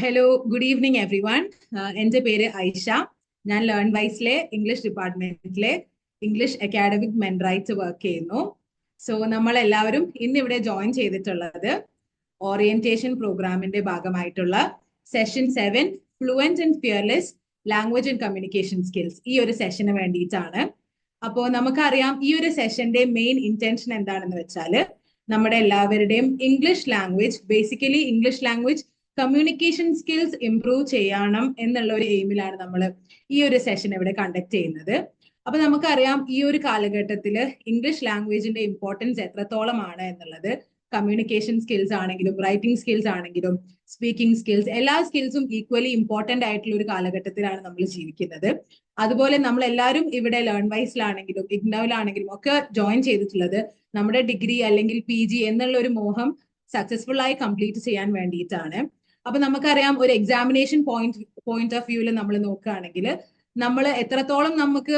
Hello good evening everyone. എൻ്റെ പേര് ഐഷ. ഞാൻ ലേൺ വൈസിലെ ഇംഗ്ലീഷ് ഡിപ്പാർട്ട്മെന്റിലെ ഇംഗ്ലീഷ് അക്കാഡമിക് മെൻറ്ററായിട്ട് വർക്ക് ചെയ്യുന്നു. സോ നമ്മൾ എല്ലാവരും ഇന്നിവിടെ ജോയിൻ ചെയ്തിട്ടുള്ളത് ഓറിയന്റേഷൻ പ്രോഗ്രാമിന്റെ ഭാഗമായിട്ടുള്ള session 7 fluent and fearless language and communication skills ഈ ഒരു സെഷന് വേണ്ടിയിട്ടാണ്. അപ്പോൾ നമുക്കറിയാം ഈ ഒരു സെഷന്റെ മെയിൻ ഇന്റൻഷൻ എന്താണെന്ന് വെച്ചാൽ നമ്മുടെ എല്ലാവരുടെയും English language basically English language communication skills improve ചെയ്യണം എന്നുള്ള ഒരു എയിമിലാണ് നമ്മൾ ഈ ഒരു സെഷൻ ഇവിടെ കണ്ടക്ട് ചെയ്യുന്നത്. അപ്പൊ നമുക്കറിയാം ഈ ഒരു കാലഘട്ടത്തിൽ ഇംഗ്ലീഷ് ലാംഗ്വേജിന്റെ ഇമ്പോർട്ടൻസ് എത്രത്തോളമാണ് എന്നുള്ളത്. കമ്മ്യൂണിക്കേഷൻ സ്കിൽസ് ആണെങ്കിലും റൈറ്റിംഗ് സ്കിൽസ് ആണെങ്കിലും സ്പീക്കിംഗ് സ്കിൽസ് എല്ലാ സ്കിൽസും ഈക്വലി ഇമ്പോർട്ടന്റ് ആയിട്ടുള്ള ഒരു കാലഘട്ടത്തിലാണ് നമ്മൾ ജീവിക്കുന്നത്. അതുപോലെ നമ്മൾ എല്ലാവരും ഇവിടെ ലേൺ വൈസിലാണെങ്കിലും ഇഗ്നോയിലാണെങ്കിലും ഒക്കെ ജോയിൻ ചെയ്തിട്ടുള്ളത് നമ്മുടെ ഡിഗ്രി അല്ലെങ്കിൽ PG എന്നുള്ള ഒരു മോഹം സക്സസ്ഫുൾ ആയി കംപ്ലീറ്റ് ചെയ്യാൻ വേണ്ടിയിട്ടാണ്. അപ്പൊ നമുക്കറിയാം ഒരു എക്സാമിനേഷൻ പോയിന്റ് ഓഫ് വ്യൂവിൽ നമ്മൾ നോക്കുകയാണെങ്കിൽ നമ്മൾ എത്രത്തോളം നമുക്ക്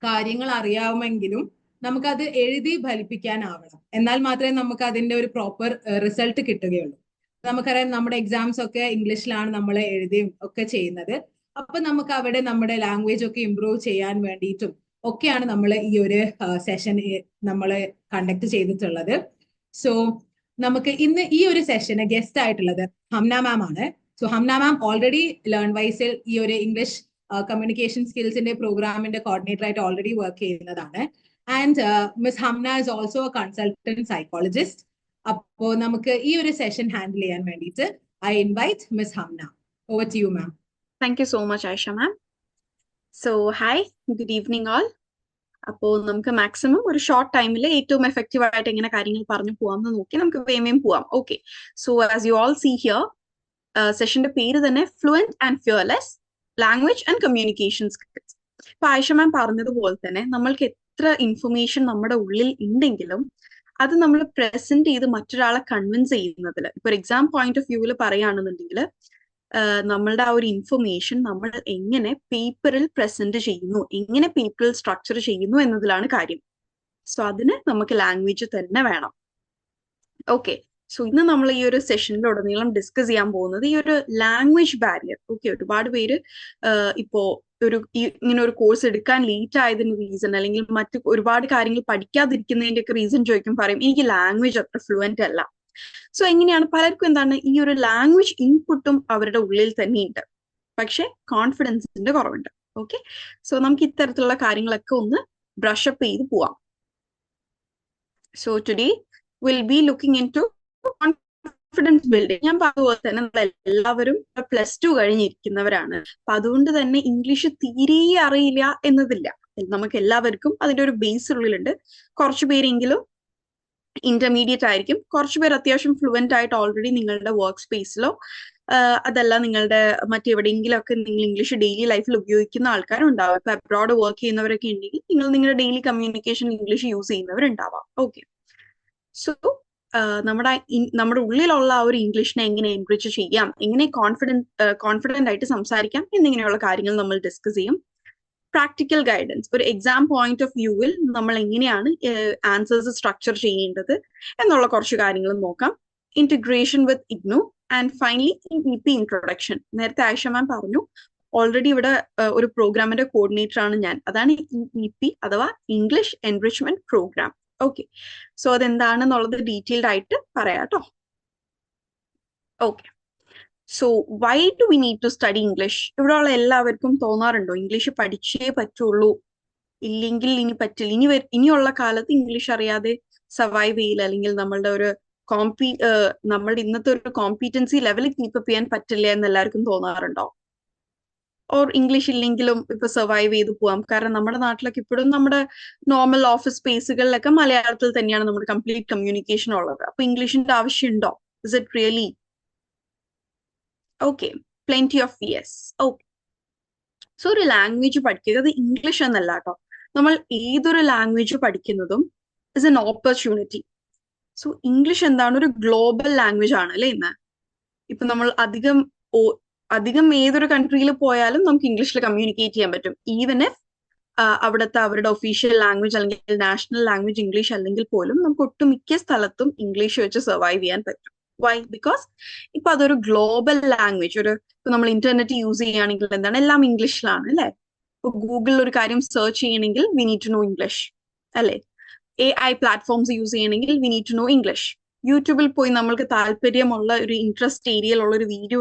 കാര്യങ്ങൾ അറിയാവുമെങ്കിലും നമുക്കത് എഴുതി ഫലിപ്പിക്കാനാവണം. എന്നാൽ മാത്രമേ നമുക്ക് അതിന്റെ ഒരു പ്രോപ്പർ റിസൾട്ട് കിട്ടുകയുള്ളൂ. നമുക്കറിയാം നമ്മുടെ എക്സാംസ് ഒക്കെ ഇംഗ്ലീഷിലാണ് നമ്മൾ എഴുതുകയും ഒക്കെ ചെയ്യുന്നത്. അപ്പൊ നമുക്ക് അവിടെ നമ്മുടെ ലാംഗ്വേജ് ഒക്കെ ഇംപ്രൂവ് ചെയ്യാൻ വേണ്ടിയിട്ടും ഒക്കെയാണ് നമ്മൾ ഈ ഒരു സെഷൻ നമ്മൾ കണ്ടക്ട് ചെയ്തിട്ടുള്ളത്. സോ നമുക്ക് ഇന്ന് ഈ ഒരു സെഷന് ഗസ്റ്റ് ആയിട്ടുള്ളത് ഹംന മാം ആണ്. So Hamna ma'am already learn വൈസിൽ ഈ ഒരു ഇംഗ്ലീഷ് കമ്മ്യൂണിക്കേഷൻ സ്കിൽസിന്റെ പ്രോഗ്രാമിന്റെ കോർഡിനേറ്റർ ആയിട്ട് ഓൾറെഡി വർക്ക് ചെയ്യുന്നതാണ്. And miss Hamna is also a consultant psychologist. അപ്പോ നമുക്ക് ഈ ഒരു സെഷൻ ഹാൻഡിൽ ചെയ്യാൻ വേണ്ടിയിട്ട് I invite miss Hamna. Over to you ma'am. Thank you so much, Aisha ma'am. So, hi, good evening all. അപ്പോൾ നമുക്ക് മാക്സിമം ഒരു ഷോർട്ട് ടൈമിൽ ഏറ്റവും എഫക്റ്റീവ് ആയിട്ട് എങ്ങനെ കാര്യങ്ങൾ പറഞ്ഞു പോകാമെന്ന് നോക്കി നമുക്ക് വേഗം പോവാം. Okay, so as you all see here, സെഷന്റെ പേര് തന്നെ fluent and fearless language and communication skills. ഇപ്പൊ ആയിഷ മാം പറഞ്ഞതുപോലെ തന്നെ നമ്മൾക്ക് എത്ര ഇൻഫർമേഷൻ നമ്മുടെ ഉള്ളിൽ ഉണ്ടെങ്കിലും അത് നമ്മൾ പ്രസന്റ് ചെയ്ത് മറ്റൊരാളെ കൺവിൻസ് ചെയ്യുന്നതിൽ, ഇപ്പൊ ഒരു എക്സാം പോയിന്റ് ഓഫ് വ്യൂവിൽ പറയുകയാണെന്നുണ്ടെങ്കിൽ നമ്മളുടെ ആ ഒരു ഇൻഫർമേഷൻ നമ്മൾ എങ്ങനെ പേപ്പറിൽ പ്രസന്റ് ചെയ്യുന്നു, എങ്ങനെ പേപ്പറിൽ സ്ട്രക്ചർ ചെയ്യുന്നു എന്നതിലാണ് കാര്യം. സോ അതിന് നമുക്ക് ലാംഗ്വേജ് തന്നെ വേണം. ഓക്കെ, സോ ഇന്ന് നമ്മൾ ഈ ഒരു സെഷനിലുടനീളം ഡിസ്കസ് ചെയ്യാൻ പോകുന്നത് ഈ ഒരു ലാംഗ്വേജ് ബാരിയർ. ഓക്കെ, ഒരുപാട് പേര് ഇപ്പോ ഇങ്ങനെ ഒരു കോഴ്സ് എടുക്കാൻ ലേറ്റ് ആയതിന് റീസൺ അല്ലെങ്കിൽ മറ്റു ഒരുപാട് കാര്യങ്ങൾ പഠിക്കാതിരിക്കുന്നതിന്റെ ഒക്കെ റീസൺ ചോദിക്കും, പറയും എനിക്ക് ലാംഗ്വേജ് അത്ര ഫ്ലുവന്റ് അല്ല. സോ എങ്ങനെയാണ് പലർക്കും എന്താണ് ഈ ഒരു ലാംഗ്വേജ് ഇൻപുട്ടും അവരുടെ ഉള്ളിൽ തന്നെയുണ്ട്, പക്ഷെ കോൺഫിഡൻസിന്റെ കുറവുണ്ട്. ഓക്കെ, സോ നമുക്ക് ഇത്തരത്തിലുള്ള കാര്യങ്ങളൊക്കെ ഒന്ന് ബ്രഷ് അപ്പ് ചെയ്ത് പോവാം. So today will be looking into confidence building. ഞാൻ പറഞ്ഞതുപോലെ തന്നെ നമ്മൾ എല്ലാവരും +2 കഴിഞ്ഞിരിക്കുന്നവരാണ്. അപ്പൊ അതുകൊണ്ട് തന്നെ ഇംഗ്ലീഷ് തീരെ അറിയില്ല എന്നതില്ല. നമുക്ക് എല്ലാവർക്കും അതിന്റെ ഒരു ബേസ് ഉള്ളിലുണ്ട്. കുറച്ചു പേരെങ്കിലും ഇന്റർമീഡിയറ്റ് ആയിരിക്കും, കുറച്ചുപേർ അത്യാവശ്യം ഫ്ലുവന്റ് ആയിട്ട് ഓൾറെഡി നിങ്ങളുടെ വർക്ക് സ്പേസിലോ അതല്ല നിങ്ങളുടെ മറ്റെവിടെയെങ്കിലും ഒക്കെ നിങ്ങൾ ഇംഗ്ലീഷ് ഡെയിലി ലൈഫിൽ ഉപയോഗിക്കുന്ന ആൾക്കാരുണ്ടാവാം. ഇപ്പൊ അബ്രോഡ് വർക്ക് ചെയ്യുന്നവരൊക്കെ ഉണ്ടെങ്കിൽ നിങ്ങൾ നിങ്ങളുടെ ഡെയിലി കമ്മ്യൂണിക്കേഷൻ ഇംഗ്ലീഷ് യൂസ് ചെയ്യുന്നവരുണ്ടാവാം. ഓക്കെ, സോ നമ്മുടെ ഉള്ളിലുള്ള ആ ഒരു ഇംഗ്ലീഷിനെ എങ്ങനെ എൻറിച്ച് ചെയ്യാം, എങ്ങനെ കോൺഫിഡന്റ് ആയിട്ട് സംസാരിക്കാം എന്നിങ്ങനെയുള്ള കാര്യങ്ങൾ നമ്മൾ ഡിസ്കസ് ചെയ്യും. പ്രാക്ടിക്കൽ ഗൈഡൻസ്, ഒരു എക്സാം പോയിന്റ് ഓഫ് വ്യൂവിൽ നമ്മൾ എങ്ങനെയാണ് ആൻസേഴ്സ് സ്ട്രക്ചർ ചെയ്യേണ്ടത് എന്നുള്ള കുറച്ച് കാര്യങ്ങൾ നോക്കാം. Integration with IGNOU and finally EP introduction. നേരത്തെ ആയിഷ മാം പറഞ്ഞു, ഓൾറെഡി ഇവിടെ ഒരു പ്രോഗ്രാമിന്റെ കോർഡിനേറ്റർ ആണ് ഞാൻ. അതാണ് EP അഥവാ English enrichment programme. Okay, so അതെന്താണെന്നുള്ളത് ഡീറ്റെയിൽഡ് ആയിട്ട് പറയാട്ടോ. Okay, so why do we need to study English? ഇവിടെയുള്ള എല്ലാവർക്കും തോന്നാറുണ്ടോ ഇംഗ്ലീഷ് പഠിച്ചേ പറ്റുള്ളൂ, ഇല്ലെങ്കിൽ ഇനി പറ്റില്ല, ഇനിയുള്ള കാലത്ത് ഇംഗ്ലീഷ് അറിയാതെ സർവൈവ് ചെയ്യില്ല, അല്ലെങ്കിൽ നമ്മളുടെ ഒരു നമ്മളുടെ ഇന്നത്തെ ഒരു കോമ്പീറ്റൻസി ലെവലിൽ കീപ്പപ്പ് ചെയ്യാൻ പറ്റില്ല എന്ന് എല്ലാവർക്കും തോന്നാറുണ്ടോ? ഓർ ഇംഗ്ലീഷ് ഇല്ലെങ്കിലും ഇപ്പൊ സർവൈവ് ചെയ്ത് പോവാം? കാരണം നമ്മുടെ നാട്ടിലൊക്കെ ഇപ്പോഴും നമ്മുടെ നോർമൽ ഓഫീസ് സ്പേസുകളിലൊക്കെ മലയാളത്തിൽ തന്നെയാണ് നമ്മുടെ കംപ്ലീറ്റ് കമ്മ്യൂണിക്കേഷൻ ഉള്ളത്. അപ്പൊ ഇംഗ്ലീഷിന്റെ ആവശ്യമുണ്ടോ? Is it really? Okay, plenty of yes. Okay, so ഒരു ലാംഗ്വേജ് പഠിക്കുക, അത് ഇംഗ്ലീഷ് എന്നല്ല കേട്ടോ, നമ്മൾ ഏതൊരു ലാംഗ്വേജ് പഠിക്കുന്നതും is an opportunity. So English എന്താണ്, ഒരു ഗ്ലോബൽ ലാംഗ്വേജ് ആണ് അല്ലെ ഇന്ന്. ഇപ്പൊ നമ്മൾ അധികം ഏതൊരു കൺട്രിയിൽ പോയാലും നമുക്ക് ഇംഗ്ലീഷിൽ കമ്മ്യൂണിക്കേറ്റ് ചെയ്യാൻ പറ്റും. ഈവൻ ഇഫ് അവിടുത്തെ അവരുടെ ഒഫീഷ്യൽ ലാംഗ്വേജ് അല്ലെങ്കിൽ നാഷണൽ ലാംഗ്വേജ് ഇംഗ്ലീഷ് അല്ലെങ്കിൽ പോലും നമുക്ക് ഒട്ടുമിക്ക സ്ഥലത്തും ഇംഗ്ലീഷ് വെച്ച് സർവൈവ് ചെയ്യാൻ പറ്റും. വൈ? ബിക്കോസ് ഇപ്പൊ അതൊരു ഗ്ലോബൽ ലാംഗ്വേജ്, ഇപ്പൊ നമ്മൾ ഇന്റർനെറ്റ് യൂസ് ചെയ്യുകയാണെങ്കിൽ എന്താണ്, എല്ലാം ഇംഗ്ലീഷിലാണ് അല്ലെ. ഇപ്പൊ ഗൂഗിളിൽ ഒരു കാര്യം സെർച്ച് ചെയ്യണമെങ്കിൽ we need to know English അല്ലെ. AI പ്ലാറ്റ്ഫോംസ് യൂസ് ചെയ്യണമെങ്കിൽ we need to know English. യൂട്യൂബിൽ പോയി നമ്മൾക്ക് താല്പര്യമുള്ള ഒരു ഇൻട്രസ്റ്റ് ഏരിയയിലുള്ള ഒരു വീഡിയോ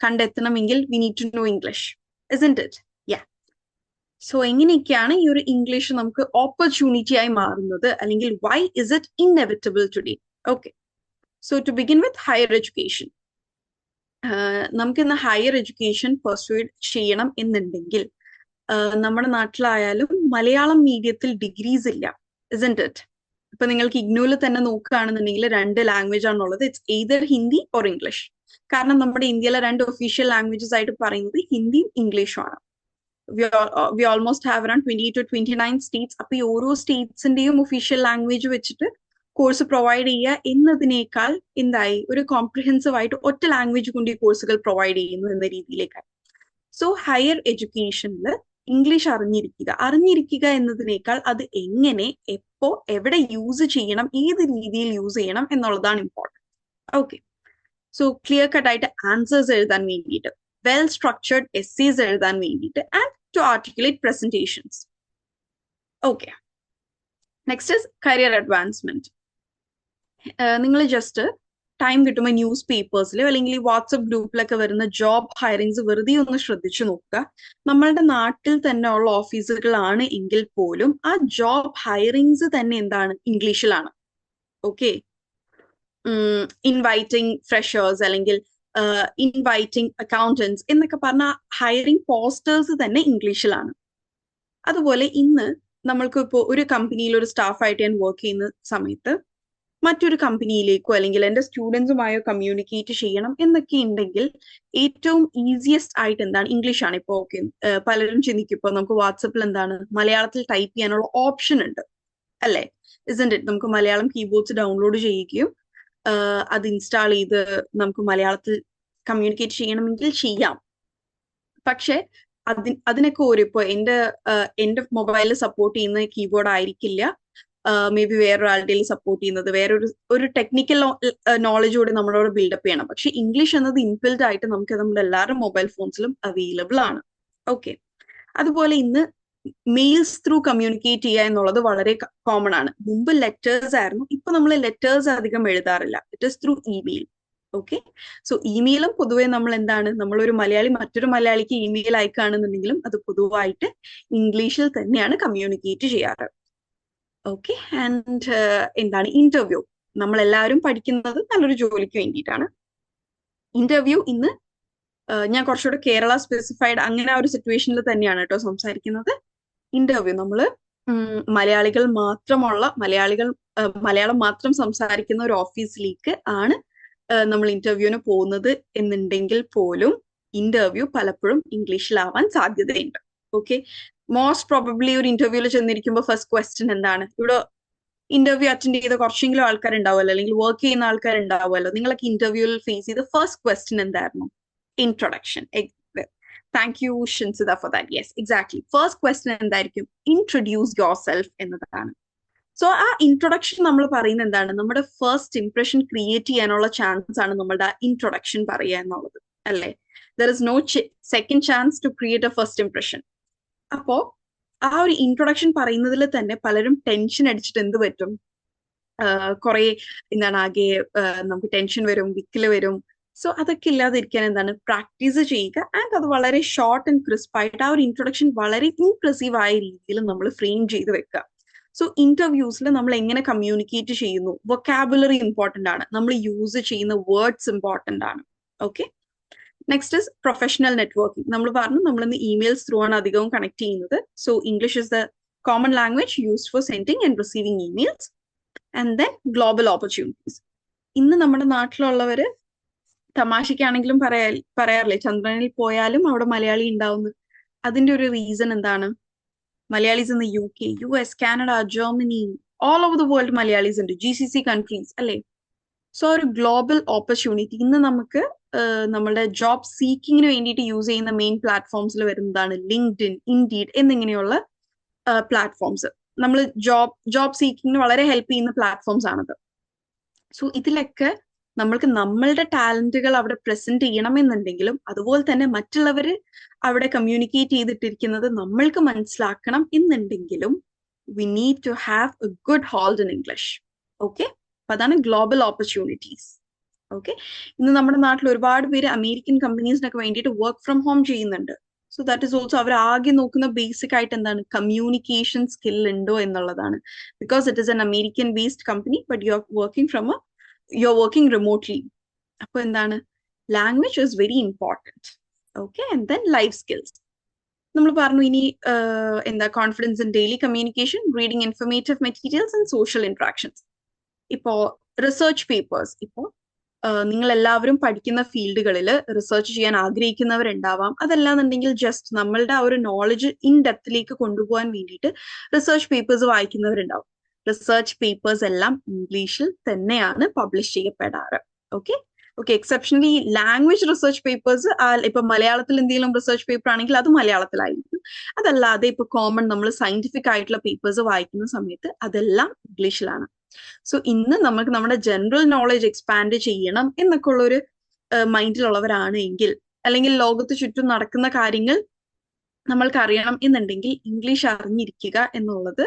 കണ്ടെത്തണമെങ്കിൽ we need to know English, isn't it? Yeah. So എങ്ങനെയൊക്കെയാണ് ഈ ഒരു ഇംഗ്ലീഷ് നമുക്ക് ഓപ്പർച്യൂണിറ്റി ആയി മാറുന്നത്, അല്ലെങ്കിൽ why is it inevitable today? Okay, so to begin with higher education. നമുക്കിന്ന് ഹയർ എഡ്യൂക്കേഷൻ പെർസ്യൂഡ് ചെയ്യണം എന്നുണ്ടെങ്കിൽ നമ്മുടെ നാട്ടിലായാലും മലയാളം മീഡിയത്തിൽ ഡിഗ്രീസ് ഇല്ല, isn't it? ഇപ്പൊ നിങ്ങൾക്ക് ഇഗ്നോയിൽ തന്നെ നോക്കുകയാണെന്നുണ്ടെങ്കിൽ 2 ലാംഗ്വേജ് ആണുള്ളത്. It's either Hindi or English. കാരണം നമ്മുടെ ഇന്ത്യയിലെ 2 ഒഫീഷ്യൽ ലാംഗ്വേജസ് ആയിട്ട് പറയുന്നത് ഹിന്ദിയും ഇംഗ്ലീഷും ആണ്. We almost have around 20 to 29 states. അപ്പൊ ഈ ഓരോ സ്റ്റേറ്റ്സിന്റെയും ഒഫീഷ്യൽ ലാംഗ്വേജ് വെച്ചിട്ട് കോഴ്സ് പ്രൊവൈഡ് ചെയ്യുക എന്നതിനേക്കാൾ എന്തായി, ഒരു കോംപ്രിഹെൻസീവ് ആയിട്ട് ഒറ്റ ലാംഗ്വേജ് കൊണ്ട് ഈ കോഴ്സുകൾ പ്രൊവൈഡ് ചെയ്യുന്നു എന്ന രീതിയിലേക്കായി. സോ ഹയർ എഡ്യൂക്കേഷനിൽ ഇംഗ്ലീഷ് അറിഞ്ഞിരിക്കുക എന്നതിനേക്കാൾ അത് എങ്ങനെ, എപ്പോ, എവിടെ യൂസ് ചെയ്യണം, ഏത് രീതിയിൽ യൂസ് ചെയ്യണം എന്നുള്ളതാണ് important. Okay, so clear cut ആയിട്ട് ആൻസേഴ്സ് എഴുതാൻ വേണ്ടിയിട്ട്, വെൽ സ്ട്രക്ചർഡ് എസ്സേസ് എഴുതാൻ വേണ്ടിയിട്ട്, and to articulate presentations. Okay, next is career advancement. നിങ്ങൾ ജസ്റ്റ് ടൈം കിട്ടുമ്പോൾ ന്യൂസ് പേപ്പേഴ്സിലോ അല്ലെങ്കിൽ വാട്സപ്പ് ഗ്രൂപ്പിലൊക്കെ വരുന്ന ജോബ് ഹയറിങ്സ് വെറുതെ ഒന്ന് ശ്രദ്ധിച്ചു നോക്കുക. നമ്മളുടെ നാട്ടിൽ തന്നെ ഉള്ള ഓഫീസുകളാണ് എങ്കിൽ പോലും ആ ജോബ് ഹയറിങ്സ് തന്നെ എന്താണ്, ഇംഗ്ലീഷിലാണ്. ഓക്കെ, ഇൻവൈറ്റിംഗ് ഫ്രഷേഴ്സ് അല്ലെങ്കിൽ ഇൻവൈറ്റിംഗ് അക്കൗണ്ടൻസ് എന്നൊക്കെ പറഞ്ഞ ഹയറിംഗ് പോസ്റ്റേഴ്സ് തന്നെ ഇംഗ്ലീഷിലാണ്. അതുപോലെ ഇന്ന് നമ്മൾക്ക് ഇപ്പോൾ ഒരു കമ്പനിയിൽ ഒരു സ്റ്റാഫായിട്ട് ഞാൻ വർക്ക് ചെയ്യുന്ന സമയത്ത് മറ്റൊരു കമ്പനിയിലേക്കോ അല്ലെങ്കിൽ എൻ്റെ സ്റ്റുഡൻസുമായോ കമ്മ്യൂണിക്കേറ്റ് ചെയ്യണം എന്നൊക്കെ ഉണ്ടെങ്കിൽ ഏറ്റവും ഈസിയസ്റ്റ് ആയിട്ട് എന്താണ്, ഇംഗ്ലീഷാണ്. ഇപ്പോൾ ഓക്കെ, പലരും ചിന്തിക്കും ഇപ്പോൾ നമുക്ക് വാട്സപ്പിൽ എന്താണ് മലയാളത്തിൽ ടൈപ്പ് ചെയ്യാനുള്ള ഓപ്ഷൻ ഉണ്ട് അല്ലേ, isn't it? നമുക്ക് മലയാളം കീബോർഡ്സ് ഡൗൺലോഡ് ചെയ്യുകയും അത് ഇൻസ്റ്റാൾ ചെയ്ത് നമുക്ക് മലയാളത്തിൽ കമ്മ്യൂണിക്കേറ്റ് ചെയ്യണമെങ്കിൽ ചെയ്യാം. പക്ഷെ അതിനൊക്കെ ഇപ്പോൾ എൻ്റെ മൊബൈലിൽ സപ്പോർട്ട് ചെയ്യുന്ന കീബോർഡ് ആയിരിക്കില്ല, മേ ബി വേറൊരാളുടെ സപ്പോർട്ട് ചെയ്യുന്നത്, വേറൊരു ടെക്നിക്കൽ നോളജ് കൂടി നമ്മളോട് ബിൽഡപ്പ് ചെയ്യണം. പക്ഷെ ഇംഗ്ലീഷ് എന്നത് ഇൻബിൽഡ് ആയിട്ട് നമുക്ക് നമ്മുടെ എല്ലാവരുടെ മൊബൈൽ ഫോൺസിലും അവൈലബിൾ ആണ്. ഓക്കെ, അതുപോലെ ഇന്ന് മെയിൽസ് ത്രൂ കമ്മ്യൂണിക്കേറ്റ് ചെയ്യുക എന്നുള്ളത് വളരെ കോമൺ ആണ്. മുമ്പ് ലെറ്റേഴ്സ് ആയിരുന്നു, ഇപ്പൊ നമ്മൾ ലെറ്റേഴ്സ് അധികം എഴുതാറില്ല, it is through email. Okay, so ഇമെയിലും പൊതുവെ നമ്മൾ എന്താണ്, നമ്മളൊരു മലയാളി മറ്റൊരു മലയാളിക്ക് ഇമെയിൽ അയക്കുകയാണെന്നുണ്ടെങ്കിലും അത് പൊതുവായിട്ട് ഇംഗ്ലീഷിൽ തന്നെയാണ് കമ്മ്യൂണിക്കേറ്റ് ചെയ്യാറ്. ഓക്കെ, ആൻഡ് എന്താണ് ഇന്റർവ്യൂ, നമ്മളെല്ലാവരും പഠിക്കുന്നത് നല്ലൊരു ജോലിക്ക് വേണ്ടിയിട്ടാണ്. ഇന്റർവ്യൂ ഇന്ന് ഞാൻ കുറച്ചുകൂടെ കേരള സ്പെസിഫൈഡ് അങ്ങനെ ആ ഒരു സിറ്റുവേഷനിൽ തന്നെയാണ് കേട്ടോ സംസാരിക്കുന്നത്. ഇന്റർവ്യൂ നമ്മൾ മലയാളികൾ മാത്രമുള്ള മലയാളം മാത്രം സംസാരിക്കുന്ന ഒരു ഓഫീസിലേക്ക് ആണ് നമ്മൾ ഇന്റർവ്യൂവിന് പോകുന്നത് എന്നുണ്ടെങ്കിൽ പോലും ഇന്റർവ്യൂ പലപ്പോഴും ഇംഗ്ലീഷിലാവാൻ സാധ്യതയുണ്ട്. ഓക്കെ, മോസ്റ്റ് പ്രോബബ്ലി ഒരു ഇന്റർവ്യൂവിൽ ചെന്നിരിക്കുമ്പോൾ ഫസ്റ്റ് ക്വസ്റ്റ്യൻ എന്താണ്, ഇവിടെ ഇന്റർവ്യൂ അറ്റൻഡ് ചെയ്ത കുറച്ചെങ്കിലും ആൾക്കാരുണ്ടാവുമല്ലോ, അല്ലെങ്കിൽ വർക്ക് ചെയ്യുന്ന ആൾക്കാരുണ്ടാവുമല്ലോ, നിങ്ങളൊക്കെ ഇന്റർവ്യൂവിൽ ഫേസ് ചെയ്ത ഫസ്റ്റ് ക്വസ്റ്റ്യൻ എന്തായിരുന്നു? Introduction. Thank you Shinsitha for that. Yes, exactly. First question എന്തായിരിക്കും? ഇൻട്രൊഡ്യൂസ് യുവർ സെൽഫ് എന്നതാണ്. സോ ആ ഇൻട്രൊഡക്ഷൻ നമ്മൾ പറയുന്നത് എന്താണ്, നമ്മുടെ ഫസ്റ്റ് ഇംപ്രഷൻ ക്രിയേറ്റ് ചെയ്യാനുള്ള ചാൻസ് ആണ് നമ്മളുടെ ഇൻട്രൊഡക്ഷൻ പറയുക എന്നുള്ളത് അല്ലേ. There is no second chance to create a first impression. അപ്പോ ആ ഒരു ഇൻട്രൊഡക്ഷൻ പറയുന്നതിൽ തന്നെ പലരും ടെൻഷൻ അടിച്ചിട്ട് എന്ത് പറ്റും, കുറെ എന്താണ് ആകെ നമുക്ക് ടെൻഷൻ വരും, വിക്കല് വരും. സോ അതൊക്കെ ഇല്ലാതിരിക്കാൻ എന്താണ്, പ്രാക്ടീസ് ചെയ്യുക. ആൻഡ് അത് വളരെ ഷോർട്ട് ആൻഡ് ക്രിസ്പ് ആയിട്ട് ആ ഒരു ഇൻട്രൊഡക്ഷൻ വളരെ ഇംപ്രസീവ് ആയ രീതിയിൽ നമ്മൾ ഫ്രെയിം ചെയ്ത് വെക്കുക. സോ ഇന്റർവ്യൂസിൽ നമ്മൾ എങ്ങനെ കമ്മ്യൂണിക്കേറ്റ് ചെയ്യുന്നു, വൊക്കാബുലറി ഇമ്പോർട്ടന്റ് ആണ്, നമ്മൾ യൂസ് ചെയ്യുന്ന വേർഡ്സ് ഇമ്പോർട്ടന്റ് ആണ്. Okay, next is professional networking. നമ്മൾ പറഞ്ഞു നമ്മൾ ഇന്ന് ഇമെയിൽസ് ത്രൂ ആണ് അധികവും കണക്ട് ചെയ്യുന്നത്. So English is the common language used for sending and receiving emails. And then global opportunities. ഇന്ന് നമ്മുടെ നാട്ടിലുള്ളവര് തമാശക്കാണെങ്കിലും പറയാറില്ലേ, ചന്ദ്രനിൽ പോയാലും അവിടെ മലയാളി ഉണ്ടാവുന്നു. അതിന്റെ ഒരു റീസൺ എന്താണ്? Malayalees in the UK, US, Canada, Germany, all over the world Malayalees ഉണ്ട്, GCC കൺട്രീസ് അല്ലേ. സോ ഒരു ഗ്ലോബൽ ഓപ്പർച്യൂണിറ്റി ഇന്ന് നമുക്ക് നമ്മുടെ ജോബ് സീക്കിങ്ങിന് വേണ്ടിയിട്ട് യൂസ് ചെയ്യുന്ന മെയിൻ പ്ലാറ്റ്ഫോംസിൽ വരുന്നതാണ് ലിങ്ക്ഡിൻ, ഇൻഡീഡ് എന്നിങ്ങനെയുള്ള പ്ലാറ്റ്ഫോംസ്. നമ്മൾ ജോബ് സീക്കിങ്ങിന് വളരെ ഹെൽപ്പ് ചെയ്യുന്ന പ്ലാറ്റ്ഫോംസ് ആണത്. സോ ഇതിലൊക്കെ നമ്മൾക്ക് നമ്മളുടെ ടാലന്റുകൾ അവിടെ പ്രസന്റ് ചെയ്യണമെന്നുണ്ടെങ്കിലും അതുപോലെ തന്നെ മറ്റുള്ളവർ അവിടെ കമ്മ്യൂണിക്കേറ്റ് ചെയ്തിട്ടിരിക്കുന്നത് നമ്മൾക്ക് മനസ്സിലാക്കണം എന്നുണ്ടെങ്കിലും we need to have a good hold in English. Okay, അപ്പൊ അതാണ് ഗ്ലോബൽ ഓപ്പർച്യൂണിറ്റീസ്. ഓക്കെ, ഇന്ന് നമ്മുടെ നാട്ടിൽ ഒരുപാട് പേര് അമേരിക്കൻ കമ്പനീസിനൊക്കെ വേണ്ടിയിട്ട് വർക്ക് ഫ്രം ഹോം ചെയ്യുന്നുണ്ട്. സോ ദാറ്റ് ഈസ് ഓൾസോ അവർ ആകെ നോക്കുന്ന ബേസിക് ആയിട്ട് എന്താണ്, കമ്മ്യൂണിക്കേഷൻ സ്കിൽ ഉണ്ടോ എന്നുള്ളതാണ്. Because it is an American based company but you are working from you're working remotely. അപ്പൊ എന്താണ്, language is very important. Okay, and then life skills നമ്മൾ പറഞ്ഞു. ഇനി എന്താ, confidence in daily communication, reading informative materials and social interactions. ഇപ്പോ research papers, ഇപ്പോൾ നിങ്ങൾ എല്ലാവരും പഠിക്കുന്ന ഫീൽഡുകളിൽ റിസർച്ച് ചെയ്യാൻ ആഗ്രഹിക്കുന്നവരുണ്ടാവാം. അതല്ലാന്നുണ്ടെങ്കിൽ ജസ്റ്റ് നമ്മളുടെ ആ ഒരു നോളജ് ഇൻ ഡെപ്തിലേക്ക് കൊണ്ടുപോകാൻ വേണ്ടിയിട്ട് റിസർച്ച് പേപ്പേഴ്സ് വായിക്കുന്നവരുണ്ടാവും. റിസർച്ച് പേപ്പേഴ്സ് എല്ലാം ഇംഗ്ലീഷിൽ തന്നെയാണ് പബ്ലിഷ് ചെയ്യപ്പെടാറ്. Okay okay, exceptionally language research papers ഇപ്പൊ മലയാളത്തിൽ എന്തെങ്കിലും റിസർച്ച് പേപ്പർ ആണെങ്കിൽ അത് മലയാളത്തിലായിരിക്കും. അതല്ലാതെ ഇപ്പൊ കോമൺ നമ്മൾ സയന്റിഫിക് ആയിട്ടുള്ള പേപ്പേഴ്സ് വായിക്കുന്ന സമയത്ത് അതെല്ലാം ഇംഗ്ലീഷിലാണ്. സോ ഇന്ന് നമുക്ക് നമ്മുടെ ജനറൽ നോളജ് എക്സ്പാൻഡ് ചെയ്യണം എന്നൊക്കെ ഉള്ളൊരു മൈൻഡിലുള്ളവരാണ് എങ്കിൽ, അല്ലെങ്കിൽ ലോകത്ത് ചുറ്റും നടക്കുന്ന കാര്യങ്ങൾ നമ്മൾക്ക് അറിയണം എന്നുണ്ടെങ്കിൽ ഇംഗ്ലീഷ് അറിഞ്ഞിരിക്കുക എന്നുള്ളത്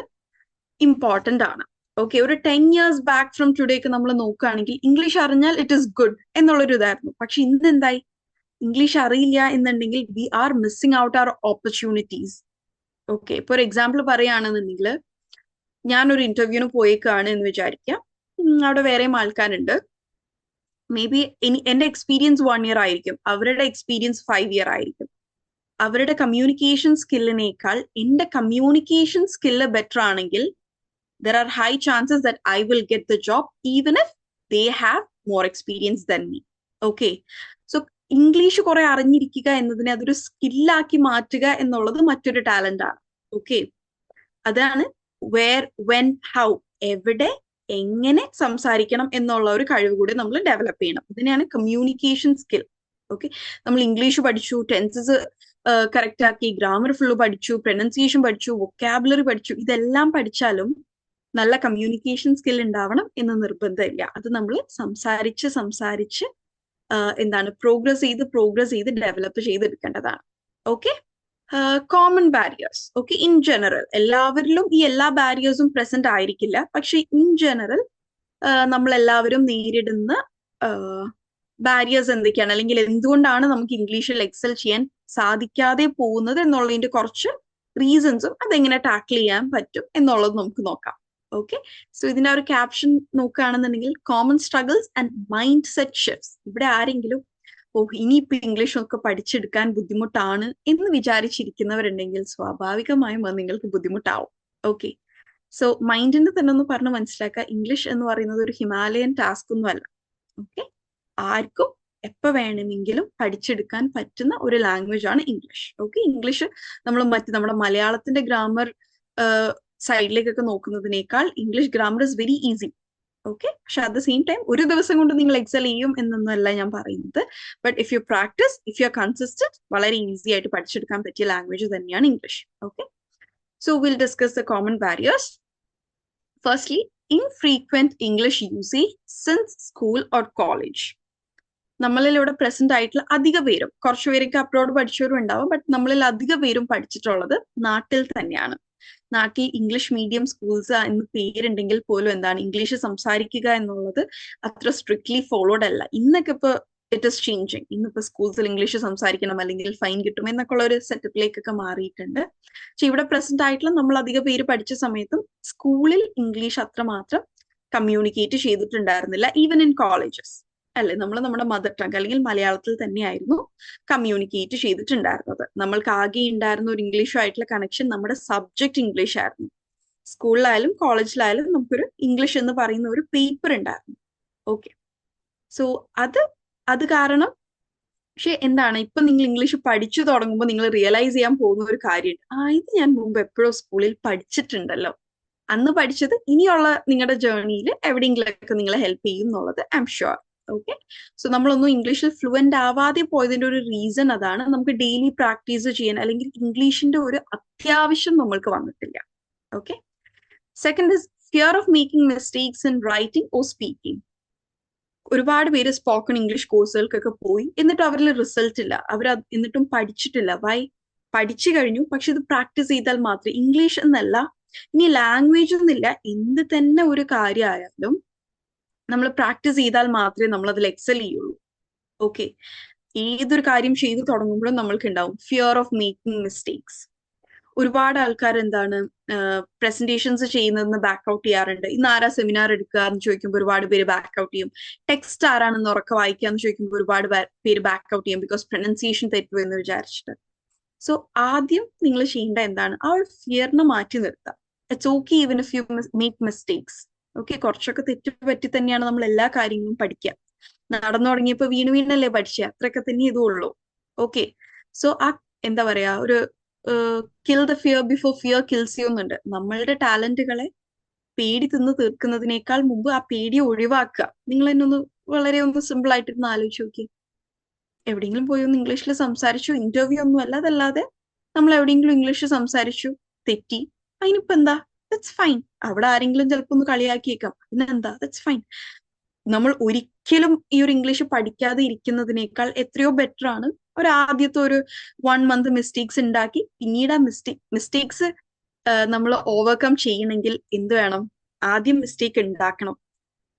ഇമ്പോർട്ടന്റ് ആണ്. ഓക്കെ, ഒരു 10 years ബാക്ക് ഫ്രം ടുഡേക്ക് നമ്മൾ നോക്കുകയാണെങ്കിൽ ഇംഗ്ലീഷ് അറിഞ്ഞാൽ ഇറ്റ് ഈസ് ഗുഡ് എന്നുള്ളൊരു ഇതായിരുന്നു. പക്ഷെ ഇന്ന് എന്തായി, ഇംഗ്ലീഷ് അറിയില്ല എന്നുണ്ടെങ്കിൽ we are missing out our opportunities. Okay, ഇപ്പൊ ഒരു എക്സാമ്പിൾ പറയുകയാണെന്നുണ്ടെങ്കിൽ, ഞാനൊരു ഇന്റർവ്യൂവിന് പോയേക്കാണ് എന്ന് വിചാരിക്കാം. അവിടെ വേറെയും ആൾക്കാരുണ്ട്. മേ ബി എന്റെ എക്സ്പീരിയൻസ് 1 year ആയിരിക്കും, അവരുടെ എക്സ്പീരിയൻസ് 5 year ആയിരിക്കും. അവരുടെ കമ്മ്യൂണിക്കേഷൻ സ്കില്ലിനേക്കാൾ എന്റെ കമ്മ്യൂണിക്കേഷൻ സ്കില്ല് ബെറ്റർ ആണെങ്കിൽ there are high chances that I will get the job even if they have more experience than me. Okay, so English കുറെ അറിഞ്ഞിരിക്കുക എന്നതിനെ അതൊരു സ്കില്ലാക്കി മാറ്റുക എന്നുള്ളത് മറ്റൊരു ടാലന്റ് ആണ്. ഓക്കെ, അതാണ് വേർ, വെൻ, ഹൗ, എവിടെ, എങ്ങനെ സംസാരിക്കണം എന്നുള്ള ഒരു കഴിവ് കൂടി നമ്മൾ ഡെവലപ്പ് ചെയ്യണം. ഇതിനെയാണ് കമ്മ്യൂണിക്കേഷൻ സ്കിൽ. ഓക്കെ, നമ്മൾ ഇംഗ്ലീഷ് പഠിച്ചു, ടെൻസസ് കറക്റ്റ് ആക്കി, ഗ്രാമർ ഫുള്ള് പഠിച്ചു, പ്രൊനൗൺസിയേഷൻ പഠിച്ചു, വൊക്കാബുലറി പഠിച്ചു, ഇതെല്ലാം പഠിച്ചാലും നല്ല കമ്മ്യൂണിക്കേഷൻ സ്കിൽ ഉണ്ടാവണം എന്ന് നിർബന്ധമില്ല. അത് നമ്മൾ സംസാരിച്ച് എന്താണ്, പ്രോഗ്രസ് ചെയ്ത് ഡെവലപ്പ് ചെയ്തെടുക്കേണ്ടതാണ്. Okay, common barriers. Okay, in general എല്ലാവരിലും ഈ എല്ലാ ബാരിയേഴ്സും പ്രസന്റ് ആയിരിക്കില്ല. പക്ഷെ ഇൻ ജനറൽ നമ്മൾ എല്ലാവരും നേരിടുന്ന ബാരിയേഴ്സ് എന്തൊക്കെയാണ്, അല്ലെങ്കിൽ എന്തുകൊണ്ടാണ് നമുക്ക് ഇംഗ്ലീഷിൽ എക്സൽ ചെയ്യാൻ സാധിക്കാതെ പോകുന്നത് എന്നുള്ളതിന്റെ കുറച്ച് റീസൺസും അതെങ്ങനെ ടാക്കിൾ ചെയ്യാൻ പറ്റും എന്നുള്ളത് നമുക്ക് നോക്കാം. ഓക്കെ, സോ ഇതിന്റെ ഒരു ക്യാപ്ഷൻ നോക്കുകയാണെന്നുണ്ടെങ്കിൽ, common struggles and mind set shifts. ഇവിടെ ആരെങ്കിലും ഇനിയിപ്പോ ഇംഗ്ലീഷ് ഒക്കെ പഠിച്ചെടുക്കാൻ ബുദ്ധിമുട്ടാണ് എന്ന് വിചാരിച്ചിരിക്കുന്നവരുണ്ടെങ്കിൽ സ്വാഭാവികമായും അത് നിങ്ങൾക്ക് ബുദ്ധിമുട്ടാവും. ഓക്കെ, സോ മൈൻഡിന്റെ തന്നെ ഒന്ന് പറഞ്ഞ് മനസ്സിലാക്കുക, ഇംഗ്ലീഷ് എന്ന് പറയുന്നത് ഒരു ഹിമാലയൻ ടാസ്ക് ഒന്നും അല്ല. ഓക്കെ, ആർക്കും എപ്പോൾ വേണമെങ്കിലും പഠിച്ചെടുക്കാൻ പറ്റുന്ന ഒരു ലാംഗ്വേജ് ആണ് ഇംഗ്ലീഷ്. ഓക്കെ, ഇംഗ്ലീഷ് നമ്മൾ നമ്മുടെ മലയാളത്തിന്റെ ഗ്രാമർ സൈഡിലേക്കൊക്കെ നോക്കുന്നതിനേക്കാൾ English grammar is very easy. Okay, പക്ഷെ അറ്റ് ദ സെയിം ടൈം ഒരു ദിവസം കൊണ്ട് നിങ്ങൾ എക്സൽ ചെയ്യും എന്നൊന്നുമല്ല ഞാൻ പറയുന്നത്. But if you practise, if you are consistent, വളരെ ഈസി ആയിട്ട് പഠിച്ചെടുക്കാൻ പറ്റിയ ലാംഗ്വേജ് തന്നെയാണ് English. Okay, so will discuss the common barriers. Firstly, infrequent English usage since school or college. നമ്മളിലൂടെ പ്രസന്റ് ആയിട്ടുള്ള അധിക പേരും, കുറച്ചുപേരൊക്കെ അബ്രോഡ് പഠിച്ചവരും ഉണ്ടാവും, ബട്ട് നമ്മളിൽ അധിക പേരും പഠിച്ചിട്ടുള്ളത് നാട്ടിൽ തന്നെയാണ്. നാട്ടിൽ ഇംഗ്ലീഷ് മീഡിയം സ്കൂൾസ് എന്ന് പേരുണ്ടെങ്കിൽ പോലും എന്താണ്, ഇംഗ്ലീഷ് സംസാരിക്കുക എന്നുള്ളത് അത്ര സ്ട്രിക്ട്ലി ഫോളോഡ് അല്ല. ഇന്നൊക്കെ ഇപ്പൊ ഇറ്റ് ഇസ് ചേഞ്ചിങ്. ഇന്നിപ്പോ സ്കൂൾസിൽ ഇംഗ്ലീഷ് സംസാരിക്കണം അല്ലെങ്കിൽ ഫൈൻ കിട്ടും എന്നൊക്കെ ഉള്ള ഒരു സെറ്റപ്പിലേക്കൊക്കെ മാറിയിട്ടുണ്ട്. പക്ഷെ ഇവിടെ പ്രസന്റ് ആയിട്ടുള്ള നമ്മൾ അധിക പേര് പഠിച്ച സമയത്തും സ്കൂളിൽ ഇംഗ്ലീഷ് അത്രമാത്രം കമ്മ്യൂണിക്കേറ്റ് ചെയ്തിട്ടുണ്ടായിരുന്നില്ല. ഈവൻ ഇൻ കോളേജസ് അല്ലെ, നമ്മൾ നമ്മുടെ മദർ ടങ് അല്ലെങ്കിൽ മലയാളത്തിൽ തന്നെയായിരുന്നു കമ്മ്യൂണിക്കേറ്റ് ചെയ്തിട്ടുണ്ടായിരുന്നത്. നമ്മൾക്ക് ആകെ ഉണ്ടായിരുന്ന ഒരു ഇംഗ്ലീഷുമായിട്ടുള്ള കണക്ഷൻ നമ്മുടെ സബ്ജക്ട് ഇംഗ്ലീഷ് ആയിരുന്നു. സ്കൂളിലായാലും കോളേജിലായാലും നമുക്കൊരു ഇംഗ്ലീഷ് എന്ന് പറയുന്ന ഒരു പേപ്പർ ഉണ്ടായിരുന്നു. ഓക്കെ, സോ അത് കാരണം. പക്ഷെ എന്താണ്, ഇപ്പൊ നിങ്ങൾ ഇംഗ്ലീഷ് പഠിച്ചു തുടങ്ങുമ്പോൾ നിങ്ങൾ റിയലൈസ് ചെയ്യാൻ പോകുന്ന ഒരു കാര്യമുണ്ട്, ഇത് ഞാൻ മുമ്പ് എപ്പോഴോ സ്കൂളിൽ പഠിച്ചിട്ടുണ്ടല്ലോ. അന്ന് പഠിച്ചത് ഇനിയുള്ള നിങ്ങളുടെ ജേർണിയിൽ എവിടെയെങ്കിലൊക്കെ നിങ്ങളെ ഹെൽപ്പ് ചെയ്യും എന്നുള്ളത് I am sure. Okay, so നമ്മളൊന്നും ഇംഗ്ലീഷിൽ ഫ്ലുവന്റ് ആവാതെ പോയതിന്റെ ഒരു റീസൺ അതാണ്. നമുക്ക് ഡെയിലി പ്രാക്ടീസ് ചെയ്യാൻ അല്ലെങ്കിൽ ഇംഗ്ലീഷിന്റെ ഒരു അത്യാവശ്യം നമ്മൾക്ക് വന്നിട്ടില്ല. Okay, second is fear of making mistakes in writing or speaking. ഒരുപാട് പേര് സ്പോക്കൺ ഇംഗ്ലീഷ് കോഴ്സുകൾക്കൊക്കെ പോയി, എന്നിട്ട് അവരിൽ റിസൾട്ട് ഇല്ല. എന്നിട്ടും പഠിച്ചിട്ടില്ല. വൈ? പഠിച്ചു കഴിഞ്ഞു, പക്ഷെ ഇത് പ്രാക്ടീസ് ചെയ്താൽ മാത്രമേ, ഇംഗ്ലീഷ് എന്നല്ല, ഇനി ലാംഗ്വേജ് എന്നില്ല, എന്ത് തന്നെ ഒരു കാര്യമായാലും നമ്മൾ പ്രാക്ടീസ് ചെയ്താൽ മാത്രമേ നമ്മൾ അതിൽ എക്സൽ ചെയ്യുള്ളൂ. ഓക്കെ, ഏതൊരു കാര്യം ചെയ്തു തുടങ്ങുമ്പോഴും നമ്മൾക്ക് ഉണ്ടാവും ഫിയർ ഓഫ് മേക്കിംഗ് മിസ്റ്റേക്സ്. ഒരുപാട് ആൾക്കാർ എന്താണ് പ്രസന്റേഷൻസ് ചെയ്യുന്നതെന്ന് ബാക്ക് ഔട്ട് ചെയ്യാറുണ്ട്. ഇന്ന് ആരാ സെമിനാർ എടുക്കുക എന്ന് ചോദിക്കുമ്പോൾ ഒരുപാട് പേര് ബാക്ക് ഔട്ട് ചെയ്യും. ടെക്സ്റ്റ് ആരാണെന്ന് ഉറക്കെ വായിക്കുക എന്ന് ചോദിക്കുമ്പോൾ ഒരുപാട് പേര് ബാക്ക് ഔട്ട് ചെയ്യും, ബിക്കോസ് പ്രൊനൗൺസിയേഷൻ തെറ്റു എന്ന് വിചാരിച്ചിട്ട്. സോ ആദ്യം നിങ്ങൾ ചെയ്യേണ്ട എന്താണ്, ആ ഒരു ഫിയറിനെ മാറ്റി നിർത്താം. It's okay even if you make mistakes. Okay, കുറച്ചൊക്കെ തെറ്റ് പറ്റി തന്നെയാണ് നമ്മൾ എല്ലാ കാര്യങ്ങളും പഠിക്കുക. നടന്നു തുടങ്ങിയപ്പോ വീണ് വീണല്ലേ പഠിച്ച, അത്രയൊക്കെ തന്നെ ഇതുള്ളൂ. ഓക്കെ, സോ ആ എന്താ പറയാ, ഒരു kill the fear before fear kills you എന്നുണ്ട്. നമ്മളുടെ ടാലന്റുകളെ പേടി തിന്ന് തീർക്കുന്നതിനേക്കാൾ മുമ്പ് ആ പേടിയെ ഒഴിവാക്കുക. നിങ്ങൾ തന്നെ വളരെ സിമ്പിൾ ആയിട്ടിരുന്ന് ആലോചിച്ച് നോക്കി. എവിടെയെങ്കിലും പോയി ഒന്ന് ഇംഗ്ലീഷിൽ സംസാരിച്ചു, ഇന്റർവ്യൂ ഒന്നും അല്ല, അതല്ലാതെ നമ്മൾ എവിടെയെങ്കിലും ഇംഗ്ലീഷ് സംസാരിച്ചു, തെറ്റി, അതിനിപ്പോ എന്താ, ദാറ്റ്സ് ഫൈൻ. അവിടെ ആരെങ്കിലും ചിലപ്പോ ഒന്ന് കളിയാക്കിയേക്കാം, അതിനെന്താ, ദാറ്റ്സ് ഫൈൻ. നമ്മൾ ഒരിക്കലും ഈ ഒരു ഇംഗ്ലീഷ് പഠിക്കാതെ ഇരിക്കുന്നതിനേക്കാൾ എത്രയോ ബെറ്റർ ആണ് ആദ്യത്തെ ഒരു 1 month മിസ്റ്റേക്സ് ഉണ്ടാക്കി പിന്നീട് ആ മിസ്റ്റേക്സ് നമ്മൾ ഓവർകം ചെയ്യണമെങ്കിൽ എന്ത് വേണം, ആദ്യം മിസ്റ്റേക്ക് ഉണ്ടാക്കണം,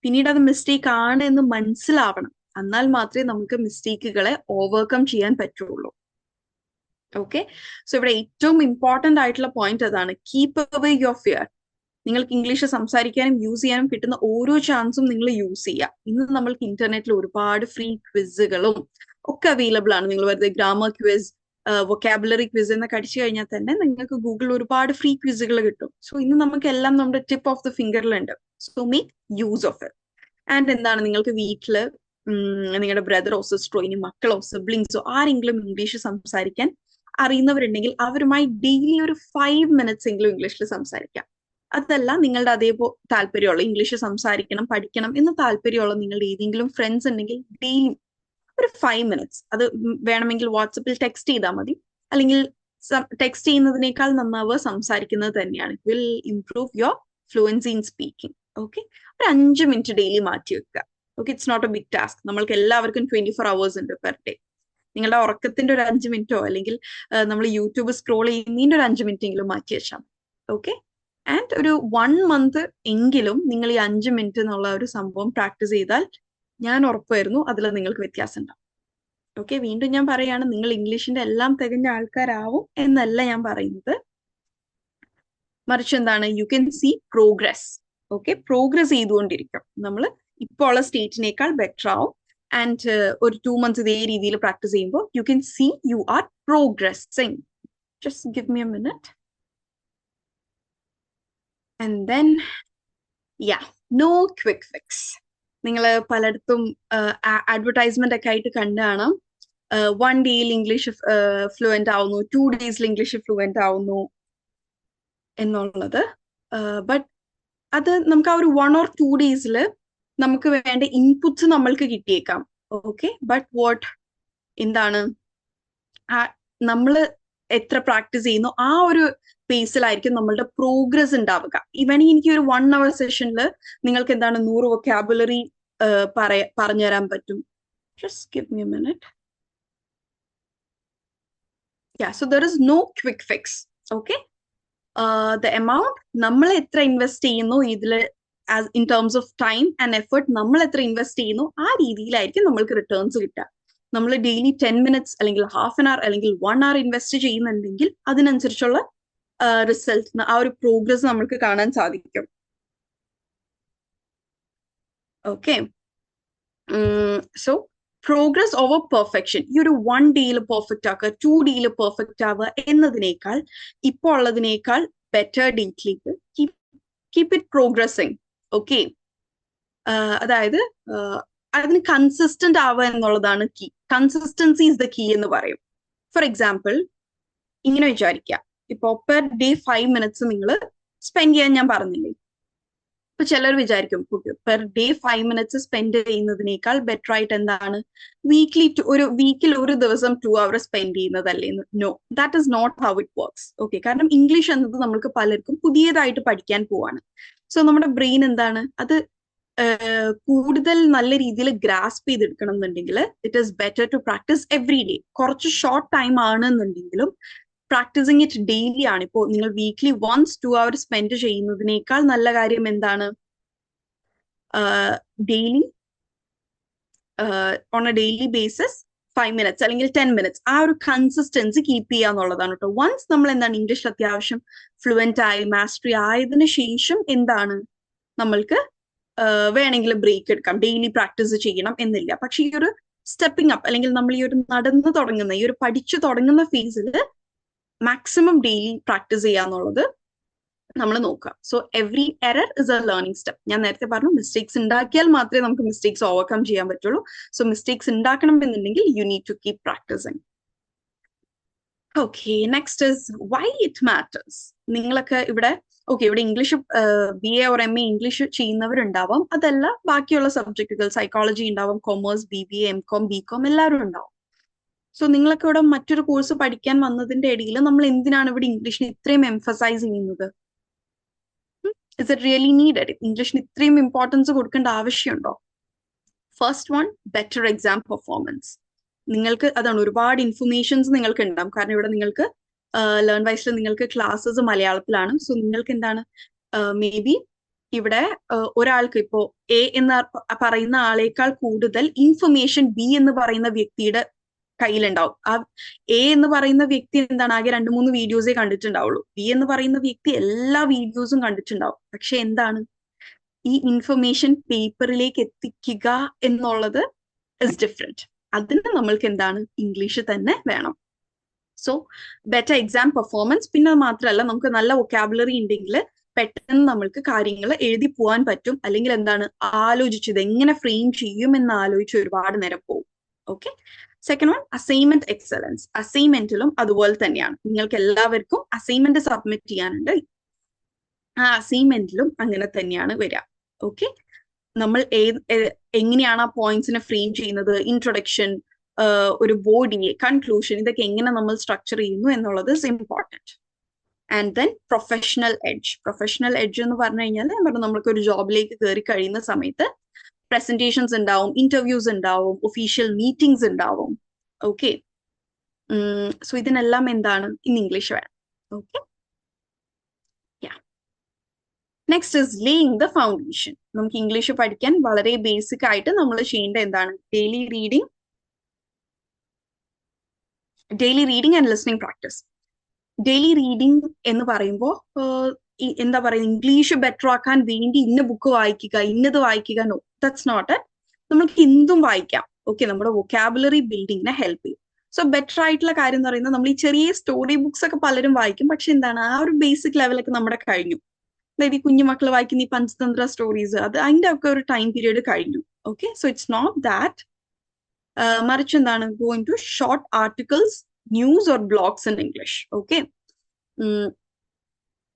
പിന്നീട് അത് മിസ്റ്റേക്ക് ആണ് എന്ന് മനസ്സിലാവണം. എന്നാൽ മാത്രമേ നമുക്ക് മിസ്റ്റേക്കുകളെ ഓവർകം ചെയ്യാൻ പറ്റുള്ളൂ. ഓക്കെ, സോ ഇവിടെ ഏറ്റവും ഇമ്പോർട്ടന്റ് ആയിട്ടുള്ള പോയിന്റ് അതാണ്, കീപ്പ് അവേ യുവർ ഫിയർ. നിങ്ങൾക്ക് ഇംഗ്ലീഷ് സംസാരിക്കാനും യൂസ് ചെയ്യാനും കിട്ടുന്ന ഓരോ ചാൻസും നിങ്ങൾ യൂസ് ചെയ്യുക. ഇന്ന് നമ്മൾക്ക് ഇന്റർനെറ്റിൽ ഒരുപാട് ഫ്രീ ക്വിസുകളും ഒക്കെ അവൈലബിൾ ആണ്. നിങ്ങൾ വെറുതെ ഗ്രാമർ ക്വിസ്, വൊക്കാബുലറി ക്വിസ് എന്നൊക്കെ അടിച്ചു കഴിഞ്ഞാൽ തന്നെ നിങ്ങൾക്ക് ഗൂഗിളിൽ ഒരുപാട് ഫ്രീ ക്വിസുകൾ കിട്ടും. സോ ഇന്ന് നമുക്ക് എല്ലാം നമ്മുടെ ടിപ്പ് ഓഫ് ദ ഫിംഗറിലുണ്ട്. So make use of it. And എന്താണ്, നിങ്ങൾക്ക് വീട്ടില് നിങ്ങളുടെ ബ്രദറോ സിസ്റ്ററോ ഇനി മക്കളോ സിബ്ലിങ്സോ ആരെങ്കിലും ഇംഗ്ലീഷ് സംസാരിക്കാൻ അറിയുന്നവരുണ്ടെങ്കിൽ അവരുമായി ഡെയിലി ഒരു 5 minutes എങ്കിലും ഇംഗ്ലീഷിൽ സംസാരിക്കാം. അതല്ല, നിങ്ങളുടെ അതേപോലെ താല്പര്യമുള്ള ഇംഗ്ലീഷ് സംസാരിക്കണം പഠിക്കണം എന്ന് താല്പര്യമുള്ള നിങ്ങളുടെ ഏതെങ്കിലും ഫ്രണ്ട്സ് ഉണ്ടെങ്കിൽ ഡെയിലി ഒരു 5 minutes, അത് വേണമെങ്കിൽ വാട്സപ്പിൽ ടെക്സ്റ്റ് ചെയ്താൽ മതി, അല്ലെങ്കിൽ ടെക്സ്റ്റ് ചെയ്യുന്നതിനേക്കാൾ നന്നാവുക സംസാരിക്കുന്നത് തന്നെയാണ്. It will improve your fluency in speaking. Okay, ഒരു 5 minutes ഡെയിലി മാറ്റി വെക്കുക. Okay, it's not a big task. നമ്മൾക്ക് എല്ലാവർക്കും 24 hours ഉണ്ട് പെർ ഡേ. നിങ്ങളുടെ ഉറക്കത്തിന്റെ ഒരു 5 minute അല്ലെങ്കിൽ നമ്മൾ യൂട്യൂബ് സ്ക്രോൾ ചെയ്യുന്നതിന്റെ ഒരു 5 minute എങ്കിലും മാറ്റി വെച്ചാൽ. ഓക്കെ, ആൻഡ് ഒരു 1 month എങ്കിലും നിങ്ങൾ ഈ 5 minute എന്നുള്ള ഒരു സംഭവം പ്രാക്ടീസ് ചെയ്താൽ ഞാൻ ഉറപ്പായിരുന്നു അതിൽ നിങ്ങൾക്ക് വ്യത്യാസം ഉണ്ടാവും. ഓക്കെ, വീണ്ടും ഞാൻ പറയാണ്, നിങ്ങൾ ഇംഗ്ലീഷിന്റെ എല്ലാം തികഞ്ഞ ആൾക്കാരാവും എന്നല്ല ഞാൻ പറയുന്നത്, മറിച്ച് എന്താണ്, you can see progress. Okay, progress ചെയ്തുകൊണ്ടിരിക്കും. നമ്മൾ ഇപ്പോൾ ഉള്ള സ്റ്റേറ്റിനേക്കാൾ ബെറ്റർ ആവും. ആൻഡ് ഒരു 2 months ഇതേ രീതിയിൽ പ്രാക്ടീസ് ചെയ്യുമ്പോൾ you can see you are progressing. Just give me a minute. And then no quick fix. നിങ്ങൾ പലയിടത്തും അഡ്വർടൈസ്മെന്റ് ഒക്കെ ആയിട്ട് കണ്ടാണ് 1 day ഇംഗ്ലീഷ് ഫ്ലുവന്റ് ആവുന്നു, 2 days ഇംഗ്ലീഷ് ഫ്ലുവന്റ് ആവുന്നു എന്നുള്ളത്. ബട്ട് അത് നമുക്ക് ആ ഒരു 1 or 2 days നമുക്ക് വേണ്ട ഇൻപുട്സ് നമ്മൾക്ക് കിട്ടിയേക്കാം. ഓക്കെ, ബട്ട് എന്താണ്, നമ്മൾ എത്ര പ്രാക്ടീസ് ചെയ്യുന്നു ആ ഒരു പേസിലായിരിക്കും നമ്മളുടെ പ്രോഗ്രസ് ഉണ്ടാവുക. വേണമെങ്കിൽ എനിക്ക് ഒരു 1 hour സെഷനിൽ നിങ്ങൾക്ക് എന്താണ് 100 വൊക്കാബുലറി പറഞ്ഞു തരാൻ പറ്റും. Just give me a minute. So there is no quick fix. Okay, the amount നമ്മൾ എത്ര ഇൻവെസ്റ്റ് ചെയ്യുന്നു ഇതില്, in terms of time and effort നമ്മൾ എത്ര ഇൻവെസ്റ്റ് ചെയ്യുന്നു ആ രീതിയിലായിരിക്കും നമ്മൾക്ക് റിട്ടേൺസ് കിട്ടുക. നമ്മൾ ഡെയിലി 10 minutes അല്ലെങ്കിൽ ഹാഫ് ആൻ അവർ അല്ലെങ്കിൽ 1 hour ഇൻവെസ്റ്റ് ചെയ്യുന്നുണ്ടെങ്കിൽ അതിനനുസരിച്ചുള്ള റിസൾട്ട്, ആ ഒരു പ്രോഗ്രസ് നമുക്ക് കാണാൻ സാധിക്കും. Okay, so progress over perfection. ഈ ഒരു 1 day പെർഫെക്റ്റ് ആക്കുക, 2 day പെർഫെക്റ്റ് ആവുക എന്നതിനേക്കാൾ ഇപ്പോൾ ഉള്ളതിനേക്കാൾ ബെറ്റർ ഡേറ്റിലേക്ക് കീപ് ഇറ്റ് പ്രോഗ്രസിങ്. ഓക്കെ, അതായത് അതിന് കൺസിസ്റ്റന്റ് ആവുക എന്നുള്ളതാണ് key. Consistency is the key എന്ന് പറയും. ഫോർ എക്സാമ്പിൾ, ഇങ്ങനെ വിചാരിക്കുക, ഇപ്പൊ പെർ ഡേ 5 minutes നിങ്ങൾ സ്പെൻഡ് ചെയ്യാൻ ഞാൻ പറഞ്ഞില്ലേ. ഇപ്പൊ ചിലർ വിചാരിക്കും പെർ ഡേ 5 minutes സ്പെൻഡ് ചെയ്യുന്നതിനേക്കാൾ ബെറ്റർ ആയിട്ട് എന്താണ് വീക്കിൽ ഒരു ദിവസം 2 hours സ്പെൻഡ് ചെയ്യുന്നതല്ലേ. No, that is not how it works. Okay, കാരണം ഇംഗ്ലീഷ് എന്നത് നമ്മൾക്ക് പലർക്കും പുതിയതായിട്ട് പഠിക്കാൻ പോവാണ്. സോ നമ്മുടെ ബ്രെയിൻ എന്താണ്, അത് കൂടുതൽ നല്ല രീതിയിൽ ഗ്രാസ്പ് ചെയ്തെടുക്കണം എന്നുണ്ടെങ്കിൽ it is better to practise every day. കുറച്ച് ഷോർട്ട് ടൈം ആണെന്നുണ്ടെങ്കിലും പ്രാക്ടീസിങ് ഇറ്റ് ഡെയിലി ആണ്. ഇപ്പോൾ നിങ്ങൾ വീക്ക്ലി 1-2 hours സ്പെൻഡ് ചെയ്യുന്നതിനേക്കാൾ നല്ല കാര്യം എന്താണ്? Daily on A daily basis 5 minutes അല്ലെങ്കിൽ 10 minutes ആ ഒരു കൺസിസ്റ്റൻസി കീപ്പ് ചെയ്യുക എന്നുള്ളതാണ് കേട്ടോ. വൺസ് നമ്മൾ എന്താണ് ഇംഗ്ലീഷ് അത്യാവശ്യം ഫ്ലുവൻ്റ് ആയി മാസ്റ്ററി ആയതിനു ശേഷം എന്താണ് നമ്മൾക്ക് വേണമെങ്കിൽ ബ്രേക്ക് എടുക്കാം, ഡെയിലി പ്രാക്ടീസ് ചെയ്യണം എന്നില്ല. പക്ഷെ ഈ ഒരു സ്റ്റെപ്പിംഗ് അപ്പ് അല്ലെങ്കിൽ നമ്മൾ ഈ ഒരു നടന്നു തുടങ്ങുന്ന ഈ ഒരു പഠിച്ചു തുടങ്ങുന്ന ഫേസിൽ മാക്സിമം ഡെയിലി പ്രാക്ടീസ് ചെയ്യാന്നുള്ളത് നമ്മൾ നോക്കുക. So every error is A learning step. ഞാൻ നേരത്തെ പറഞ്ഞു മിസ്റ്റേക്സ് ഉണ്ടാക്കിയാൽ മാത്രമേ നമുക്ക് മിസ്റ്റേക്സ് ഓവർകം ചെയ്യാൻ പറ്റുള്ളൂ. സോ മിസ്റ്റേക്സ് ഉണ്ടാക്കണം എന്നുണ്ടെങ്കിൽ you need to keep practicing. Okay, next is why it matters. നിങ്ങളൊക്കെ ഇവിടെ ഇവിടെ English BA or MA English ചെയ്യുന്നവരുണ്ടാവാം, അതല്ല ബാക്കിയുള്ള സബ്ജക്റ്റുകൾ സൈക്കോളജി ഉണ്ടാവും, കൊമേഴ്സ്, BBA, MCOM, BCOM എല്ലാവരും ഉണ്ടാവും. സോ നിങ്ങളൊക്കെ ഇവിടെ മറ്റൊരു കോഴ്സ് പഠിക്കാൻ വന്നതിന്റെ ഇടയിൽ നമ്മൾ എന്തിനാണ് ഇവിടെ ഇംഗ്ലീഷിന് ഇത്രയും എംഫസൈസ് ചെയ്യുന്നത്? Is it really needed? ഇംഗ്ലീഷിന് ഇത്രയും ഇമ്പോർട്ടൻസ് കൊടുക്കേണ്ട ആവശ്യമുണ്ടോ? First one, better exam performance. നിങ്ങൾക്ക് അതാണ് ഒരുപാട് ഇൻഫർമേഷൻസ് നിങ്ങൾക്ക് ഉണ്ടാവും. കാരണം ഇവിടെ നിങ്ങൾക്ക് ലേൺ വൈസിൽ നിങ്ങൾക്ക് ക്ലാസ്സസ് മലയാളത്തിലാണ്. സോ നിങ്ങൾക്ക് എന്താണ് മേ ബി ഇവിടെ ഒരാൾക്ക് ഇപ്പോ A എന്ന് പറയുന്ന ആളേക്കാൾ കൂടുതൽ ഇൻഫർമേഷൻ B എന്ന് പറയുന്ന വ്യക്തിയുടെ കയ്യിലുണ്ടാവും. ആ A എന്ന് പറയുന്ന വ്യക്തി എന്താണ് ആകെ 2-3 വീഡിയോസേ കണ്ടിട്ടുണ്ടാവുള്ളൂ. B എന്ന് പറയുന്ന വ്യക്തി എല്ലാ വീഡിയോസും കണ്ടിട്ടുണ്ടാവും. പക്ഷെ എന്താണ് ഈ ഇൻഫർമേഷൻ പേപ്പറിലേക്ക് എത്തിക്കുക എന്നുള്ളത് ഇസ് ഡിഫറെന്റ്. അതിന് നമ്മൾക്ക് എന്താണ് ഇംഗ്ലീഷ് തന്നെ വേണം. So better exam performance. പിന്നെ മാത്രമല്ല നമുക്ക് നല്ല വൊക്കാബുലറി ഉണ്ടെങ്കിൽ പെട്ടെന്ന് നമ്മൾക്ക് കാര്യങ്ങൾ എഴുതി പോകാൻ പറ്റും. അല്ലെങ്കിൽ എന്താണ് ആലോചിച്ചത് എങ്ങനെ ഫ്രെയിം ചെയ്യും എന്ന് ആലോചിച്ച് ഒരുപാട് നേരം പോകും. Okay, second one, assignment excellence. അസൈൻമെന്റിലും അതുപോലെ തന്നെയാണ്. നിങ്ങൾക്ക് എല്ലാവർക്കും അസൈൻമെന്റ് സബ്മിറ്റ് ചെയ്യാനുണ്ട്. ആ അസൈൻമെന്റിലും അങ്ങനെ തന്നെയാണ് വരിക. ഓക്കെ, നമ്മൾ എങ്ങനെയാണ് ആ പോയിന്റ്സിനെ ഫ്രെയിം ചെയ്യുന്നത്, ഇൻട്രൊഡക്ഷൻ, ഒരു ബോഡി, കൺക്ലൂഷൻ, ഇതൊക്കെ എങ്ങനെ നമ്മൾ സ്ട്രക്ചർ ചെയ്യുന്നു എന്നുള്ളത് is important. And then professional edge. Professional edge എന്ന് പറഞ്ഞു കഴിഞ്ഞാൽ നമ്മൾക്ക് ഒരു ജോബിലേക്ക് കയറി കഴിയുന്ന സമയത്ത് പ്രസന്റേഷൻസ് ഉണ്ടാവും, ഇന്റർവ്യൂസ് ഉണ്ടാവും, ഒഫീഷ്യൽ മീറ്റിംഗ്സ് ഉണ്ടാവും. ഓക്കെ, സോ ഇതിനെല്ലാം എന്താണ് ഇൻ ഇംഗ്ലീഷ് വേണം. Okay, next is laying the foundation. നമുക്ക് ഇംഗ്ലീഷ് പഠിക്കാൻ വളരെ ബേസിക് ആയിട്ട് നമ്മൾ ചെയ്യേണ്ട എന്താണ്? Daily reading and listening practice. Daily reading എന്ന് പറയുമ്പോൾ എന്താ പറയുക, ഇംഗ്ലീഷ് ബെറ്റർ ആക്കാൻ വേണ്ടി ഇന്ന ബുക്ക് വായിക്കുക, ഇന്നത് വായിക്കുക, നോ, ദാറ്റ്സ് നോട്ട് ഇറ്റ്. നമുക്ക് എന്തും വായിക്കാം. ഓക്കെ, നമ്മുടെ വൊക്കാബുലറി ബിൽഡിങ്ങിനെ ഹെൽപ്പ് ചെയ്യും. സോ ബെറ്റർ ആയിട്ടുള്ള കാര്യം എന്ന് പറയുന്നത് നമ്മൾ ഈ ചെറിയ സ്റ്റോറി ബുക്സ് ഒക്കെ പലരും വായിക്കും. പക്ഷെ എന്താണ് ആ ഒരു ബേസിക് ലെവലൊക്കെ നമ്മുടെ കഴിഞ്ഞു. അതായത് ഈ കുഞ്ഞുമക്കൾ വായിക്കുന്ന ഈ പഞ്ചതന്ത്ര സ്റ്റോറീസ്, അതിന്റെ ഒക്കെ ഒരു ടൈം പീരീഡ് കഴിഞ്ഞു. Okay, so it's not that. മറിച്ച് എന്താണ് going to short articles, news or blogs in English. Okay,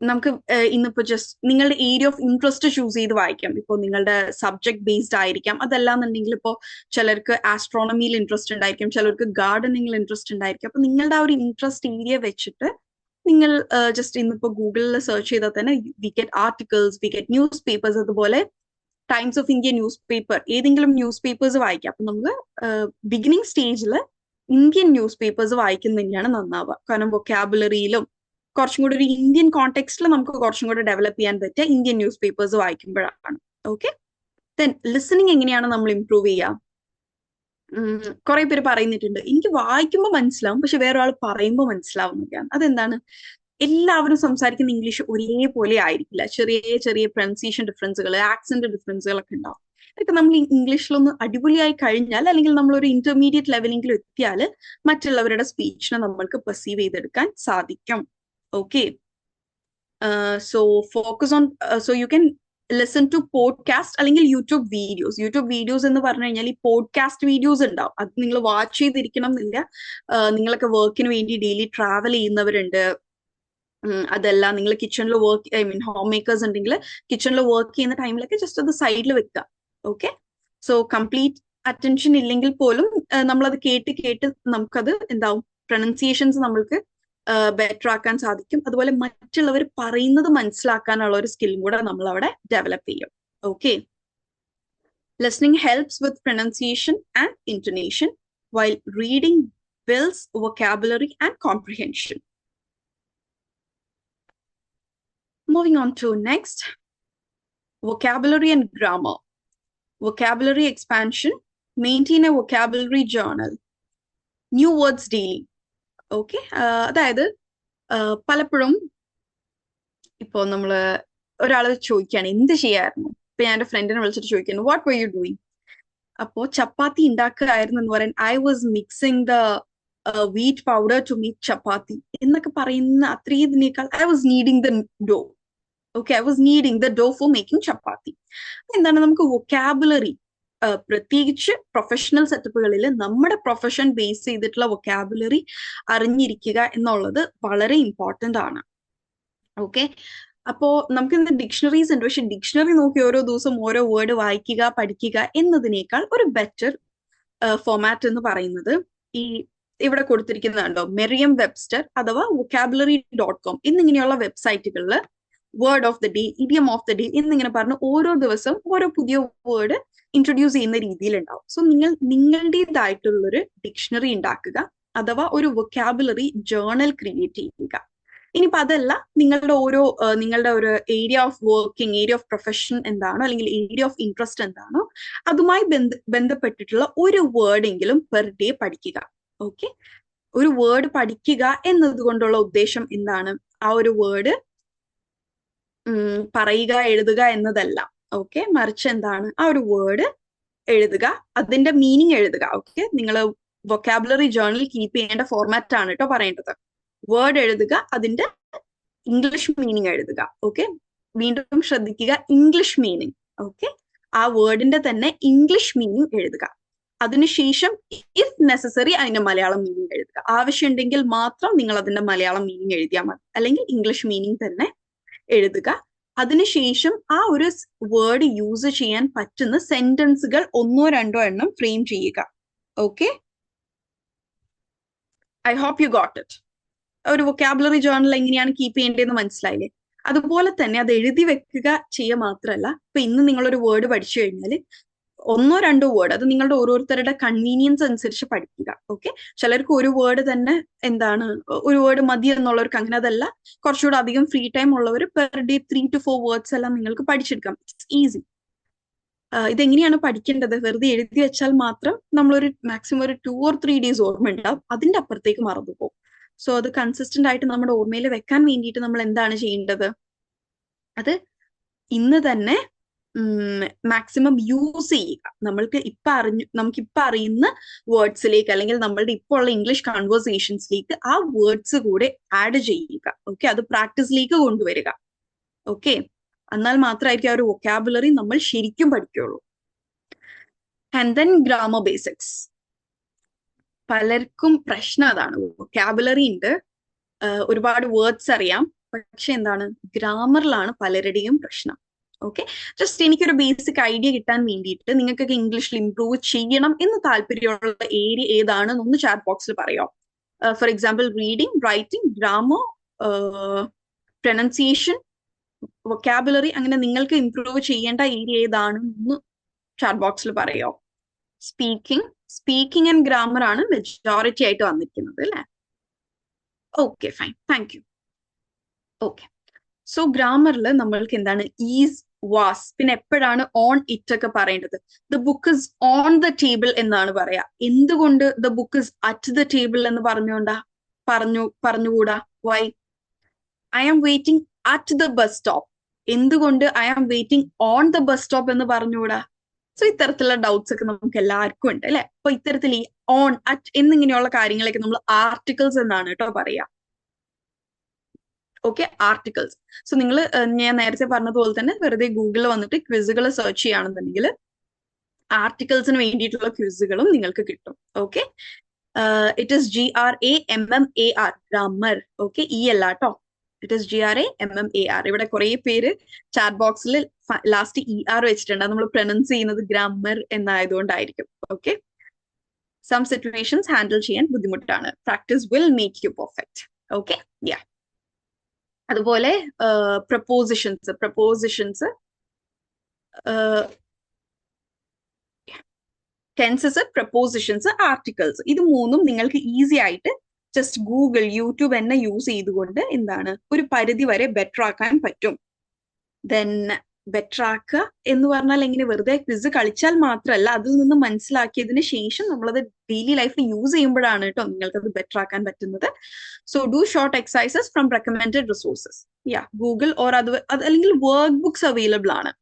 നമുക്ക് ഇന്നിപ്പോ ജസ്റ്റ് നിങ്ങളുടെ ഏരിയ ഓഫ് ഇൻട്രസ്റ്റ് ചൂസ് ചെയ്ത് വായിക്കാം. ഇപ്പോൾ നിങ്ങളുടെ സബ്ജക്ട് ബേസ്ഡ് ആയിരിക്കാം. അതല്ലാന്നുണ്ടെങ്കിൽ ഇപ്പോൾ ചിലർക്ക് ആസ്ട്രോണമിയിൽ ഇൻട്രസ്റ്റ് ഉണ്ടായിരിക്കും, ചിലർക്ക് ഗാർഡനിങ്ങിൽ ഇൻട്രസ്റ്റ് ഉണ്ടായിരിക്കും. അപ്പൊ നിങ്ങളുടെ ആ ഒരു ഇൻട്രസ്റ്റ് ഏരിയ വെച്ചിട്ട് നിങ്ങൾ ജസ്റ്റ് ഇന്നിപ്പോ ഗൂഗിളിൽ സെർച്ച് ചെയ്താൽ തന്നെ we get articles, we get news papers. അതുപോലെ Times of India news paper, ഏതെങ്കിലും ന്യൂസ് പേപ്പേഴ്സ് വായിക്കാം. അപ്പൊ നമുക്ക് ബിഗിനിങ് സ്റ്റേജിൽ ഇന്ത്യൻ ന്യൂസ് പേപ്പേഴ്സ് വായിക്കുന്നത് തന്നെയാണ് നന്നാവുക. കാരണം വൊക്കാബുലറിയിലും കുറച്ചും കൂടി ഒരു ഇന്ത്യൻ കോണ്ടെക്സ്റ്റിൽ നമുക്ക് കുറച്ചും കൂടി ഡെവലപ്പ് ചെയ്യാൻ പറ്റുക ഇന്ത്യൻ ന്യൂസ് പേപ്പേഴ്സ് വായിക്കുമ്പോഴാണ്. ഓക്കെ, ദെൻ ലിസണിങ് എങ്ങനെയാണ് നമ്മൾ ഇംപ്രൂവ് ചെയ്യുക? കുറെ പേര് പറയുന്നിട്ടുണ്ട് എനിക്ക് വായിക്കുമ്പോൾ മനസ്സിലാവും, പക്ഷെ വേറെ ആൾ പറയുമ്പോൾ മനസ്സിലാവുന്നില്ല. അതെന്താണ്? എല്ലാവരും സംസാരിക്കുന്ന ഇംഗ്ലീഷ് ഒരേപോലെ ആയിരിക്കില്ല. ചെറിയ ചെറിയ പ്രൊനൗൺസിയേഷൻ ഡിഫറൻസുകൾ, ആക്സന്റ് ഡിഫറൻസുകളൊക്കെ ഉണ്ടാവും. ഇതൊക്കെ നമ്മൾ ഇംഗ്ലീഷിലൊന്ന് അടിപൊളിയായി കഴിഞ്ഞാൽ, അല്ലെങ്കിൽ നമ്മൾ ഒരു ഇന്റർമീഡിയറ്റ് ലെവലെങ്കിലും എത്തിയാൽ മറ്റുള്ളവരുടെ സ്പീച്ചിനെ നമ്മൾക്ക് പെർസീവ് ചെയ്തെടുക്കാൻ സാധിക്കും. Okay, so focus on, so you can listen to podcast അല്ലെങ്കിൽ യൂട്യൂബ് വീഡിയോസ് എന്ന് പറഞ്ഞു കഴിഞ്ഞാൽ ഈ പോഡ്കാസ്റ്റ് വീഡിയോസ് ഉണ്ടാവും. അത് നിങ്ങൾ വാച്ച് ചെയ്തിരിക്കണം എന്നില്ല. നിങ്ങളൊക്കെ വർക്കിന് വേണ്ടി ഡെയിലി ട്രാവൽ ചെയ്യുന്നവരുണ്ട്. അതല്ല നിങ്ങൾ കിച്ചണിൽ ഹോം മേക്കേഴ്സ് ഉണ്ടെങ്കിൽ കിച്ചണിൽ വർക്ക് ചെയ്യുന്ന ടൈമിലൊക്കെ ജസ്റ്റ് അത് സൈഡിൽ വെക്കുക. ഓക്കെ, സോ കംപ്ലീറ്റ് അറ്റൻഷൻ ഇല്ലെങ്കിൽ പോലും നമ്മളത് കേട്ട് നമുക്കത് എന്താവും, പ്രൊനൗൺസിയേഷൻസ് നമ്മൾക്ക് ബെറ്റർ ആക്കാൻ സാധിക്കും. അതുപോലെ മറ്റുള്ളവർ പറയുന്നത് മനസ്സിലാക്കാനുള്ള ഒരു സ്കില്ലും കൂടെ നമ്മൾ അവിടെ ഡെവലപ്പ് ചെയ്യും. Okay, Listening helps with pronunciation and intonation, while reading builds vocabulary and comprehension. Moving on to next, vocabulary and grammar. Vocabulary expansion, maintain a vocabulary journal. New words daily. Okay, അതായത് പലപ്പോഴും ഇപ്പോൾ നമ്മൾ ഒരാൾ ചോദിക്കുകയാണ് എന്ത് ചെയ്യായിരുന്നു. ഇപ്പൊ ഞാൻ എൻ്റെ ഫ്രണ്ടിനെ വിളിച്ചിട്ട് ചോദിക്കുന്നു വാട്ട് വർ യു ഡൂയിങ്. അപ്പോ ചപ്പാത്തി ഉണ്ടാക്കുകയായിരുന്നു എന്ന് പറയാൻ I was mixing the wheat powder to make chapati എന്നൊക്കെ പറയുന്ന അത്രയും ഇതിനേക്കാൾ I was kneading the dough. Okay, I was kneading the dough for making chapati. എന്താണ് നമുക്ക് വൊക്കാബുലറി, പ്രത്യേകിച്ച് പ്രൊഫഷണൽ സെറ്റപ്പുകളിൽ നമ്മുടെ പ്രൊഫഷൻ ബേസ് ചെയ്തിട്ടുള്ള വൊക്കാബുലറി അറിഞ്ഞിരിക്കുക എന്നുള്ളത് വളരെ ഇമ്പോർട്ടൻ്റ് ആണ്. ഓക്കെ, അപ്പോ നമുക്ക് ഇന്ന് ഡിക്ഷണറീസ് ഉണ്ട്. പക്ഷെ ഡിക്ഷണറി നോക്കി ഓരോ ദിവസം ഓരോ വേർഡ് വായിക്കുക പഠിക്കുക എന്നതിനേക്കാൾ ഒരു ബെറ്റർ ഫോമാറ്റ് എന്ന് പറയുന്നത് ഈ ഇവിടെ കൊടുത്തിരിക്കുന്നതുണ്ടോ, മെറിയം വെബ്സ്റ്റർ അഥവാ vocabulary.com എന്നിങ്ങനെയുള്ള വെബ്സൈറ്റുകളിൽ word of the day, idiom of the day എന്നിങ്ങനെ പറഞ്ഞ് ഓരോ ദിവസം ഓരോ പുതിയ വേർഡ് ഇൻട്രൊഡ്യൂസ് ചെയ്യുന്ന രീതിയിലുണ്ടാവും. സോ നിങ്ങൾ നിങ്ങളുടേതായിട്ടുള്ളൊരു ഡിക്ഷണറി ഉണ്ടാക്കുക അഥവാ ഒരു വൊക്കാബുലറി ജേർണൽ ക്രിയേറ്റ് ചെയ്യുക. ഇനിയിപ്പോ അതല്ല, നിങ്ങളുടെ ഒരു area of working, area of profession എന്താണോ അല്ലെങ്കിൽ ഏരിയ ഓഫ് ഇൻട്രസ്റ്റ് എന്താണോ അതുമായി ബന്ധപ്പെട്ടിട്ടുള്ള ഒരു വേർഡെങ്കിലും പെർ ഡേ പഠിക്കുക. ഓക്കെ, ഒരു വേർഡ് പഠിക്കുക എന്നതുകൊണ്ടുള്ള ഉദ്ദേശം എന്താണ്? ആ ഒരു വേർഡ് പറയുക എഴുതുക എന്നതല്ല. ഓക്കെ, മറിച്ച് എന്താണ്, ആ ഒരു വേർഡ് എഴുതുക, അതിന്റെ മീനിങ് എഴുതുക. ഓക്കെ, നിങ്ങൾ വൊക്കാബുലറി ജേർണൽ കീപ്പ് ചെയ്യേണ്ട ഫോർമാറ്റ് ആണ് കേട്ടോ പറയേണ്ടത്. വേർഡ് എഴുതുക, അതിന്റെ ഇംഗ്ലീഷ് മീനിങ് എഴുതുക. ഓക്കെ, വീണ്ടും ശ്രദ്ധിക്കുക, ഇംഗ്ലീഷ് മീനിങ്. ഓക്കെ, ആ വേർഡിന്റെ തന്നെ ഇംഗ്ലീഷ് മീനിങ് എഴുതുക. അതിനുശേഷം ഇഫ് നെസസറി അതിന്റെ മലയാളം മീനിങ് എഴുതുക. ആവശ്യമുണ്ടെങ്കിൽ മാത്രം നിങ്ങൾ അതിന്റെ മലയാളം മീനിങ് എഴുതിയാൽ മതി, അല്ലെങ്കിൽ ഇംഗ്ലീഷ് മീനിങ് തന്നെ എഴുതുക. അതിനുശേഷം ആ ഒരു വേർഡ് യൂസ് ചെയ്യാൻ പറ്റുന്ന സെന്റൻസുകൾ 1-2 എണ്ണം ഫ്രെയിം ചെയ്യുക. Okay, I hope you got it. ഒരു വൊക്കാബുലറി ജേർണൽ എങ്ങനെയാണ് കീപ്പ് ചെയ്യേണ്ടതെന്ന് മനസ്സിലായില്ലേ? അതുപോലെ തന്നെ അത് എഴുതി വെക്കുക ചെയ്യുക മാത്രമല്ല, ഇപ്പൊ ഇന്ന് നിങ്ങളൊരു വേർഡ് പഠിച്ചു കഴിഞ്ഞാൽ 1-2 വേർഡ് അത് നിങ്ങളുടെ ഓരോരുത്തരുടെ കൺവീനിയൻസ് അനുസരിച്ച് പഠിക്കുക. ഓക്കെ, ചിലർക്ക് ഒരു വേർഡ് തന്നെ ഒരു വേർഡ് മതി എന്നുള്ളവർക്ക് അങ്ങനെ അതല്ല. കുറച്ചുകൂടെ അധികം ഫ്രീ ടൈം ഉള്ളവർ പെർ ഡേ 3 to 4 വേർഡ്സ് എല്ലാം നിങ്ങൾക്ക് പഠിച്ചെടുക്കാം. It's easy. ഇതെങ്ങനെയാണ് പഠിക്കേണ്ടത്? വെറുതെ എഴുതി വെച്ചാൽ മാത്രം നമ്മളൊരു മാക്സിമം ഒരു 2 or 3 days ഓർമ്മ ഉണ്ടാവും, അതിന്റെ അപ്പുറത്തേക്ക് മറന്നു പോകും. സോ അത് കൺസിസ്റ്റന്റ് ആയിട്ട് നമ്മുടെ ഓർമ്മയിൽ വെക്കാൻ വേണ്ടിയിട്ട് നമ്മൾ എന്താണ് ചെയ്യേണ്ടത്? അത് ഇന്ന് തന്നെ മാക്സിമം യൂസ് ചെയ്യുക. നമുക്കിപ്പോ അറിയുന്ന വേർഡ്സിലേക്ക് അല്ലെങ്കിൽ നമ്മളുടെ ഇപ്പോൾ ഉള്ള ഇംഗ്ലീഷ് കൺവേഴ്സേഷൻസിലേക്ക് ആ വേർഡ്സ് കൂടെ ആഡ് ചെയ്യുക. ഓക്കെ, അത് പ്രാക്ടീസിലേക്ക് കൊണ്ടുവരിക. ഓക്കെ, എന്നാൽ മാത്രമായിരിക്കും ആ ഒരു വൊക്കാബുലറി നമ്മൾ ശരിക്കും പഠിക്കുള്ളൂ. And then grammar basics. പലർക്കും പ്രശ്നം അതാണ്. വൊക്കാബുലറി ഉണ്ട്, ഒരുപാട് വേർഡ്സ് അറിയാം, പക്ഷെ എന്താണ്, ഗ്രാമറിലാണ് പലരുടെയും പ്രശ്നം. ഓക്കെ, ജസ്റ്റ് എനിക്കൊരു ബേസിക് ഐഡിയ കിട്ടാൻ വേണ്ടിയിട്ട് നിങ്ങൾക്കൊക്കെ ഇംഗ്ലീഷിൽ ഇംപ്രൂവ് ചെയ്യണം എന്ന് താല്പര്യമുള്ള ഏരിയ ഏതാണെന്നൊന്ന് ചാറ്റ് ബോക്സിൽ പറയാം. For example reading, writing, grammar, pronunciation, vocabulary, അങ്ങനെ നിങ്ങൾക്ക് ഇംപ്രൂവ് ചെയ്യേണ്ട ഏരിയ ഏതാണെന്ന് ചാറ്റ് ബോക്സിൽ പറയാം. സ്പീക്കിംഗ് ആൻഡ് ഗ്രാമർ ആണ് മെജോറിറ്റി ആയിട്ട് വന്നിരിക്കുന്നത് അല്ലേ? Okay, fine, thank you. Okay, so ഗ്രാമറിൽ നമ്മൾക്ക് എന്താണ് ഈസ്, വാസ്, പിന്നെ എപ്പോഴാണ് ഓൺ, ഇറ്റ് ഒക്കെ പറയേണ്ടത്? The book is on the table എന്നാണ് പറയാ. എന്തുകൊണ്ട് the book is at the table എന്ന് പറഞ്ഞുകൂടാ? Why? I am waiting at the bus stop. എന്തുകൊണ്ട് I am waiting on the bus stop എന്ന് പറഞ്ഞുകൂടാ? സോ ഇത്തരത്തിലുള്ള ഡൗട്ട്സ് ഒക്കെ നമുക്ക് എല്ലാവർക്കും ഉണ്ട് അല്ലെ? അപ്പൊ ഇത്തരത്തിൽ ഈ ഓൺ, അറ്റ് എന്നിങ്ങനെയുള്ള കാര്യങ്ങളൊക്കെ നമ്മൾ ആർട്ടിക്കിൾസ് എന്നാണ് കേട്ടോ പറയാ. Okay, articles. സോ നിങ്ങൾ ഞാൻ നേരത്തെ പറഞ്ഞതുപോലെ തന്നെ വെറുതെ ഗൂഗിളിൽ വന്നിട്ട് ക്വിസുകൾ സെർച്ച് ചെയ്യുകയാണെന്നുണ്ടെങ്കിൽ ആർട്ടിക്കിൾസിന് വേണ്ടിയിട്ടുള്ള ക്വിസുകളും നിങ്ങൾക്ക് കിട്ടും. Okay, it is GRAMMAR, grammar. Okay, ഈ അല്ല കേട്ടോ, ഇറ്റ് ഇസ് GRAMMAR. ഇവിടെ കുറെ പേര് ചാറ്റ് ബോക്സിൽ ലാസ്റ്റ് ER വെച്ചിട്ടുണ്ട്. നമ്മൾ പ്രൊനൗൺസ് ചെയ്യുന്നത് ഗ്രാമർ എന്നായതുകൊണ്ടായിരിക്കും. ഓക്കെ, സം സിറ്റുവേഷൻസ് ഹാൻഡിൽ ചെയ്യാൻ ബുദ്ധിമുട്ടാണ്. Practice will make you perfect. Okay, yeah. അതുപോലെ പ്രപ്പോസിഷൻസ് ടെൻസസ്, പ്രപ്പോസിഷൻസ്, ആർട്ടിക്കിൾസ്, ഇത് മൂന്നും നിങ്ങൾക്ക് ഈസി ആയിട്ട് ജസ്റ്റ് ഗൂഗിൾ, യൂട്യൂബ് തന്നെ യൂസ് ചെയ്തുകൊണ്ട് എന്താണ് ഒരു പരിധി വരെ ബെറ്റർ ആക്കാൻ പറ്റും. ദെൻ ബെറ്റർ ആക്കുക എന്ന് പറഞ്ഞാൽ എങ്ങനെ, വെറുതെ ക്വിസ് കളിച്ചാൽ മാത്രമല്ല, അതിൽ നിന്ന് മനസ്സിലാക്കിയതിന് ശേഷം നമ്മളത് ഡെയിലി ലൈഫിൽ യൂസ് ചെയ്യുമ്പോഴാണ് കേട്ടോ നിങ്ങൾക്കത് ബെറ്റർ ആക്കാൻ പറ്റുന്നത്. So do short exercises from recommended resources. Google or അത് അല്ലെങ്കിൽ വർക്ക് ബുക്സ് അവൈലബിൾ ആണ്.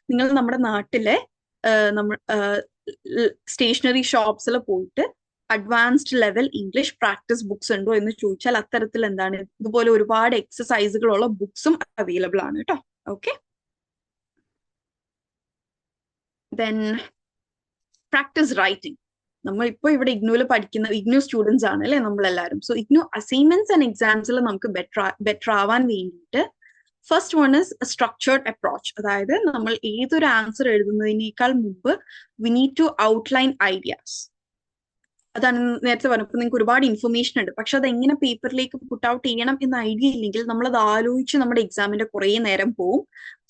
നിങ്ങൾ നമ്മുടെ നാട്ടിലെ സ്റ്റേഷനറി ഷോപ്സിൽ പോയിട്ട് advanced level English practice books ഉണ്ടോ എന്ന് ചോദിച്ചാൽ അത്തരത്തിൽ എന്താണ് ഇതുപോലെ ഒരുപാട് എക്സസൈസുകളുള്ള ബുക്സും അവൈലബിൾ ആണ് കേട്ടോ. Okay, then practice writing. നമ്മൾ ഇപ്പോൾ ഇവിടെ ഇഗ്നോയിൽ പഠിക്കുന്ന ഇഗ്നോ സ്റ്റുഡൻസ് ആണ് അല്ലെ നമ്മളെല്ലാവരും. സോ ഇഗ്നോ അസൈൻമെന്റ്സ് ആൻഡ് എക്സാംസിൽ നമുക്ക് ബെറ്റർ ആവാൻ വേണ്ടിയിട്ട് first one is structured approach. അതായത് നമ്മൾ ഏതൊരു ആൻസർ എഴുതുന്നതിനേക്കാൾ മുമ്പ് we need to outline ideas. അതാണ് നേരത്തെ പറഞ്ഞപ്പോൾ നിങ്ങൾക്ക് ഒരുപാട് ഇൻഫർമേഷൻ ഉണ്ട്, പക്ഷെ അത് എങ്ങനെ പേപ്പറിലേക്ക് പുട്ട് ഔട്ട് ചെയ്യണം എന്ന ഐഡിയ ഇല്ലെങ്കിൽ നമ്മളത് ആലോചിച്ച് നമ്മുടെ എക്സാമിന്റെ കുറേ നേരം പോവും.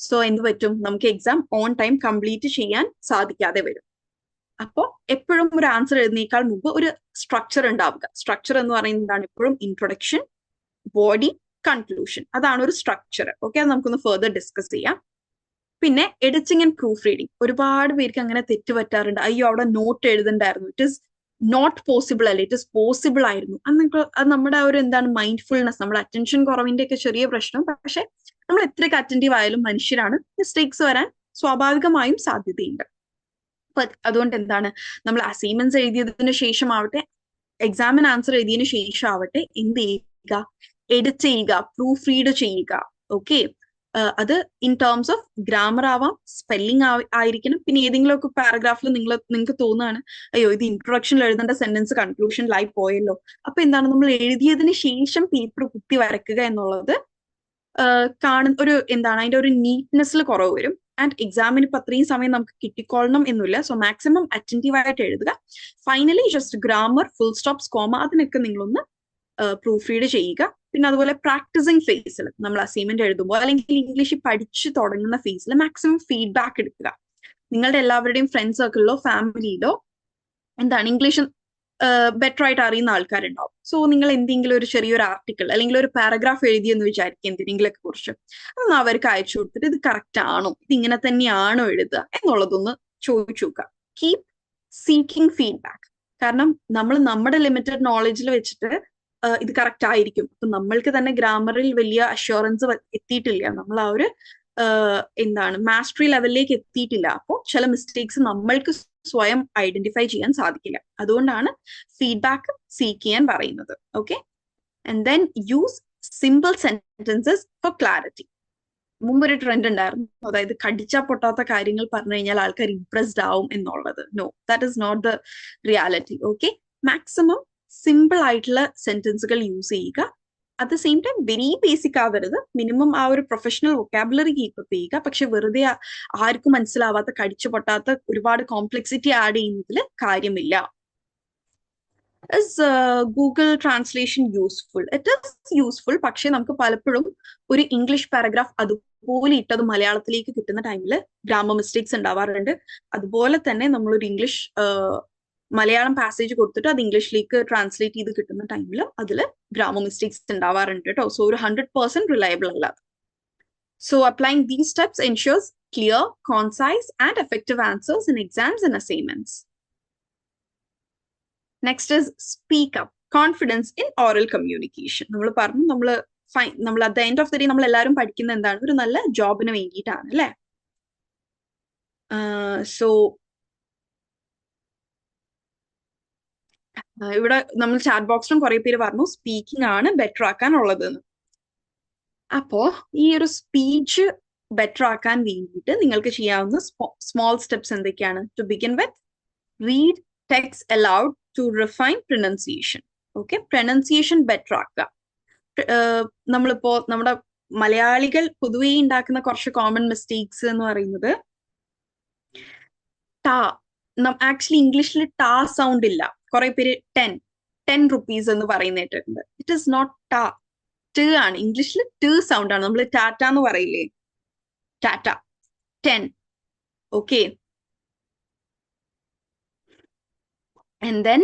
സോ എന്ത് പറ്റും, നമുക്ക് എക്സാം ഓൺ ടൈം കംപ്ലീറ്റ് ചെയ്യാൻ സാധിക്കാതെ വരും. അപ്പോൾ എപ്പോഴും ഒരു ആൻസർ എഴുതുന്നേക്കാൾ മുമ്പ് ഒരു സ്ട്രക്ചർ ഉണ്ടാവുക. സ്ട്രക്ചർ എന്ന് പറയുന്നതാണ് എപ്പോഴും ഇൻട്രൊഡക്ഷൻ, ബോഡി, കൺക്ലൂഷൻ. അതാണ് ഒരു സ്ട്രക്ചർ. ഓക്കെ, അത് നമുക്കൊന്ന് ഫെർദർ ഡിസ്കസ് ചെയ്യാം. പിന്നെ എഡിറ്റിംഗ് ആൻഡ് പ്രൂഫ് റീഡിങ്. ഒരുപാട് പേർക്ക് അങ്ങനെ തെറ്റ് പറ്റാറുണ്ട്. അയ്യോ അവിടെ നോട്ട് എഴുതണ്ടായിരുന്നു, ഇറ്റ് ഇസ് നോട്ട് പോസിബിൾ അല്ല, ഇറ്റ് ഇസ് പോസിബിൾ ആയിരുന്നു. അത് നമ്മുടെ ഒരു എന്താണ് മൈൻഡ്ഫുൾനെസ്, നമ്മുടെ അറ്റൻഷൻ കുറവിന്റെ ഒക്കെ ചെറിയ പ്രശ്നം. പക്ഷെ നമ്മൾ എത്രയൊക്കെ അറ്റൻറ്റീവ് ആയാലും മനുഷ്യരാണ്, മിസ്റ്റേക്സ് വരാൻ സ്വാഭാവികമായും സാധ്യതയുണ്ട്. അപ്പൊ അതുകൊണ്ട് എന്താണ്, നമ്മൾ അസൈൻമെന്റ്സ് എഴുതിയതിനു ശേഷം ആവട്ടെ, എക്സാമിന് ആൻസർ എഴുതിയതിനു ശേഷം ആവട്ടെ, എന്ത് ചെയ്യുക, എഡിറ്റ് ചെയ്യുക, പ്രൂഫ് റീഡ് ചെയ്യുക. ഓക്കെ, അത് ഇൻ ടേംസ് ഓഫ് ഗ്രാമർ ആവാം, സ്പെല്ലിംഗ് ആയിരിക്കണം. പിന്നെ ഏതെങ്കിലുമൊക്കെ പാരഗ്രാഫിൽ നിങ്ങൾക്ക് തോന്നുകയാണ് അയ്യോ ഇത് ഇൻട്രൊഡക്ഷനിൽ എഴുതേണ്ട സെന്റൻസ് കൺക്ലൂഷനിലായി പോയല്ലോ, അപ്പൊ എന്താണ് നമ്മൾ എഴുതിയതിന് ശേഷം പേപ്പർ കുത്തി വരയ്ക്കുക എന്നുള്ളത് കാണുന്ന ഒരു എന്താണ് അതിന്റെ ഒരു നീറ്റ്നെസ്സിൽ കുറവ് വരും. ആൻഡ് എക്സാമിന് ഇപ്പൊ അത്രയും സമയം നമുക്ക് കിട്ടിക്കൊള്ളണം എന്നില്ല. സോ മാക്സിമം അറ്റൻറ്റീവ് ആയിട്ട് എഴുതുക. Finally just grammar, full stops, comma, അതിനൊക്കെ നിങ്ങളൊന്ന് പ്രൂഫ് റീഡ് ചെയ്യുക. പിന്നെ അതുപോലെ പ്രാക്ടീസിങ് ഫേസിൽ നമ്മൾ അസൈൻമെന്റ് എഴുതുമ്പോൾ അല്ലെങ്കിൽ ഇംഗ്ലീഷ് പഠിച്ചു തുടങ്ങുന്ന ഫേസിൽ മാക്സിമം ഫീഡ്ബാക്ക് എടുക്കുക. നിങ്ങളുടെ എല്ലാവരുടെയും ഫ്രണ്ട് സർക്കിളിലോ ഫാമിലിയിലോ എന്താണ് ഇംഗ്ലീഷ് ബെറ്റർ ആയിട്ട് അറിയുന്ന ആൾക്കാരുണ്ടാവും. സോ നിങ്ങൾ എന്തെങ്കിലും ഒരു ചെറിയൊരു ആർട്ടിക്കിൾ അല്ലെങ്കിൽ ഒരു പാരഗ്രാഫ് എഴുതിയെന്ന് വിചാരിക്കുക എന്തിനെങ്കിലൊക്കെ കുറിച്ച്, അതൊന്ന് അവർക്ക് അയച്ചു കൊടുത്തിട്ട് ഇത് കറക്റ്റ് ആണോ, ഇത് ഇങ്ങനെ തന്നെയാണോ എഴുതുക എന്നുള്ളതൊന്ന് ചോദിച്ചു നോക്കുക. Keep seeking feedback. കാരണം നമ്മൾ നമ്മുടെ ലിമിറ്റഡ് നോളജിൽ വെച്ചിട്ട് ഇത് കറക്റ്റ് ആയിരിക്കും. അപ്പൊ നമ്മൾക്ക് തന്നെ ഗ്രാമറിൽ വലിയ അഷ്യൂറൻസ് എത്തിയിട്ടില്ല, നമ്മൾ ആ ഒരു എന്താണ് മാസ്റ്ററി ലെവലിലേക്ക് എത്തിയിട്ടില്ല. അപ്പോൾ ചില മിസ്റ്റേക്സ് നമ്മൾക്ക് സ്വയം ഐഡന്റിഫൈ ചെയ്യാൻ സാധിക്കില്ല. അതുകൊണ്ടാണ് ഫീഡ്ബാക്ക് സീക്ക് ചെയ്യാൻ പറയുന്നത്. Okay, and then use simple sentences for clarity. മുമ്പൊരു ട്രെൻഡ് ഉണ്ടായിരുന്നു, അതായത് കടിച്ചാൽ പൊട്ടാത്ത കാര്യങ്ങൾ പറഞ്ഞു കഴിഞ്ഞാൽ ആൾക്കാർ ഇംപ്രസ്ഡ് ആവും എന്നുള്ളത്. No, that is not the reality. Okay, maximum simple ആയിട്ടുള്ള സെന്റൻസുകൾ യൂസ് ചെയ്യുക. At the same time very basic ആവരുത്, മിനിമം ആ ഒരു പ്രൊഫഷണൽ വൊക്കാബുലറി കീപ്പപ്പ് ചെയ്യുക. പക്ഷെ വെറുതെ ആർക്കും മനസ്സിലാവാത്ത കടിച്ചു പൊട്ടാത്ത ഒരുപാട് കോംപ്ലക്സിറ്റി ആഡ് ചെയ്യുന്നതിൽ കാര്യമില്ല. Is Google translation useful? It is useful. പക്ഷെ നമുക്ക് പലപ്പോഴും ഒരു ഇംഗ്ലീഷ് പാരഗ്രാഫ് അതുപോലെ ഇട്ടത് മലയാളത്തിലേക്ക് കിട്ടുന്ന ടൈമിൽ ഗ്രാമർ മിസ്റ്റേക്സ് ഉണ്ടാവാറുണ്ട്. അതുപോലെ തന്നെ നമ്മളൊരു ഇംഗ്ലീഷ് മലയാളം പാസേജ് കൊടുത്തിട്ട് അത് ഇംഗ്ലീഷിലേക്ക് ട്രാൻസ്ലേറ്റ് ചെയ്ത് കിട്ടുന്ന ടൈമിൽ അതിൽ ഗ്രാമർ മിസ്റ്റേക്സ് ഉണ്ടാവാറുണ്ട് കേട്ടോ. സോ ഒരു 100% റിലയബിൾ അല്ല. So applying these steps ensures clear, കോൺസൈസ് and effective answers in exams and assignments. Next is speak up, confidence in oral communication. നമ്മൾ പറഞ്ഞു നമ്മൾ at the end of the day നമ്മൾ എല്ലാവരും പഠിക്കുന്ന എന്താണ്, ഒരു നല്ല ജോബിന് വേണ്ടിയിട്ടാണ് അല്ലേ. സോ ഇവിടെ നമ്മൾ ചാറ്റ് ബോക്സിലും കുറെ പേര് പറഞ്ഞു സ്പീക്കിംഗ് ആണ് ബെറ്റർ ആക്കാനുള്ളതെന്ന്. അപ്പോ ഈ ഒരു സ്പീച്ച് ബെറ്റർ ആക്കാൻ വേണ്ടിയിട്ട് നിങ്ങൾക്ക് ചെയ്യാവുന്ന സ്മോൾ സ്റ്റെപ്സ് എന്തൊക്കെയാണ്? To begin with, read text aloud to refine pronunciation. Okay, pronunciation better ആക്കുക. നമ്മളിപ്പോ നമ്മുടെ മലയാളികൾ പൊതുവേ ഉണ്ടാക്കുന്ന കുറച്ച് കോമൺ മിസ്റ്റേക്സ് എന്ന് പറയുന്നത് ടാ. ആക്ച്വലി ഇംഗ്ലീഷിൽ ടാ സൗണ്ട് ഇല്ല. കുറെ പേര് 10 rupees എന്ന് പറയുന്നിട്ടുണ്ട്. ഇറ്റ് ഇസ് നോട്ട് ടാ, ട് ആണ്. ഇംഗ്ലീഷിൽ ട് സൗണ്ട് ആണ്. നമ്മൾ ടാറ്റ എന്ന് പറയില്ലേ, ടാറ്റ. 10. ഓക്കെ, ആൻഡ് ദെൻ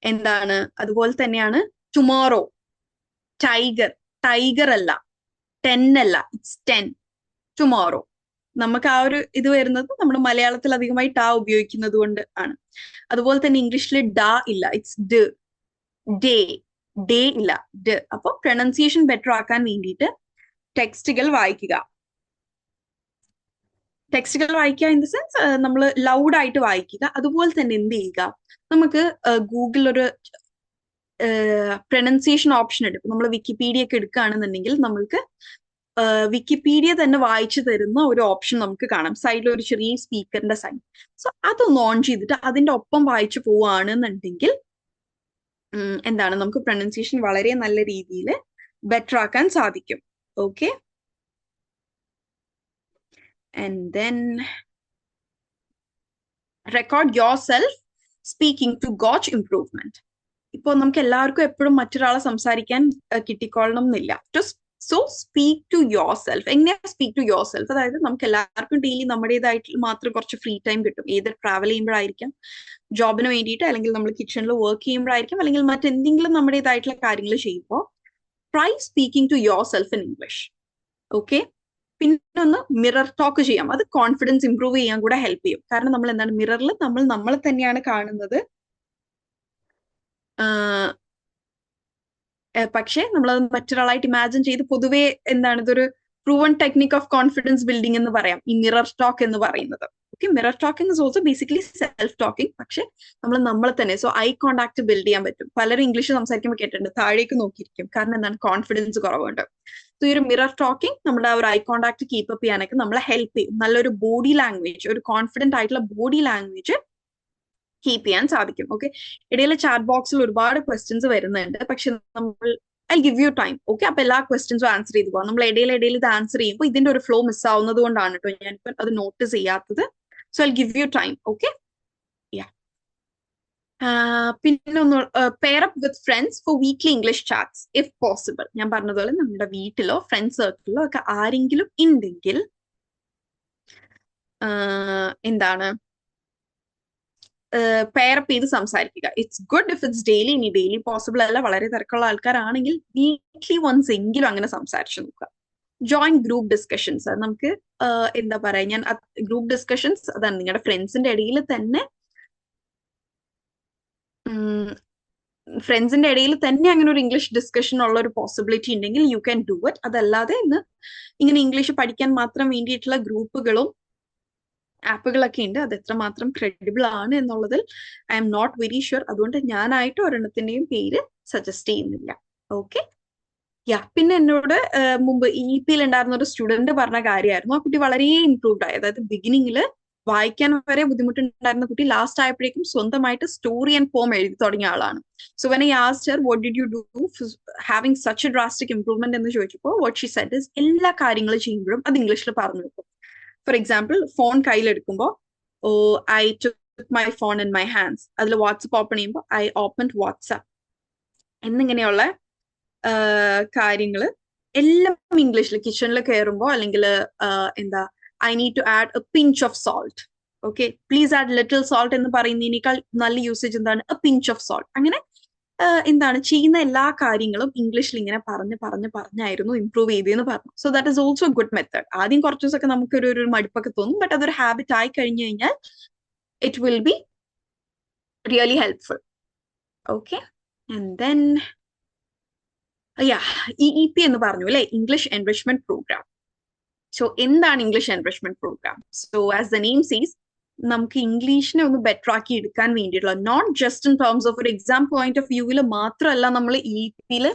എന്താണ് അതുപോലെ തന്നെയാണ് ടുമോറോ, ടൈഗർ, ടൈഗർ അല്ല, 10 അല്ല, ഇറ്റ്സ് 10, ടുമോറോ. നമുക്ക് ആ ഒരു ഇത് വരുന്നത് നമ്മുടെ മലയാളത്തിൽ അധികമായി ടാ ഉപയോഗിക്കുന്നത് കൊണ്ട് ആണ്. അതുപോലെ തന്നെ ഇംഗ്ലീഷിൽ ഡ ഇല്ല, ഇറ്റ്സ് ഡ, ഡേ, ഡേ ഇല്ല, ഡ. അപ്പൊ പ്രൊനൗൺസിയേഷൻ ബെറ്റർ ആക്കാൻ വേണ്ടിയിട്ട് ടെക്സ്റ്റുകൾ വായിക്കുക. ടെക്സ്റ്റുകൾ വായിക്കുക ഇൻ ദ സെൻസ് നമ്മൾ ലൗഡായിട്ട് വായിക്കുക. അതുപോലെ തന്നെ എന്ത് ചെയ്യുക, നമുക്ക് ഗൂഗിൾ ഒരു പ്രൊനൗൺസിയേഷൻ ഓപ്ഷൻ ഉണ്ട്. ഇപ്പൊ നമ്മൾ വിക്കിപീഡിയ ഒക്കെ എടുക്കുകയാണെന്നുണ്ടെങ്കിൽ നമ്മൾക്ക് വിക്കിപീഡിയ തന്നെ വായിച്ചു തരുന്ന ഒരു ഓപ്ഷൻ നമുക്ക് കാണാം. സൈഡിൽ ഒരു ചെറിയ സ്പീക്കറിന്റെ സൈൻ. സോ അതൊന്ന് ഓൺ ചെയ്തിട്ട് അതിന്റെ ഒപ്പം വായിച്ചു പോവുകയാണെന്നുണ്ടെങ്കിൽ എന്താണ് നമുക്ക് പ്രൊനൗൺസിയേഷൻ വളരെ നല്ല രീതിയിൽ ബെറ്റർ ആക്കാൻ സാധിക്കും. Okay, and then record yourself speaking to gauge improvement. ഇപ്പോൾ നമുക്ക് എല്ലാവർക്കും എപ്പോഴും മറ്റൊരാളെ സംസാരിക്കാൻ കിട്ടിക്കൊള്ളണം എന്നില്ല. So speak to yourself. എങ്ങനെയാ സ്പീക്ക് ടു യുവർ സെൽഫ്? അതായത് നമുക്ക് എല്ലാവർക്കും ഡെയിലി നമ്മുടേതായിട്ട് മാത്രം കുറച്ച് ഫ്രീ ടൈം കിട്ടും. ഏത് ട്രാവൽ ചെയ്യുമ്പോഴായിരിക്കാം, ജോബിന് വേണ്ടിയിട്ട്, അല്ലെങ്കിൽ നമ്മൾ കിച്ചണിൽ വർക്ക് ചെയ്യുമ്പോഴായിരിക്കും, അല്ലെങ്കിൽ മറ്റെന്തെങ്കിലും നമ്മുടേതായിട്ടുള്ള കാര്യങ്ങൾ ചെയ്യുമ്പോൾ try speaking to yourself in English. Okay, പിന്നെ ഒന്ന് മിറർ ടോക്ക് ചെയ്യാം. അത് കോൺഫിഡൻസ് ഇംപ്രൂവ് ചെയ്യാൻ കൂടെ ഹെൽപ്പ് ചെയ്യും. കാരണം നമ്മൾ എന്താണ് മിററിൽ നമ്മളെ തന്നെയാണ് കാണുന്നത്. പക്ഷെ നമ്മളത് മറ്റൊരാളായിട്ട് ഇമാജിൻ ചെയ്ത് പൊതുവെ എന്താണ് ഇതൊരു proven technique of confidence building എന്ന് പറയാം ഈ മിറർ ടോക്ക് എന്ന് പറയുന്നത്. Okay, mirror talking is also basically self talking. പക്ഷെ നമ്മളെ തന്നെ, സോ ഐ കോണ്ടാക്ട് ബിൽഡ് ചെയ്യാൻ പറ്റും. പലരും ഇംഗ്ലീഷ് സംസാരിക്കുമ്പോൾ കേട്ടിട്ടുണ്ട് താഴേക്ക് നോക്കിയിരിക്കും, കാരണം എന്താണ് കോൺഫിഡൻസ് കുറവുണ്ട്. സോ ഈ ഒരു മിറർ ടോക്കിംഗ് നമ്മുടെ ആ ഒരു ഐ കോണ്ടാക്ട് കീപ്പ് അപ്പ് ചെയ്യാനൊക്കെ നമ്മളെ ഹെൽപ്പ് ചെയ്യും. നല്ലൊരു ബോഡി ലാംഗ്വേജ്, ഒരു കോൺഫിഡന്റ് ആയിട്ടുള്ള ബോഡി ലാംഗ്വേജ് കീപ്പ് ചെയ്യാൻ സാധിക്കും. ഓക്കെ, ഇടയിൽ ചാറ്റ് ബോക്സിൽ ഒരുപാട് ക്വസ്റ്റ്യൻസ് വരുന്നുണ്ട്, പക്ഷെ നമ്മൾ I give you time. Okay, അപ്പൊ എല്ലാ ക്വസ്റ്റ്യൻസും ആൻസർ ചെയ്തു പോകാം. നമ്മൾ ഇടയിൽ ഇത് ആൻസർ ചെയ്യുമ്പോൾ ഇതിന്റെ ഒരു ഫ്ലോ മിസ് ആവുന്നത് കൊണ്ടാണ് കേട്ടോ ഞാനിപ്പോ അത് നോട്ടീസ് ചെയ്യാത്തത്. So I give you time. Okay, പിന്നെ ഒന്ന് pair up with friends four weekly English chats if possible. ഞാൻ പറഞ്ഞതുപോലെ നമ്മുടെ വീട്ടിലോ ഫ്രണ്ട്സ് സർക്കിളിലോ ഒക്കെ ആരെങ്കിലും ഉണ്ടെങ്കിൽ എന്താണ് പെയറപ്പ് ചെയ്ത് സംസാരിക്കുക. It's good if it's daily. ഇനി ഡെയിലി പോസിബിൾ അല്ല, വളരെ തിരക്കുള്ള ആൾക്കാരാണെങ്കിൽ വീക്ക്ലി വൺസ് എങ്കിലും അങ്ങനെ സംസാരിച്ചു നോക്കുക. Join group discussions. നമുക്ക് എന്താ പറയാ, ഞാൻ ഗ്രൂപ്പ് ഡിസ്കഷൻസ് അതാണ് നിങ്ങളുടെ ഫ്രണ്ട്സിന്റെ ഇടയിൽ തന്നെ അങ്ങനെ ഒരു ഇംഗ്ലീഷ് ഡിസ്കഷൻ ഉള്ള ഒരു പോസിബിലിറ്റി ഉണ്ടെങ്കിൽ യു ക്യാൻ ഡു ഇറ്റ്. അതല്ലാതെ ഇങ്ങനെ ഇംഗ്ലീഷ് പഠിക്കാൻ മാത്രം വേണ്ടിയിട്ടുള്ള ഗ്രൂപ്പുകളും ആപ്പുകളൊക്കെ ഉണ്ട്. അത് എത്രമാത്രം ക്രെഡിബിൾ ആണ് എന്നുള്ളതിൽ I'm not very sure. അതുകൊണ്ട് ഞാനായിട്ട് ഒരെണ്ണത്തിന്റെയും പേര് സജസ്റ്റ് ചെയ്യുന്നില്ല. ഓക്കെ, പിന്നെ എന്നോട് മുമ്പ് ഇപിയിൽ ഉണ്ടായിരുന്ന ഒരു സ്റ്റുഡന്റ് പറഞ്ഞ കാര്യമായിരുന്നു. ആ കുട്ടി വളരെ ഇംപ്രൂവ്ഡ് ആയി. അതായത് ബിഗിനിങ്ങിൽ വായിക്കാൻ വരെ ബുദ്ധിമുട്ടുണ്ടായിരുന്ന കുട്ടി ലാസ്റ്റ് ആയപ്പോഴേക്കും സ്വന്തമായിട്ട് സ്റ്റോറി ആൻഡ് പോം എഴുതി തുടങ്ങിയ ആളാണ്. So when I asked Har what did you do having such A drastic improvement എന്ന് ചോദിച്ചപ്പോൾ വാട്ട് ഷീ സെഡ് ഇസ് എല്ലാ കാര്യങ്ങളും ചെയ്യുമ്പോഴും അത് ഇംഗ്ലീഷിൽ പറഞ്ഞു വെക്കും. ഫോർ എക്സാമ്പിൾ, ഫോൺ കയ്യിലെടുക്കുമ്പോൾ I took my phone in my hands, അതിൽ വാട്സപ്പ് ഓപ്പൺ ചെയ്യുമ്പോൾ ഐ ഓപ്പൺ വാട്സ്ആപ്പ് എന്നിങ്ങനെയുള്ള കാര്യങ്ങൾ എല്ലാം ഇംഗ്ലീഷിൽ. കിച്ചണിൽ കയറുമ്പോൾ അല്ലെങ്കിൽ എന്താ I need to add a pinch of salt. Okay, please add little salt എന്ന് പറയുന്നതിനേക്കാൾ നല്ല യൂസേജ് എന്താണ്, എ പിഞ്ച് ഓഫ് സോൾട്ട്. അങ്ങനെ എന്താണ് ചെയ്യുന്ന എല്ലാ കാര്യങ്ങളും ഇംഗ്ലീഷിൽ ഇങ്ങനെ പറഞ്ഞായിരുന്നു ഇംപ്രൂവ് ചെയ്തെന്ന് പറഞ്ഞു. So that is also good method. ആദ്യം കുറച്ച് ദിവസമൊക്കെ നമുക്ക് ഒരു മടുപ്പൊക്കെ തോന്നും, ബട്ട് അതൊരു ഹാബിറ്റ് ആയി കഴിഞ്ഞു കഴിഞ്ഞാൽ it will be really helpful. Okay, and then EEP എന്ന് പറഞ്ഞു അല്ലെ, ഇംഗ്ലീഷ് എൻറിച്ച്മെന്റ് പ്രോഗ്രാം. സോ എന്താണ് English enrichment programme? So as the name says, നമുക്ക് ഇംഗ്ലീഷിനെ ഒന്ന് ബെറ്റർ ആക്കി എടുക്കാൻ വേണ്ടിയിട്ടുള്ള, not just in terms of ഒരു എക്സാം പോയിന്റ് ഓഫ് വ്യൂവിൽ മാത്രമല്ല നമ്മൾ EEPയിൽ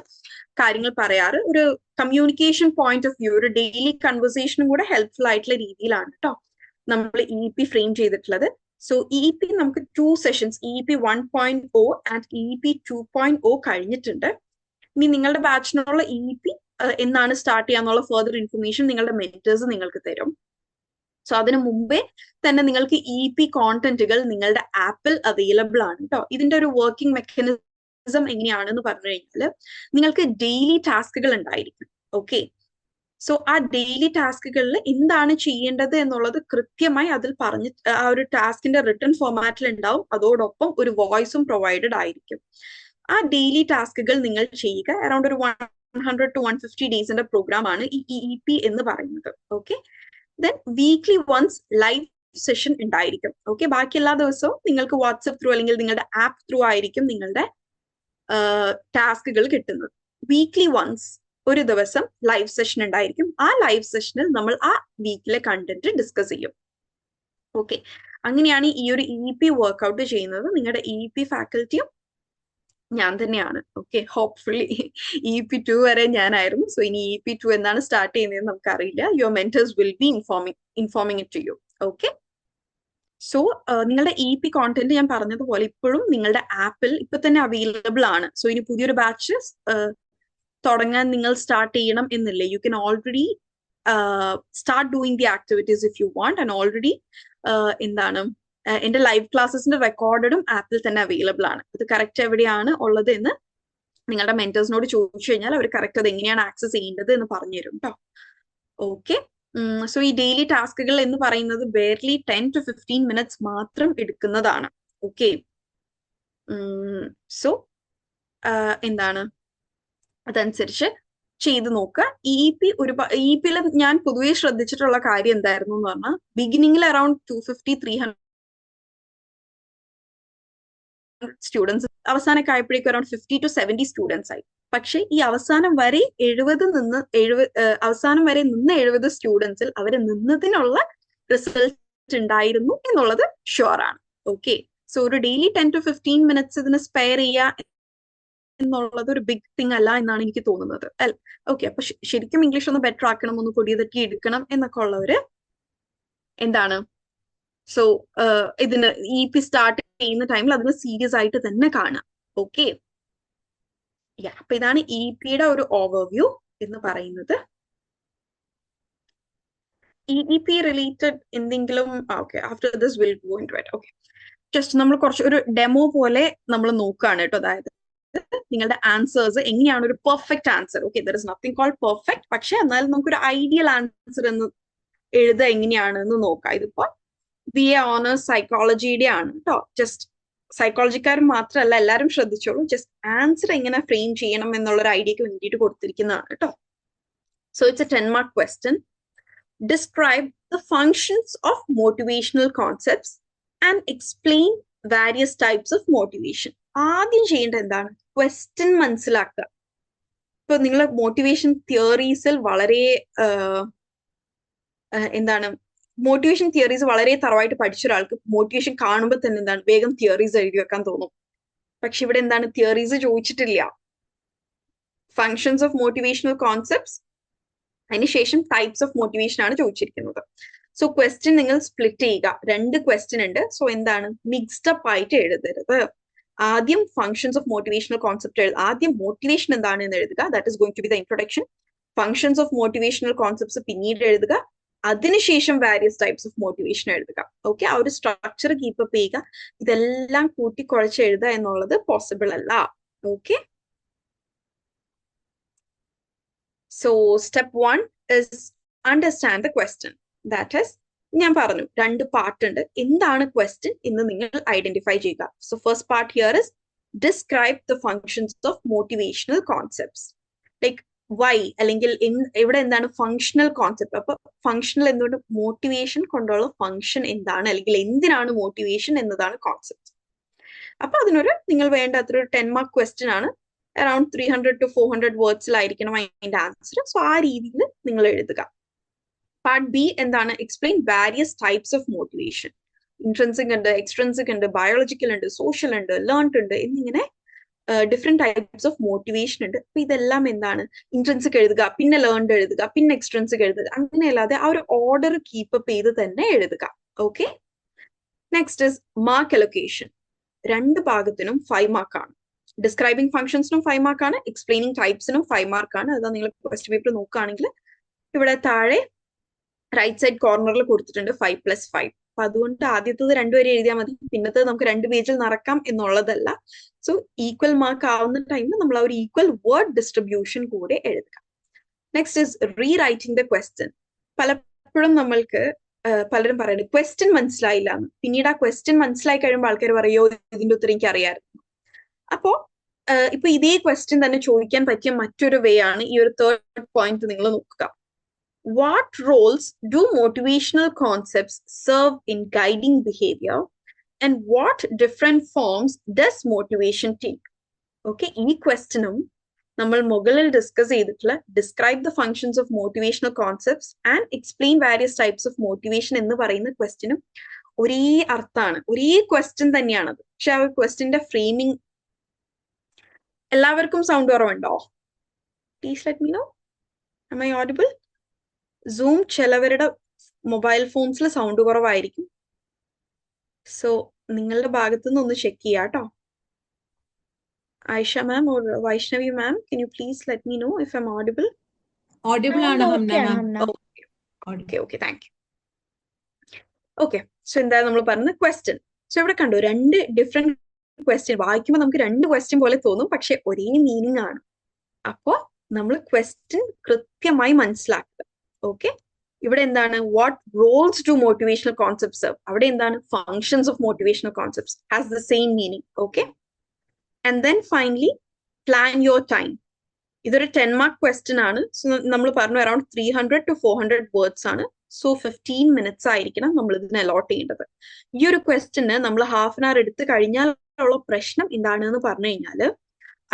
കാര്യങ്ങൾ പറയാറ്. ഒരു കമ്മ്യൂണിക്കേഷൻ പോയിന്റ് ഓഫ് വ്യൂ, ഒരു ഡെയിലി കൺവെർസേഷനും കൂടെ ഹെൽപ്ഫുൾ ആയിട്ടുള്ള രീതിയിലാണ് കേട്ടോ നമ്മൾ EEP ഫ്രെയിം ചെയ്തിട്ടുള്ളത്. സോ EEP നമുക്ക് 2 സെഷൻസ്, EEP 1.0 ആൻഡ് EEP 2.0 കഴിഞ്ഞിട്ടുണ്ട്. ഇനി നിങ്ങളുടെ ബാച്ചിനുള്ള EEP എന്നാണ് സ്റ്റാർട്ട് ചെയ്യാന്നുള്ള ഫർദർ ഇൻഫർമേഷൻ നിങ്ങളുടെ മെന്റേഴ്സ് നിങ്ങൾക്ക് തരും. സോ അതിനു മുമ്പേ തന്നെ നിങ്ങൾക്ക് EEP കോണ്ടന്റുകൾ നിങ്ങളുടെ ആപ്പിൽ അവൈലബിൾ ആണ് കേട്ടോ. ഇതിന്റെ ഒരു വർക്കിംഗ് മെക്കാനിസം എങ്ങനെയാണെന്ന് പറഞ്ഞു കഴിഞ്ഞാൽ നിങ്ങൾക്ക് ഡെയിലി ടാസ്കുകൾ ഉണ്ടായിരിക്കും. ഓക്കെ, സോ ആ ഡെയിലി ടാസ്കുകളിൽ എന്താണ് ചെയ്യേണ്ടത് എന്നുള്ളത് കൃത്യമായി അതിൽ പറഞ്ഞ് ആ ഒരു ടാസ്കിന്റെ റിട്ടൺ ഫോർമാറ്റിൽ ഉണ്ടാവും. അതോടൊപ്പം ഒരു വോയിസും പ്രൊവൈഡഡ് ആയിരിക്കും. ആ ഡെയിലി ടാസ്കുകൾ നിങ്ങൾ ചെയ്യുക. അറൌണ്ട് ഒരു 100 to 150 ഡേയ്സിന്റെ പ്രോഗ്രാം ആണ് ഈ EEP എന്ന് പറയുന്നത്. Okay, then weekly once live session ഉണ്ടായിരിക്കും. ഓക്കെ, ബാക്കി എല്ലാ ദിവസവും നിങ്ങൾക്ക് വാട്സപ്പ് ത്രൂ അല്ലെങ്കിൽ നിങ്ങളുടെ ആപ്പ് ത്രൂ ആയിരിക്കും നിങ്ങളുടെ ടാസ്കുകൾ കിട്ടുന്നത്. വീക്ക്ലി വൺസ് ഒരു ദിവസം ലൈവ് സെഷൻ ഉണ്ടായിരിക്കും. ആ ലൈവ് സെഷനിൽ നമ്മൾ ആ വീക്കിലെ കണ്ടന്റ് ഡിസ്കസ് ചെയ്യും. ഓക്കെ, അങ്ങനെയാണ് ഈ ഒരു EEP വർക്ക്ഔട്ട് ചെയ്യുന്നത്. നിങ്ങളുടെ EEP ഫാക്കൽറ്റിയും ഞാൻ തന്നെയാണ്. ഓക്കെ, ഹോപ്പ്ഫുള്ളി EEP2 വരെ ഞാനായിരുന്നു. സോ ഇനി EEP2 എന്നാണ് സ്റ്റാർട്ട് ചെയ്യുന്നത് നമുക്കറിയില്ല. Your mentors will be informing it to you. Okay, so നിങ്ങളുടെ EEP കോണ്ടന്റ് ഞാൻ പറഞ്ഞതുപോലെ ഇപ്പോഴും നിങ്ങളുടെ ആപ്പിൽ ഇപ്പൊ തന്നെ അവൈലബിൾ ആണ്. സോ ഇനി പുതിയൊരു ബാച്ച് തുടങ്ങാൻ നിങ്ങൾ സ്റ്റാർട്ട് ചെയ്യണം എന്നില്ല. You can already start doing the activities if you want. And already എന്താണ് എന്റെ ലൈവ് ക്ലാസ്സസിന്റെ റെക്കോർഡഡും ആപ്പിൽ തന്നെ അവൈലബിൾ ആണ്. ഇത് കറക്റ്റ് എവിടെയാണ് ഉള്ളത് എന്ന് നിങ്ങളുടെ മെന്റേഴ്സിനോട് ചോദിച്ചു കഴിഞ്ഞാൽ അവർ കറക്റ്റ് അത് എങ്ങനെയാണ് ആക്സസ് ചെയ്യേണ്ടത് എന്ന് പറഞ്ഞുതരും കേട്ടോ. ഓക്കെ, സോ ഈ ഡെയിലി ടാസ്കുകൾ എന്ന് പറയുന്നത് ബെയർലി 10 to 15 minutes മാത്രം എടുക്കുന്നതാണ്. ഓക്കെ, സോ എന്താണ് അതനുസരിച്ച് ചെയ്ത് നോക്കുക. EEP-യിൽ ഞാൻ പൊതുവെ ശ്രദ്ധിച്ചിട്ടുള്ള കാര്യം എന്തായിരുന്നു എന്ന് പറഞ്ഞാൽ ബിഗിനിങ്ങിൽ അറൌണ്ട് 250-300 സ്റ്റുഡൻസ്, അവസാനമൊക്കെ ആയപ്പോഴേക്കും അറൌണ്ട് 50 to 70 സ്റ്റുഡൻസ് ആയി. പക്ഷെ ഈ അവസാനം വരെ 70 സ്റ്റുഡൻസിൽ അവർ നിന്നതിനുള്ള റിസൾട്ട് ഉണ്ടായിരുന്നു എന്നുള്ളത് ഷുവർ ആണ്. ഓക്കെ, സോ ഒരു ഡെയിലി 10 to 15 minutes ഇതിന് സ്പെയർ ചെയ്യുക എന്നുള്ളത് ഒരു ബിഗ് തിങ് അല്ല എന്നാണ് എനിക്ക് തോന്നുന്നത്. ഓക്കെ, അപ്പൊ ശരിക്കും ഇംഗ്ലീഷ് ഒന്ന് ബെറ്റർ ആക്കണം, ഒന്ന് പൊടിയ തട്ടി എടുക്കണം എന്നൊക്കെ ഉള്ളവര് എന്താണ് സോ ഇതിന് EEP സ്റ്റാർട്ട് ചെയ്യുന്ന ടൈമിൽ അതിന് സീരിയസ് ആയിട്ട് തന്നെ കാണാം. ഓക്കെ, അപ്പൊ ഇതാണ് EEP-യുടെ ഒരു ഓവർവ്യൂ എന്ന് പറയുന്നത്. EEP റിലേറ്റഡ് എന്തെങ്കിലും okay after this will go into it. Okay, just നമ്മൾ കുറച്ച് ഒരു ഡെമോ പോലെ നമ്മൾ നോക്കുകയാണ് കേട്ടോ. അതായത് നിങ്ങളുടെ ആൻസേഴ്സ് എങ്ങനെയാണ് ഒരു perfect answer. Okay, there is nothing called perfect, പക്ഷെ എന്നാലും നമുക്കൊരു ഐഡിയൽ ആൻസർ എന്ന് എഴുതുക എങ്ങനെയാണെന്ന് നോക്കാം. ഇതിപ്പോ BA ഓണേഴ്സ് സൈക്കോളജിയുടെ ആണ് കേട്ടോ. ജസ്റ്റ് സൈക്കോളജിക്കാർ മാത്രമല്ല, എല്ലാവരും ശ്രദ്ധിച്ചോളൂ. ജസ്റ്റ് ആൻസർ എങ്ങനെ ഫ്രെയിം ചെയ്യണം എന്നുള്ള ഒരു ഐഡിയക്ക് വേണ്ടിയിട്ട് കൊടുത്തിരിക്കുന്നതാണ് കേട്ടോ. So it's A 10 mark question. Describe the functions of motivational concepts and explain various types of motivation. ആദ്യം ചെയ്യേണ്ടത് എന്താണ്? ക്വസ്റ്റ്യൻ മനസ്സിലാക്കുക. ഇപ്പൊ നിങ്ങൾ മോട്ടിവേഷൻ തിയറീസിൽ വളരെ എന്താണ് മോട്ടിവേഷൻ തിയറീസ് വളരെ തറവായിട്ട് പഠിച്ച ഒരാൾക്ക് മോട്ടിവേഷൻ കാണുമ്പോൾ തന്നെ എന്താണ് വേഗം തിയറീസ് എഴുതി വെക്കാൻ തോന്നും. പക്ഷെ ഇവിടെ എന്താണ് തിയറീസ് ചോദിച്ചിട്ടില്ല. ഫങ്ഷൻസ് ഓഫ് മോട്ടിവേഷണൽ കോൺസെപ്റ്റ്സ്, അതിനുശേഷം ടൈപ്സ് ഓഫ് മോട്ടിവേഷൻ ആണ് ചോദിച്ചിരിക്കുന്നത്. സോ ക്വസ്റ്റ്യൻ നിങ്ങൾ സ്പ്ലിറ്റ് ചെയ്യുക. 2 ക്വസ്റ്റ്യൻ ഉണ്ട്. സോ എന്താണ് മിക്സ്ഡ് അപ്പ് ആയിട്ട് എഴുതരുത്. ആദ്യം ഫങ്ഷൻസ് ഓഫ് മോട്ടിവേഷണൽ കോൺസെപ്റ്റ് ആദ്യം മോട്ടിവേഷൻ എന്താണ് എന്ന് എഴുതുക. That is going to be the introduction. Functions of motivational concepts പിന്നീട് എഴുതുക. അതിനുശേഷം വാരിയസ് ടൈപ്സ് ഓഫ് മോട്ടിവേഷൻ എഴുതുക. ഓക്കെ, ആ ഒരു സ്ട്രക്ചർ കീപ്പപ്പ് ചെയ്യുക. ഇതെല്ലാം കൂട്ടിക്കുഴച്ച് എഴുതുക എന്നുള്ളത് പോസിബിൾ അല്ല. Okay, so step 1 is understand the question. That is ഞാൻ പറഞ്ഞു 2 പാർട്ട് ഉണ്ട്. എന്താണ് ക്വസ്റ്റ്യൻ എന്ന് നിങ്ങൾ ഐഡന്റിഫൈ ചെയ്യുക. So first part here is describe the functions of motivational concepts. Like why അല്ലെങ്കിൽ ഇവിടെ എന്താണ് ഫങ്ഷണൽ കോൺസെപ്റ്റ്. അപ്പൊ ഫങ്ഷണൽ എന്തുകൊണ്ട് മോട്ടിവേഷൻ കൊണ്ടുള്ള ഫങ്ഷൻ എന്താണ് അല്ലെങ്കിൽ എന്തിനാണ് മോട്ടിവേഷൻ എന്നതാണ് കോൺസെപ്റ്റ്. അപ്പൊ അതിനൊരു നിങ്ങൾ വേണ്ട അത്ര ഒരു 10 mark ക്വസ്റ്റ്യൻ ആണ്. അറൌണ്ട് 300 to 400 വേർഡ്സിലായിരിക്കണം അതിന്റെ ആൻസർ. സോ ആ രീതിയിൽ നിങ്ങൾ എഴുതുക. പാർട്ട് ബി എന്താണ് explain various types of motivation. Intrinsic ഉണ്ട്, എക്സ്ട്രൻസിക് ഉണ്ട്, ബയോളജിക്കൽ ഉണ്ട്, സോഷ്യൽ ഉണ്ട്, ലേൺഡ് ഉണ്ട് എന്നിങ്ങനെ ഡിഫറെന്റ് ടൈപ്സ് ഓഫ് മോട്ടിവേഷൻ ഉണ്ട്. അപ്പൊ ഇതെല്ലാം എന്താണ് ഇൻട്രൻസിക് എഴുതുക, പിന്നെ ലേൺഡ് എഴുതുക, പിന്നെ എക്സ്ട്രൻസിക് എഴുതുക. അങ്ങനെയല്ലാതെ ആ ഒരു ഓർഡർ കീപ്പപ്പ് ചെയ്ത് തന്നെ എഴുതുക. Okay, next is mark allocation. 2 ഭാഗത്തിനും 5 mark ആണ്. ഡിസ്ക്രൈബിംഗ് ഫംഗ്ഷൻസിനും 5 mark ആണ്, എക്സ്പ്ലെയിനിങ് ടൈപ്സിനും 5 mark ആണ്. അതാ നിങ്ങൾ ക്വസ്റ്റ്യൻ പേപ്പർ നോക്കുകയാണെങ്കിൽ ഇവിടെ താഴെ റൈറ്റ് സൈഡ് കോർണറിൽ കൊടുത്തിട്ടുണ്ട് 5+5. അപ്പൊ അതുകൊണ്ട് ആദ്യത്തത് 2 വരെ എഴുതിയാൽ മതി, പിന്നത്തെ നമുക്ക് 2 പേജിൽ നടക്കാം എന്നുള്ളതല്ല. സോ ഈക്വൽ മാർക്ക് ആവുന്ന ടൈമിൽ നമ്മൾ ആ ഒരു ഈക്വൽ വേർഡ് ഡിസ്ട്രിബ്യൂഷൻ കൂടെ എഴുതുക. Next is rewriting the question. പലപ്പോഴും നമ്മൾക്ക് പലരും പറയുന്നത് ക്വസ്റ്റ്യൻ മനസ്സിലായില്ല എന്ന്. പിന്നീട് ആ ക്വസ്റ്റ്യൻ മനസ്സിലായി കഴിയുമ്പോൾ ആൾക്കാർ പറയോ ഇതിന്റെ ഉത്തരം എനിക്ക് അറിയാമായിരുന്നു. അപ്പോ ഇപ്പൊ ഇതേ ക്വസ്റ്റ്യൻ തന്നെ ചോദിക്കാൻ പറ്റിയ മറ്റൊരു വേ ആണ് ഈ ഒരു തേർഡ് പോയിന്റ് നിങ്ങൾ നോക്കുക. What roles do motivational concepts serve in guiding behavior, and what different forms does motivation take? Okay, ഈ ക്വസ്റ്റ്യനും നമ്മൾ മുകളിൽ ഡിസ്കസ് ചെയ്തിട്ടുള്ള describe the functions of motivational concepts and explain various types of motivation എന്ന് പറയുന്ന ക്വസ്റ്റ്യനും ഒരേ അർത്ഥമാണ്, ഒരേ ക്വസ്റ്റ്യൻ തന്നെയാണത്. പക്ഷെ ആ ക്വസ്റ്റ്യന്റെ ഫ്രെയിമിംഗ് എല്ലാവർക്കും സൗണ്ട് കുറവുണ്ടോ? Please let me know. Am I audible? Zoom ചിലവരുടെ മൊബൈൽ ഫോൺസിൽ സൗണ്ട് കുറവായിരിക്കും. സോ നിങ്ങളുടെ ഭാഗത്തു നിന്ന് ഒന്ന് ചെക്ക് ചെയ്യാം കേട്ടോ. Aisha ma'am or Vaishnavi ma'am, can you please let me know if I'm audible? Audible ആണ് ഹംന മാം. Okay, thank you. Okay, so എന്തായാലും നമ്മൾ പറഞ്ഞ ക്വസ്റ്റ്യൻ. സോ ഇവിടെ കണ്ടു രണ്ട് ഡിഫറെന്റ് ക്വസ്റ്റ്യൻ. വായിക്കുമ്പോൾ നമുക്ക് രണ്ട് ക്വസ്റ്റ്യൻ പോലെ തോന്നും, പക്ഷെ ഒരേ മീനിങ് ആണ്. അപ്പോ നമ്മൾ ക്വസ്റ്റ്യൻ കൃത്യമായി മനസ്സിലാക്കുക. ഓക്കെ, ഇവിടെ എന്താണ് what roles to motivational concepts serve, അവിടെ എന്താണ് functions of motivational concepts has the same meaning. Okay, and then finally plan your time. ഇതൊരു 10 മാർക്ക് ക്വസ്റ്റ്യൻ ആണ്. സോ നമ്മൾ പറഞ്ഞു അറൌണ്ട് 300 to 400 വേർഡ്സ് ആണ്. സോ 15 മിനിറ്റ്സ് ആയിരിക്കണം നമ്മൾ ഇതിന് അലോട്ട് ചെയ്യേണ്ടത്. ഈ ഒരു ക്വസ്റ്റ്യന് നമ്മൾ ഹാഫ് ആൻ അവർ എടുത്തു കഴിഞ്ഞാലുള്ള പ്രശ്നം എന്താണെന്ന് പറഞ്ഞു കഴിഞ്ഞാൽ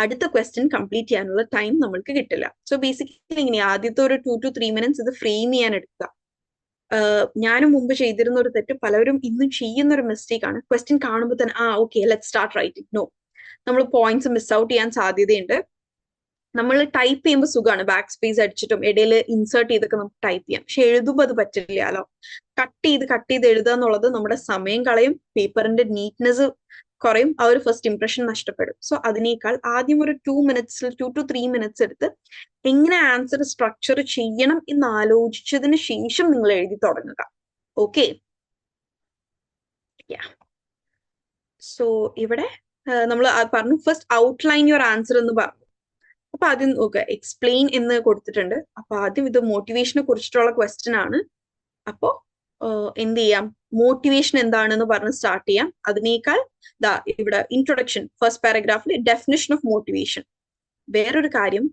അടുത്ത ക്വസ്റ്റ്യൻ കംപ്ലീറ്റ് ചെയ്യാനുള്ള ടൈം നമ്മൾക്ക് കിട്ടില്ല. സോ ബേസിക്കലി ഇങ്ങനെ ആദ്യത്തെ ഒരു 2 to 3 മിനിറ്റ്സ് ഇത് ഫ്രെയിം ചെയ്യാൻ എടുക്കുക. ഞാനും മുമ്പ് ചെയ്തിരുന്ന ഒരു തെറ്റ്, പലരും ഇന്നും ചെയ്യുന്ന ഒരു മിസ്റ്റേക്ക് ആണ്. ക്വസ്റ്റ്യൻ കാണുമ്പോൾ തന്നെ okay let start writing. No, നമ്മൾ പോയിന്റ്സ് മിസ് ഔട്ട് ചെയ്യാൻ സാധ്യതയുണ്ട്. നമ്മൾ ടൈപ്പ് ചെയ്യുമ്പോൾ സുഖമാണ്, ബാക്ക് സ്പേസ് അടിച്ചിട്ടും ഇടയിൽ ഇൻസേർട്ട് ചെയ്തൊക്കെ നമുക്ക് ടൈപ്പ് ചെയ്യാം. പക്ഷെ എഴുതുമ്പോൾ അത് പറ്റില്ലല്ലോ. കട്ട് ചെയ്ത് എഴുതുക എന്നുള്ളത് നമ്മുടെ സമയം കളയും, പേപ്പറിന്റെ നീറ്റ്നെസ് കുറയും, ആ ഒരു ഫസ്റ്റ് ഇംപ്രഷൻ നഷ്ടപ്പെടും. സോ അതിനേക്കാൾ ആദ്യം ഒരു 2 to 3 മിനിറ്റ്സ് എടുത്ത് എങ്ങനെ ആൻസർ സ്ട്രക്ചർ ചെയ്യണം എന്ന് ആലോചിച്ചതിന് ശേഷം നിങ്ങൾ എഴുതി തുടങ്ങുക. ഓക്കെ, സോ ഇവിടെ നമ്മൾ പറഞ്ഞു ഫസ്റ്റ് ഔട്ട്ലൈൻ യുവർ ആൻസർ എന്ന് പറഞ്ഞു. അപ്പൊ ആദ്യം നോക്കുക, എക്സ്പ്ലെയിൻ എന്ന് കൊടുത്തിട്ടുണ്ട്. അപ്പൊ ആദ്യം ഇത് മോട്ടിവേഷനെ കുറിച്ചിട്ടുള്ള ക്വസ്റ്റ്യൻ ആണ്. അപ്പോ എന്ത് ചെയ്യാം, മോട്ടിവേഷൻ എന്താണെന്ന് പറഞ്ഞ് സ്റ്റാർട്ട് ചെയ്യാം. അതിനേക്കാൾ ഇവിടെ ഇൻട്രൊഡക്ഷൻ ഫസ്റ്റ് പാരഗ്രാഫിൽ ഡെഫിനിഷൻ ഓഫ് മോട്ടിവേഷൻ. വേറൊരു കാര്യം,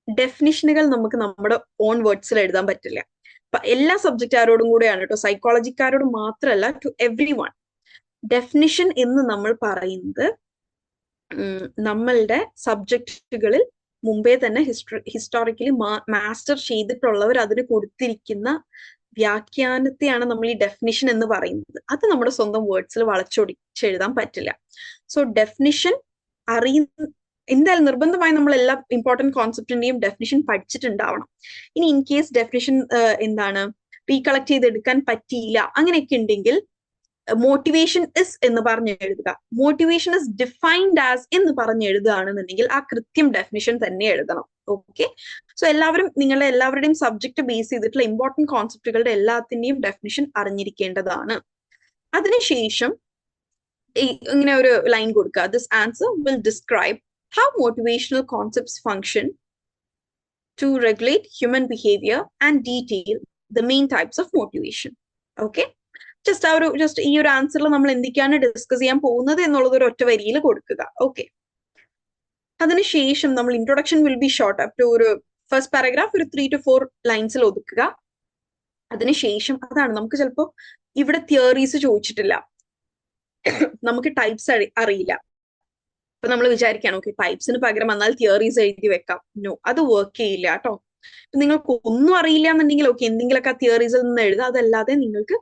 ഡെഫിനിഷനുകൾ നമുക്ക് നമ്മുടെ ഓൺ വേർഡ്സിൽ എഴുതാൻ പറ്റില്ല. അപ്പൊ എല്ലാ സബ്ജക്റ്റുകാരോടും കൂടെയാണ് കേട്ടോ, സൈക്കോളജിക്കാരോട് മാത്രമല്ല, ടു എവ്രി വൺ. ഡെഫിനിഷൻ എന്ന് നമ്മൾ പറയുന്നത് നമ്മളുടെ സബ്ജക്റ്റുകളിൽ മുമ്പേ തന്നെ ഹിസ്റ്റോറിക്കലി മാസ്റ്റർ ചെയ്തിട്ടുള്ളവർ അതിന് കൊടുത്തിരിക്കുന്ന വ്യാഖ്യാനത്തെയാണ് നമ്മൾ ഈ ഡെഫിനിഷൻ എന്ന് പറയുന്നത്. അത് നമ്മുടെ സ്വന്തം വേർഡ്സിൽ വളച്ചൊടിച്ചെഴുതാൻ പറ്റില്ല. സോ ഡെഫിനിഷൻ എന്തായാലും നിർബന്ധമായി നമ്മൾ എല്ലാ ഇമ്പോർട്ടന്റ് കോൺസെപ്റ്റിന്റെയും ഡെഫിനിഷൻ പഠിച്ചിട്ടുണ്ടാവണം. ഇനി ഇൻ കേസ് ഡെഫിനിഷൻ റീകളക്ട് ചെയ്തെടുക്കാൻ പറ്റിയില്ല അങ്ങനെയൊക്കെ ഉണ്ടെങ്കിൽ മോട്ടിവേഷൻ ഇസ് എന്ന് പറഞ്ഞ് എഴുതുക. മോട്ടിവേഷൻ ഇസ് ഡിഫൈൻഡ് ആസ് എന്ന് പറഞ്ഞ് എഴുതുകയാണെന്നുണ്ടെങ്കിൽ ആ കൃത്യം ഡെഫിനിഷൻ തന്നെ എഴുതണം. ഓക്കെ, സോ നിങ്ങളുടെ എല്ലാവരുടെയും സബ്ജക്ട് ബേസ് ചെയ്തിട്ടുള്ള ഇമ്പോർട്ടന്റ് കോൺസെപ്റ്റുകളുടെ എല്ലാത്തിന്റെയും ഡെഫിനിഷൻ അറിഞ്ഞിരിക്കേണ്ടതാണ്. അതിനുശേഷം ഇങ്ങനെ ഒരു ലൈൻ കൊടുക്കുക, this answer will describe how motivational concepts function to regulate human behaviour and detail the main types of motivation. Okay, just ഈ ഒരു ആൻസറിൽ നമ്മൾ എന്തൊക്കെയാണ് ഡിസ്കസ് ചെയ്യാൻ പോകുന്നത് എന്നുള്ളത് ഒരു ഒറ്റ വരിയിൽ കൊടുക്കുക. ഓക്കെ, അതിനുശേഷം നമ്മൾ introduction will be short up to ഒരു ഫസ്റ്റ് പാരഗ്രാഫ് ഒരു 3 to 4 ലൈൻസിൽ ഒതുക്കുക. അതിനുശേഷം അതാണ് നമുക്ക് ചിലപ്പോൾ ഇവിടെ തിയറീസ് ചോദിച്ചിട്ടില്ല, നമുക്ക് ടൈപ്സ് അറിയില്ല. അപ്പൊ നമ്മൾ വിചാരിക്കുകയാണ് ഓക്കെ ടൈപ്സിന് പകരം വന്നാൽ തിയറീസ് എഴുതി വെക്കാം. നോ, അത് വർക്ക് ചെയ്യില്ല കേട്ടോ. നിങ്ങൾക്ക് ഒന്നും അറിയില്ല എന്നുണ്ടെങ്കിൽ ഓക്കെ എന്തെങ്കിലുമൊക്കെ ആ തിയറീസിൽ നിന്ന് എഴുതുക. അതല്ലാതെ നിങ്ങൾക്ക്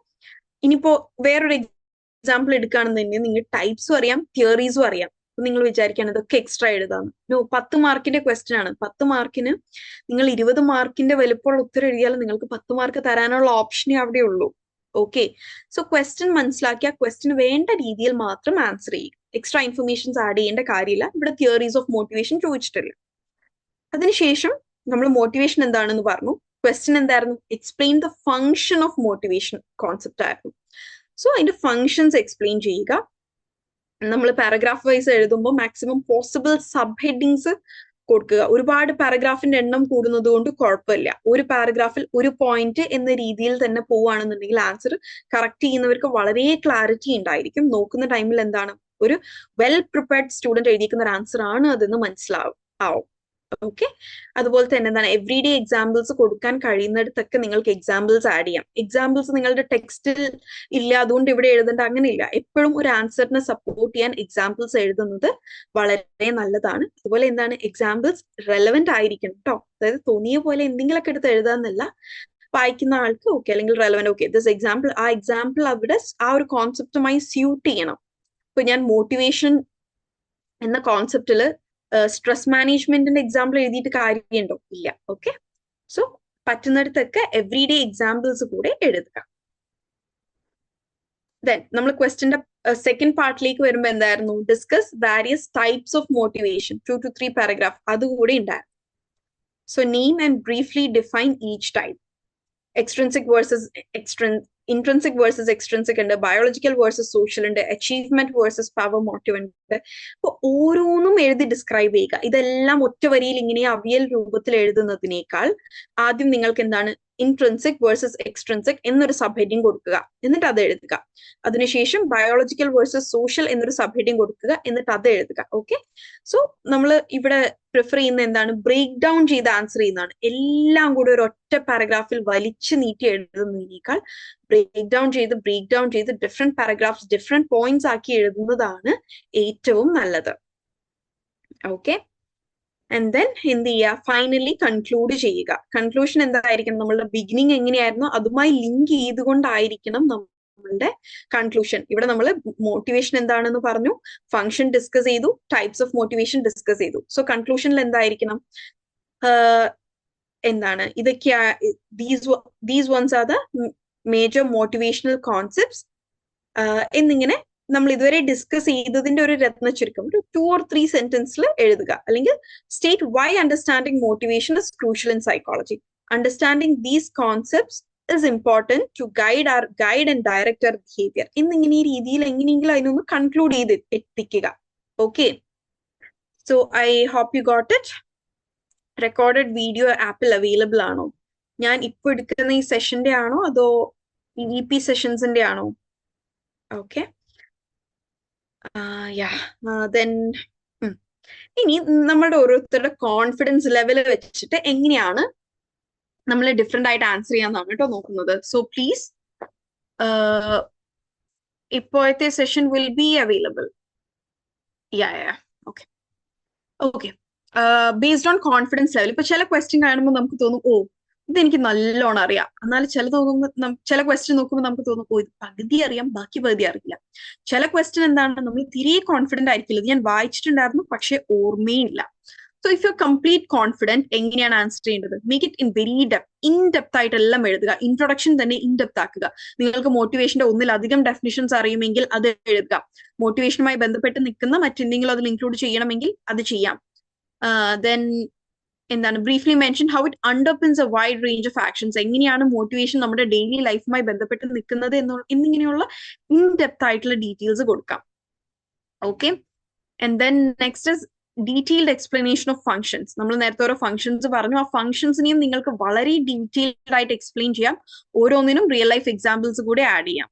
ഇനിയിപ്പോ വേറൊരു എക്സാമ്പിൾ എടുക്കുകയാണെന്നുണ്ടെങ്കിൽ നിങ്ങൾ ടൈപ്സും അറിയാം തിയറീസും അറിയാം. അപ്പൊ നിങ്ങൾ വിചാരിക്കുകയാണ് ഇതൊക്കെ എക്സ്ട്രാ എഴുതാന്ന്. നോ, 10 മാർക്കിന്റെ ക്വസ്റ്റ്യൻ ആണ്. 10 മാർക്കിന് നിങ്ങൾ 20 മാർക്കിന്റെ വലുപ്പമുള്ള ഉത്തരം എഴുതിയാൽ നിങ്ങൾക്ക് 10 മാർക്ക് തരാനുള്ള ഓപ്ഷനേ അവിടെ ഉള്ളൂ. ഓക്കെ, സോ ക്വസ്റ്റ്യൻ മനസ്സിലാക്കി ആ ക്വസ്റ്റ്യൻ വേണ്ട രീതിയിൽ മാത്രം ആൻസർ ചെയ്യും. എക്സ്ട്രാ ഇൻഫർമേഷൻസ് ആഡ് ചെയ്യേണ്ട കാര്യമില്ല. ഇവിടെ തിയറീസ് ഓഫ് മോട്ടിവേഷൻ ചോദിച്ചിട്ടില്ല. അതിനുശേഷം നമ്മൾ മോട്ടിവേഷൻ എന്താണെന്ന് പറഞ്ഞു. ക്വസ്റ്റ്യൻ എന്തായിരുന്നു, explain the function of motivation concept ആയിരുന്നു. സോ അതിന്റെ ഫങ്ഷൻസ് എക്സ്പ്ലെയിൻ ചെയ്യുക. നമ്മൾ പാരഗ്രാഫ് വൈസ് എഴുതുമ്പോൾ മാക്സിമം പോസിബിൾ സബ് ഹെഡിങ്സ് കൊടുക്കുക. ഒരുപാട് പാരഗ്രാഫിന്റെ എണ്ണം കൂടുന്നത് കൊണ്ട് കുഴപ്പമില്ല. ഒരു പാരഗ്രാഫിൽ ഒരു പോയിന്റ് എന്ന രീതിയിൽ തന്നെ പോവുകയാണെന്നുണ്ടെങ്കിൽ ആൻസർ കറക്റ്റ് ചെയ്യുന്നവർക്ക് വളരെ ക്ലാരിറ്റി ഉണ്ടായിരിക്കും. നോക്കുന്ന ടൈമിൽ എന്താണ് ഒരു വെൽ പ്രിപ്പയർഡ് സ്റ്റുഡന്റ് എഴുതിയിരിക്കുന്ന ഒരു ആൻസർ ആണ് അതെന്ന് മനസ്സിലാവും. ഓക്കെ. അതുപോലെ തന്നെ എന്താണ് എവ്രിഡേ എക്സാമ്പിൾസ് കൊടുക്കാൻ കഴിയുന്നിടത്തൊക്കെ നിങ്ങൾക്ക് എക്സാമ്പിൾസ് ആഡ് ചെയ്യാം. എക്സാമ്പിൾസ് നിങ്ങളുടെ ടെക്സ്റ്റിൽ ഇല്ല, അതുകൊണ്ട് ഇവിടെ എഴുതേണ്ട, അങ്ങനെയില്ല. എപ്പോഴും ഒരു ആൻസറിനെ സപ്പോർട്ട് ചെയ്യാൻ എക്സാമ്പിൾസ് എഴുതുന്നത് വളരെ നല്ലതാണ്. അതുപോലെ എന്താണ് എക്സാമ്പിൾസ് റെലവെന്റ് ആയിരിക്കണം കേട്ടോ. അതായത് തോന്നിയ പോലെ എന്തെങ്കിലുമൊക്കെ എടുത്ത് എഴുതാന്നല്ല, വായിക്കുന്ന ആൾക്ക് ഓക്കെ അല്ലെങ്കിൽ റെലവെന്റ് ഓക്കെ ദിസ് എക്സാമ്പിൾ, ആ എക്സാമ്പിൾ അവിടെ ആ ഒരു കോൺസെപ്റ്റുമായി സ്യൂട്ട് ചെയ്യണം. ഇപ്പൊ ഞാൻ മോട്ടിവേഷൻ എന്ന കോൺസെപ്റ്റില് സ്ട്രെസ് മാനേജ്മെന്റിന്റെ എക്സാമ്പിൾ എഴുതിയിട്ട് കാര്യമുണ്ടോ? ഇല്ല. ഓക്കെ. സോ പറ്റുന്നിടത്തൊക്കെ എവ്രിഡേ എക്സാമ്പിൾസ് കൂടെ എഴുതുക. ദെൻ നമ്മൾ ക്വസ്റ്റ്യന്റെ സെക്കൻഡ് പാർട്ടിലേക്ക് വരുമ്പോൾ എന്തായിരുന്നു? Discuss various types of motivation, 2 to 3 paragraph അതുകൂടെ ഉണ്ടായിരുന്നു. So name and briefly define each type. Extrinsic versus intrinsic versus extrinsic ഉണ്ട്, ബയോളജിക്കൽ വേഴ്സസ് സോഷ്യൽ ഉണ്ട്, അച്ചീവ്മെന്റ് വേഴ്സസ് പവർ മോട്ടീവ് ഉണ്ട്. അപ്പൊ ഓരോന്നും എഴുതി ഡിസ്ക്രൈബ് ചെയ്യുക. ഇതെല്ലാം ഒറ്റ വരിയിൽ ഇങ്ങനെ അവിയൽ രൂപത്തിൽ എഴുതുന്നതിനേക്കാൾ ആദ്യം നിങ്ങൾക്ക് എന്താണ് ഇൻട്രിൻസിക് വേഴ്സസ് എക്സ്ട്രിൻസിക് എന്നൊരു സബ് ഹെഡിങ് കൊടുക്കുക, എന്നിട്ട് അത് എഴുതുക. അതിനുശേഷം ബയോളജിക്കൽ വേഴ്സസ് സോഷ്യൽ എന്നൊരു സബ് ഹെഡിങ് കൊടുക്കുക, എന്നിട്ട് അത് എഴുതുക. ഓക്കെ. സോ നമ്മൾ ഇവിടെ പ്രിഫർ ചെയ്യുന്ന എന്താണ് ബ്രേക്ക് ഡൗൺ ചെയ്ത് ആൻസർ ചെയ്യുന്നതാണ്. എല്ലാം കൂടി ഒരു ഒറ്റ പാരഗ്രാഫിൽ വലിച്ചു നീട്ടി എഴുതുന്നതിനേക്കാൾ ബ്രേക്ക് ഡൗൺ ചെയ്ത് ഡിഫറെന്റ് പാരഗ്രാഫ്സ് ഡിഫറെന്റ് പോയിന്റ്സ് ആക്കി എഴുതുന്നതാണ് ഏറ്റവും നല്ലത്. ഓക്കെ. ആൻഡ് ദെൻ എന്ത് ചെയ്യുക? ഫൈനലി കൺക്ലൂഡ് ചെയ്യുക. കൺക്ലൂഷൻ എന്തായിരിക്കണം? നമ്മളുടെ ബിഗിനിങ് എങ്ങനെയായിരുന്നു അതുമായി ലിങ്ക് ചെയ്തുകൊണ്ടായിരിക്കണം നമ്മളുടെ കൺക്ലൂഷൻ. ഇവിടെ നമ്മൾ മോട്ടിവേഷൻ എന്താണെന്ന് പറഞ്ഞു, ഫംഗ്ഷൻ ഡിസ്കസ് ചെയ്തു, ടൈപ്സ് ഓഫ് മോട്ടിവേഷൻ ഡിസ്കസ് ചെയ്തു. സോ കൺക്ലൂഷനിൽ എന്തായിരിക്കണം? എന്താണ് ഇതൊക്കെയാ these ones are the major motivational concepts എന്നിങ്ങനെ നമ്മൾ ഇതുവരെ ഡിസ്കസ് ചെയ്തതിന്റെ ഒരു രത്ന ചുരുക്കം ഒരു 2 or 3 സെന്റൻസിൽ എഴുതുക. അല്ലെങ്കിൽ state why understanding motivation is crucial in psychology. Understanding these concepts is important to guide and direct our behaviour എന്നിങ്ങനെ ഈ രീതിയിൽ എങ്ങനെയെങ്കിലും അതിനൊന്ന് കൺക്ലൂഡ് ചെയ്ത് എത്തിക്കുക. Okay. So I hope you got it. Recorded video ആപ്പിൽ അവൈലബിൾ ആണോ? ഞാൻ ഇപ്പൊ എടുക്കുന്ന ഈ സെഷന്റെ ആണോ അതോ EP സെഷൻസിന്റെ ആണോ? ഓക്കെ. ദെൻ ഇനി നമ്മളുടെ ഓരോരുത്തരുടെ കോൺഫിഡൻസ് ലെവൽ വെച്ചിട്ട് എങ്ങനെയാണ് നമ്മൾ ഡിഫറെന്റ് ആയിട്ട് ആൻസർ ചെയ്യാന്നാണ് കേട്ടോ നോക്കുന്നത്. സോ പ്ലീസ് ഇപ്പോഴത്തെ session will be available. Okay. Based on confidence level. ഇപ്പൊ ചില ക്വസ്റ്റ്യൻ കാണുമ്പോൾ നമുക്ക് തോന്നും ഓ ഇതെനിക്ക് നല്ലോണം അറിയാം. എന്നാൽ ചില ക്വസ്റ്റ്യൻ നോക്കുമ്പോൾ നമുക്ക് തോന്നും ഓ ഇത് പകുതി അറിയാം ബാക്കി പകുതി അറിയില്ല. ചില ക്വസ്റ്റ്യൻ എന്താണ് നമ്മൾ തീരെ കോൺഫിഡന്റ് ആയിരിക്കില്ല, ഇത് ഞാൻ വായിച്ചിട്ടുണ്ടായിരുന്നു പക്ഷെ ഓർമ്മയില്ല. So if you complete confident എങ്ങനെയാണ് ആൻസർ ചെയ്യേണ്ടത്? Make it in very in depth ആയിട്ട് എല്ലാം എഴുതുക. ഇൻട്രൊഡക്ഷൻ തന്നെ ഇൻ ഡെപ്ത് ആക്കുക. നിങ്ങൾക്ക് മോട്ടിവേഷന്റെ ഒന്നിലധികം ഡെഫിനിഷൻസ് അറിയുമെങ്കിൽ അത് എഴുതുക. മോട്ടിവേഷനുമായി ബന്ധപ്പെട്ട് നിൽക്കുന്ന മറ്റെന്തെങ്കിലും അതിൽ ഇൻക്ലൂഡ് ചെയ്യണമെങ്കിൽ അത് ചെയ്യാം. ദെൻ എന്താണ് briefly mention how it underpins a wide range of actions. എങ്ങനെയാണ് മോട്ടിവേഷൻ നമ്മുടെ ഡെയിലി ലൈഫുമായി ബന്ധപ്പെട്ട് നിൽക്കുന്നത് എന്നിങ്ങനെയുള്ള ഇൻ ഡെപ്ത് ആയിട്ടുള്ള ഡീറ്റെയിൽസ് കൊടുക്കാം. Okay. And then next is detailed explanation of functions. നമ്മൾ നേരത്തെ ഓരോ ഫംഗ്ഷൻസ് പറഞ്ഞു, ആ ഫംഗ്ഷൻസിനെയും നിങ്ങൾക്ക് വളരെ ഡീറ്റെയിൽഡ് ആയിട്ട് എക്സ്പ്ലെയിൻ ചെയ്യാം. ഓരോന്നിനും റിയൽ ലൈഫ് എക്സാമ്പിൾസ് കൂടെ ആഡ് ചെയ്യാം.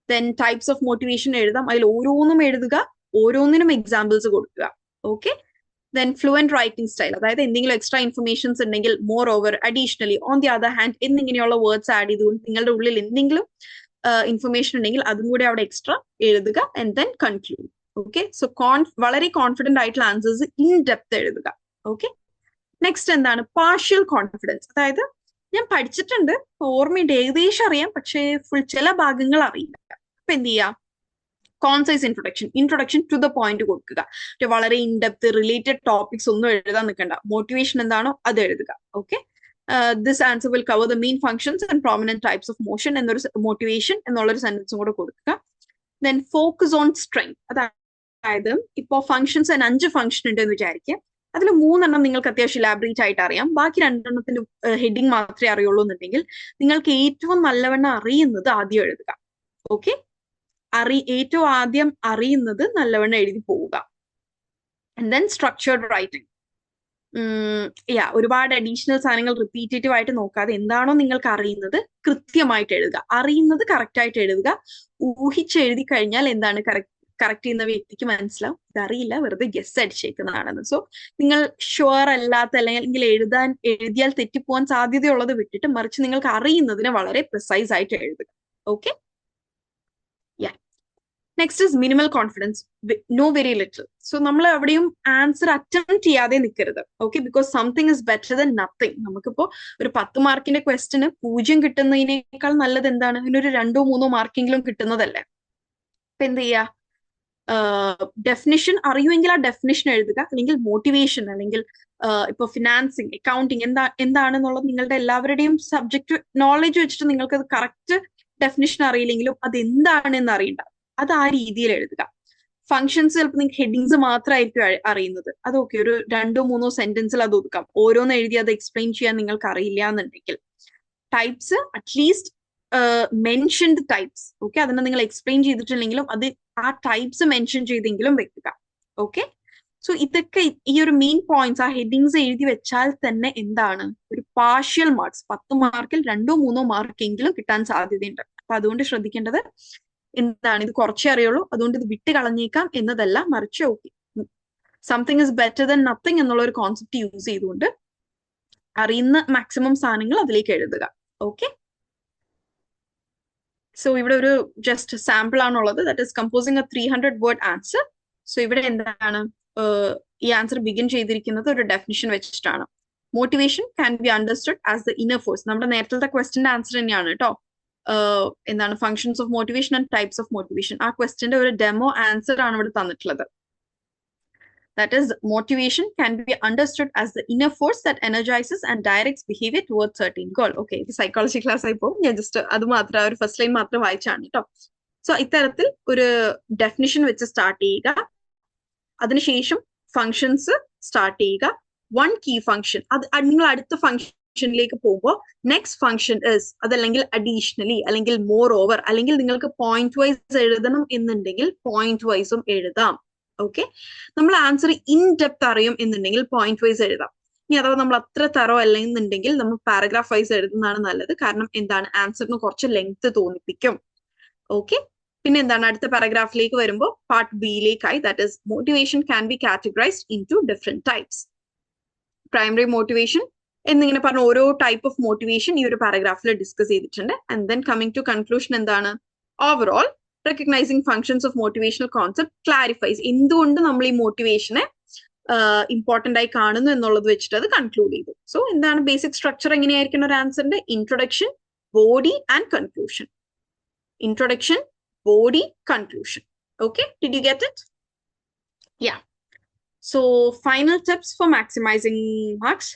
ദെൻ ടൈപ്സ് ഓഫ് മോട്ടിവേഷൻ എഴുതാം, അതിൽ ഓരോന്നും എഴുതുക, ഓരോന്നിനും എക്സാമ്പിൾസ് കൊടുക്കുക. Okay. Then fluent writing style, അതായത് എന്തെങ്കിലും എക്സ്ട്രാ ഇൻഫർമേഷൻസ് ഉണ്ടെങ്കിൽ more over, additionally, on the other hand എന്നിങ്ങനെയുള്ള വേർഡ്സ് ആഡ് ചെയ്തുകൊണ്ട് നിങ്ങളുടെ ഉള്ളിൽ എന്തെങ്കിലും ഇൻഫർമേഷൻ ഉണ്ടെങ്കിൽ അതും കൂടെ അവിടെ എക്സ്ട്രാ എഴുതുക. And then conclude. Okay. So വളരെ കോൺഫിഡന്റ് ആയിട്ടുള്ള ആൻസേഴ്സ് ഇൻ ഡെപ്ത് എഴുതുക. ഓക്കെ. നെക്സ്റ്റ് എന്താണ് പാർഷ്യൽ കോൺഫിഡൻസ്. അതായത് ഞാൻ പഠിച്ചിട്ടുണ്ട്, ഓർമ്മയുണ്ട്, ഏകദേശം അറിയാം, പക്ഷേ ഫുൾ ചില ഭാഗങ്ങൾ അറിയില്ല. അപ്പൊ എന്ത് ചെയ്യാം? Concise introduction to the point കൊടുക്കുക. വളരെ ഇൻഡെപ്ത് റിലേറ്റഡ് ടോപ്പിക്സ് ഒന്നും എഴുതാൻ നിൽക്കണ്ട. മോട്ടിവേഷൻ എന്താണോ അത് എഴുതുക. Okay. This answer will cover the main functions and prominent types of motion എന്നൊരു മോട്ടിവേഷൻ എന്നുള്ളൊരു സെന്റൻസും കൂടെ കൊടുക്കുക. Then focus on strength. അതായത് ഇപ്പോ ഫംഗ്ഷൻസ് 5 ഫംഗ്ഷൻ ഉണ്ട് എന്ന് വിചാരിക്കുക. അതിൽ 3 നിങ്ങൾക്ക് അത്യാവശ്യം ഇലാബറേറ്റ് ആയിട്ട് അറിയാം, ബാക്കി 2 ഹെഡിങ് മാത്രമേ അറിയുള്ളൂ എന്നുണ്ടെങ്കിൽ നിങ്ങൾക്ക് ഏറ്റവും നല്ലവണ്ണം അറിയുന്നത് ആദ്യം എഴുതുക. ഓക്കെ. ഏറ്റവും ആദ്യം അറിയുന്നത് നല്ലവണ്ണം എഴുതി പോവുക. And then structured writing. ഒരുപാട് അഡീഷണൽ സാധനങ്ങൾ റിപ്പീറ്റേറ്റീവ് ആയിട്ട് നോക്കാതെ എന്താണോ നിങ്ങൾക്ക് അറിയുന്നത് കൃത്യമായിട്ട് എഴുതുക. അറിയുന്നത് കറക്റ്റ് ആയിട്ട് എഴുതുക. ഊഹിച്ചെഴുതി കഴിഞ്ഞാൽ എന്താണ് കറക്റ്റ് ചെയ്യുന്ന വ്യക്തിക്ക് മനസ്സിലാവും ഇതറിയില്ല, വെറുതെ ഗസ് അടിച്ചേക്കുന്നതാണെന്ന്. സോ നിങ്ങൾ ഷുവർ അല്ലാത്ത അല്ലെങ്കിൽ എഴുതിയാൽ തെറ്റിപ്പോവാൻ സാധ്യതയുള്ളത് വിട്ടിട്ട് മറിച്ച് നിങ്ങൾക്ക് അറിയുന്നതിനെ വളരെ പ്രിസൈസ് ആയിട്ട് എഴുതുക. Okay, next is minimal confidence, no very little. So നമ്മൾ എവിടെയും ആൻസർ അറ്റംപ്റ്റ് ചെയ്യാതെ നിൽക്കരുത്. Okay, because something is better than nothing. നമുക്കിപ്പോ ഒരു 10 മാർക്കിന്റെ ക്വസ്റ്റിന് 0 കിട്ടുന്നതിനേക്കാൾ നല്ലത് എന്താണ്? ഇതിനൊരു 2-3 മാർക്കെങ്കിലും കിട്ടുന്നതല്ലേ. അപ്പൊ എന്ത് ചെയ്യാ, ഡെഫിനിഷൻ അറിയുമെങ്കിൽ ആ ഡെഫിനിഷൻ എഴുതുക, അല്ലെങ്കിൽ മോട്ടിവേഷൻ, അല്ലെങ്കിൽ ഇപ്പൊ ഫിനാൻസിങ്, അക്കൗണ്ടിങ് എന്താണെന്നുള്ളത് നിങ്ങളുടെ എല്ലാവരുടെയും സബ്ജക്ട് നോളജ് വെച്ചിട്ട് നിങ്ങൾക്ക് അത് കറക്റ്റ് ഡെഫിനിഷൻ അറിയില്ലെങ്കിലും അത് എന്താണെന്ന് അറിയണ്ട, അത് ആ രീതിയിൽ എഴുതുക. ഫംഗ്ഷൻസ് ചിലപ്പോൾ നിങ്ങൾക്ക് ഹെഡിങ്സ് മാത്രമായിരിക്കും അറിയുന്നത്, അതൊക്കെ ഒരു 2-3 സെന്റൻസിൽ അത് ഒതുക്കാം. ഓരോന്ന് എഴുതി അത് എക്സ്പ്ലെയിൻ ചെയ്യാൻ നിങ്ങൾക്ക് അറിയില്ല എന്നുണ്ടെങ്കിൽ types at least mentioned types, okay, അതിനെ നിങ്ങൾ എക്സ്പ്ലെയിൻ ചെയ്തിട്ടില്ലെങ്കിലും അത് ആ ടൈപ്സ് മെൻഷൻ ചെയ്തെങ്കിലും വെക്കുക. ഓക്കെ, സോ ഇതൊക്കെ ഈ ഒരു മെയിൻ പോയിന്റ്സ് ആ ഹെഡിങ്സ് എഴുതി വെച്ചാൽ തന്നെ എന്താണ്, ഒരു പാർഷ്യൽ മാർക്സ് 10 മാർക്കിൽ 2-3 മാർക്കെങ്കിലും കിട്ടാൻ സാധ്യതയുണ്ട്. അപ്പൊ അതുകൊണ്ട് ശ്രദ്ധിക്കേണ്ടത് എന്താണ്, ഇത് കുറച്ചേ അറിയുള്ളൂ അതുകൊണ്ട് ഇത് വിട്ട് കളഞ്ഞേക്കാം എന്നതല്ല, മറിച്ച് okay something is better than nothing എന്നുള്ള ഒരു കോൺസെപ്റ്റ് യൂസ് ചെയ്തുകൊണ്ട് അറിയുന്ന മാക്സിമം സാധനങ്ങൾ അതിലേക്ക് എഴുതുക. ഓക്കെ, സോ ഇവിടെ ഒരു ജസ്റ്റ് സാമ്പിൾ ആണുള്ളത്, that is composing A 300 word answer. So ഇവിടെ എന്താണ് ഈ ആൻസർ ബിഗിൻ ചെയ്തിരിക്കുന്നത് ഒരു ഡെഫിനിഷൻ വെച്ചിട്ടാണ്. Motivation can B understood as the inner force. നമ്മുടെ നേരത്തെ ക്വസ്റ്റിന്റെ ആൻസർ തന്നെയാണ് കേട്ടോ. എന്താണ് functions of motivation and types of motivation. ആ ക്വസ്റ്റിന്റെ ഒരു ഡെമോ ആൻസർ ആണ് ഇവിടെ തന്നിട്ടുള്ളത്. That is, motivation can be understood as the inner force that energizes and directs behavior towards certain goal. Okay, ഇത് സൈക്കോളജി ക്ലാസ് ആയി പോകും, ഞാൻ ജസ്റ്റ് അത് മാത്രം ഒരു ഫസ്റ്റ് ലൈൻ മാത്രം വായിച്ചാണ് കേട്ടോ. സോ ഇത്തരത്തിൽ ഒരു ഡെഫിനിഷൻ വെച്ച് സ്റ്റാർട്ട് ചെയ്യുക, അതിനുശേഷം ഫങ്ഷൻസ് സ്റ്റാർട്ട് ചെയ്യുക. വൺ കീ ഫങ്ഷൻ, അത് നിങ്ങൾ അടുത്ത ഫങ്ഷനിലേക്ക് പോകുമ്പോൾ നെക്സ്റ്റ് ഫങ്ഷൻ ഇസ്, അതല്ലെങ്കിൽ അഡീഷണലി, അല്ലെങ്കിൽ മോർ ഓവർ, അല്ലെങ്കിൽ നിങ്ങൾക്ക് പോയിന്റ് വൈസ് എഴുതണം എന്നുണ്ടെങ്കിൽ പോയിന്റ് വൈസും എഴുതാം. ഓക്കെ, നമ്മൾ ആൻസർ ഇൻ ഡെപ്ത് അറിയും എന്നുണ്ടെങ്കിൽ പോയിന്റ് വൈസ് എഴുതാം. ഇനി അഥവാ നമ്മൾ അത്ര തറോ അല്ലെന്നുണ്ടെങ്കിൽ നമ്മൾ പാരഗ്രാഫ് വൈസ് എഴുതുന്നതാണ് നല്ലത്. കാരണം എന്താണ്, ആൻസറിന് കുറച്ച് ലെങ്ത് തോന്നിപ്പിക്കും. ഓക്കെ, പിന്നെ എന്താണ് അടുത്ത പാരഗ്രാഫിലേക്ക് വരുമ്പോൾ പാർട്ട് ബിയിലേക്കായി, that is motivation can be categorised into different types. Primary motivation എന്നിങ്ങനെ പറഞ്ഞ ഓരോ ടൈപ്പ് ഓഫ് മോട്ടിവേഷൻ ഈ ഒരു പാരഗ്രാഫിൽ ഡിസ്കസ് ചെയ്തിട്ടുണ്ട്. And then coming to conclusion എന്താണ്, overall recognizing functions of motivational concept clarifies എന്തുകൊണ്ട് നമ്മൾ ഈ മോട്ടിവേഷനെ ഇമ്പോർട്ടന്റ് ആയി കാണുന്നു എന്നുള്ളത് വെച്ചിട്ട് അത് കൺക്ലൂഡ് ചെയ്തു. സോ എന്താണ് ബേസിക് സ്ട്രക്ചർ എങ്ങനെയായിരിക്കണം ഒരു ആൻസറിന്റെ, introduction, body and conclusion. Introduction, body, conclusion. Okay, did you get it? Yeah. So final tips for maximising marks.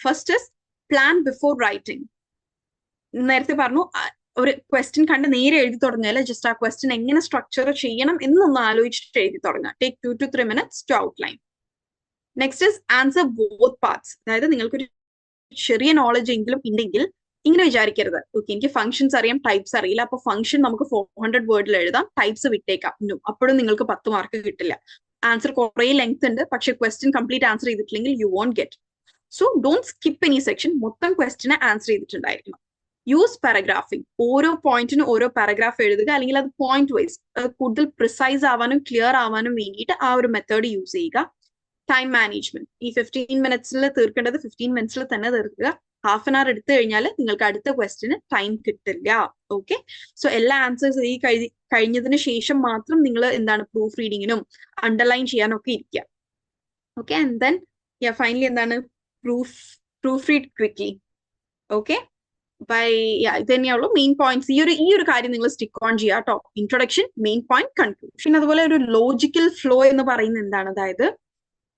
First is plan before writing. നേരത്തെ പറഞ്ഞു ഒരു ക്വസ്റ്റ്യൻ കണ്ട് നേരെ എഴുതി തുടങ്ങിയാൽ ജസ്റ്റ് ആ ക്വസ്റ്റ്യൻ എങ്ങനെ സ്ട്രക്ചർ ചെയ്യണം എന്നൊന്ന് ആലോചിച്ചിട്ട് എഴുതി തുടങ്ങാം. Take 2 to 3 minutes to outline. Next is answer both parts. അതായത് നിങ്ങൾക്കൊരു ചെറിയ നോളജ് എങ്കിലും ഉണ്ടെങ്കിൽ ഇങ്ങനെ വിചാരിക്കരുത്, ഓക്കെ എനിക്ക് ഫംഗ്ഷൻസ് അറിയാം ടൈപ്സ് അറിയില്ല, അപ്പൊ ഫംഗ്ഷൻ നമുക്ക് 400 വേർഡിൽ എഴുതാം, ടൈപ്സ് വിട്ടേക്കാം. അപ്പോഴും നിങ്ങൾക്ക് 10 മാർക്ക് കിട്ടില്ല. ആൻസർ കുറെ ലെങ്ത് ഉണ്ട്, പക്ഷെ ക്വസ്റ്റ്യൻ കംപ്ലീറ്റ് ആൻസർ ചെയ്തിട്ടില്ലെങ്കിൽ you won't get. So don't skip any section, മൊത്തം ക്വസ്റ്റിനെ ആൻസർ ചെയ്തിട്ടുണ്ടായിരിക്കണം. യൂസ് പാരഗ്രാഫിംഗ്, ഓരോ പോയിന്റിനും ഓരോ പാരഗ്രാഫ് എഴുതുക, അല്ലെങ്കിൽ അത് പോയിന്റ് വൈസ് കൂടുതൽ പ്രിസൈസ് ആവാനും ക്ലിയർ ആവാനും വേണ്ടിയിട്ട് ആ ഒരു മെത്തേഡ് യൂസ് ചെയ്യുക. ടൈം മാനേജ്മെന്റ്, ഈ 15 മിനിറ്റ്സിൽ തീർക്കേണ്ടത് 15 മിനിറ്റ്സിൽ തന്നെ തീർക്കുക. ഹാഫ് ആൻ അവർ എടുത്തു കഴിഞ്ഞാൽ നിങ്ങൾക്ക് അടുത്ത ക്വസ്റ്റിന് ടൈം കിട്ടില്ല. ഓക്കെ, സോ എല്ലാ ആൻസേഴ്സ് ഈ കഴിഞ്ഞതിന് ശേഷം മാത്രം നിങ്ങൾ എന്താണ് പ്രൂഫ് റീഡിങ്ങിനും അണ്ടർലൈൻ ചെയ്യാനും ഒക്കെ ഇരിക്കുക. ഓക്കെ, ആൻഡ് ദെൻ ഫൈനലി എന്താണ് പ്രൂഫ് റീഡ് ക്വിക്ലി. ഓക്കെ, ഇത് തന്നെയുള്ളൂ മെയിൻ പോയിന്റ്സ്. ഈ ഒരു കാര്യം നിങ്ങൾ സ്റ്റിക്ക് ഓൺ ചെയ്യുക കേട്ടോ. Introduction, main point, conclusion. അതുപോലെ ഒരു ലോജിക്കൽ ഫ്ലോ എന്ന് പറയുന്നത് എന്താണ്, അതായത്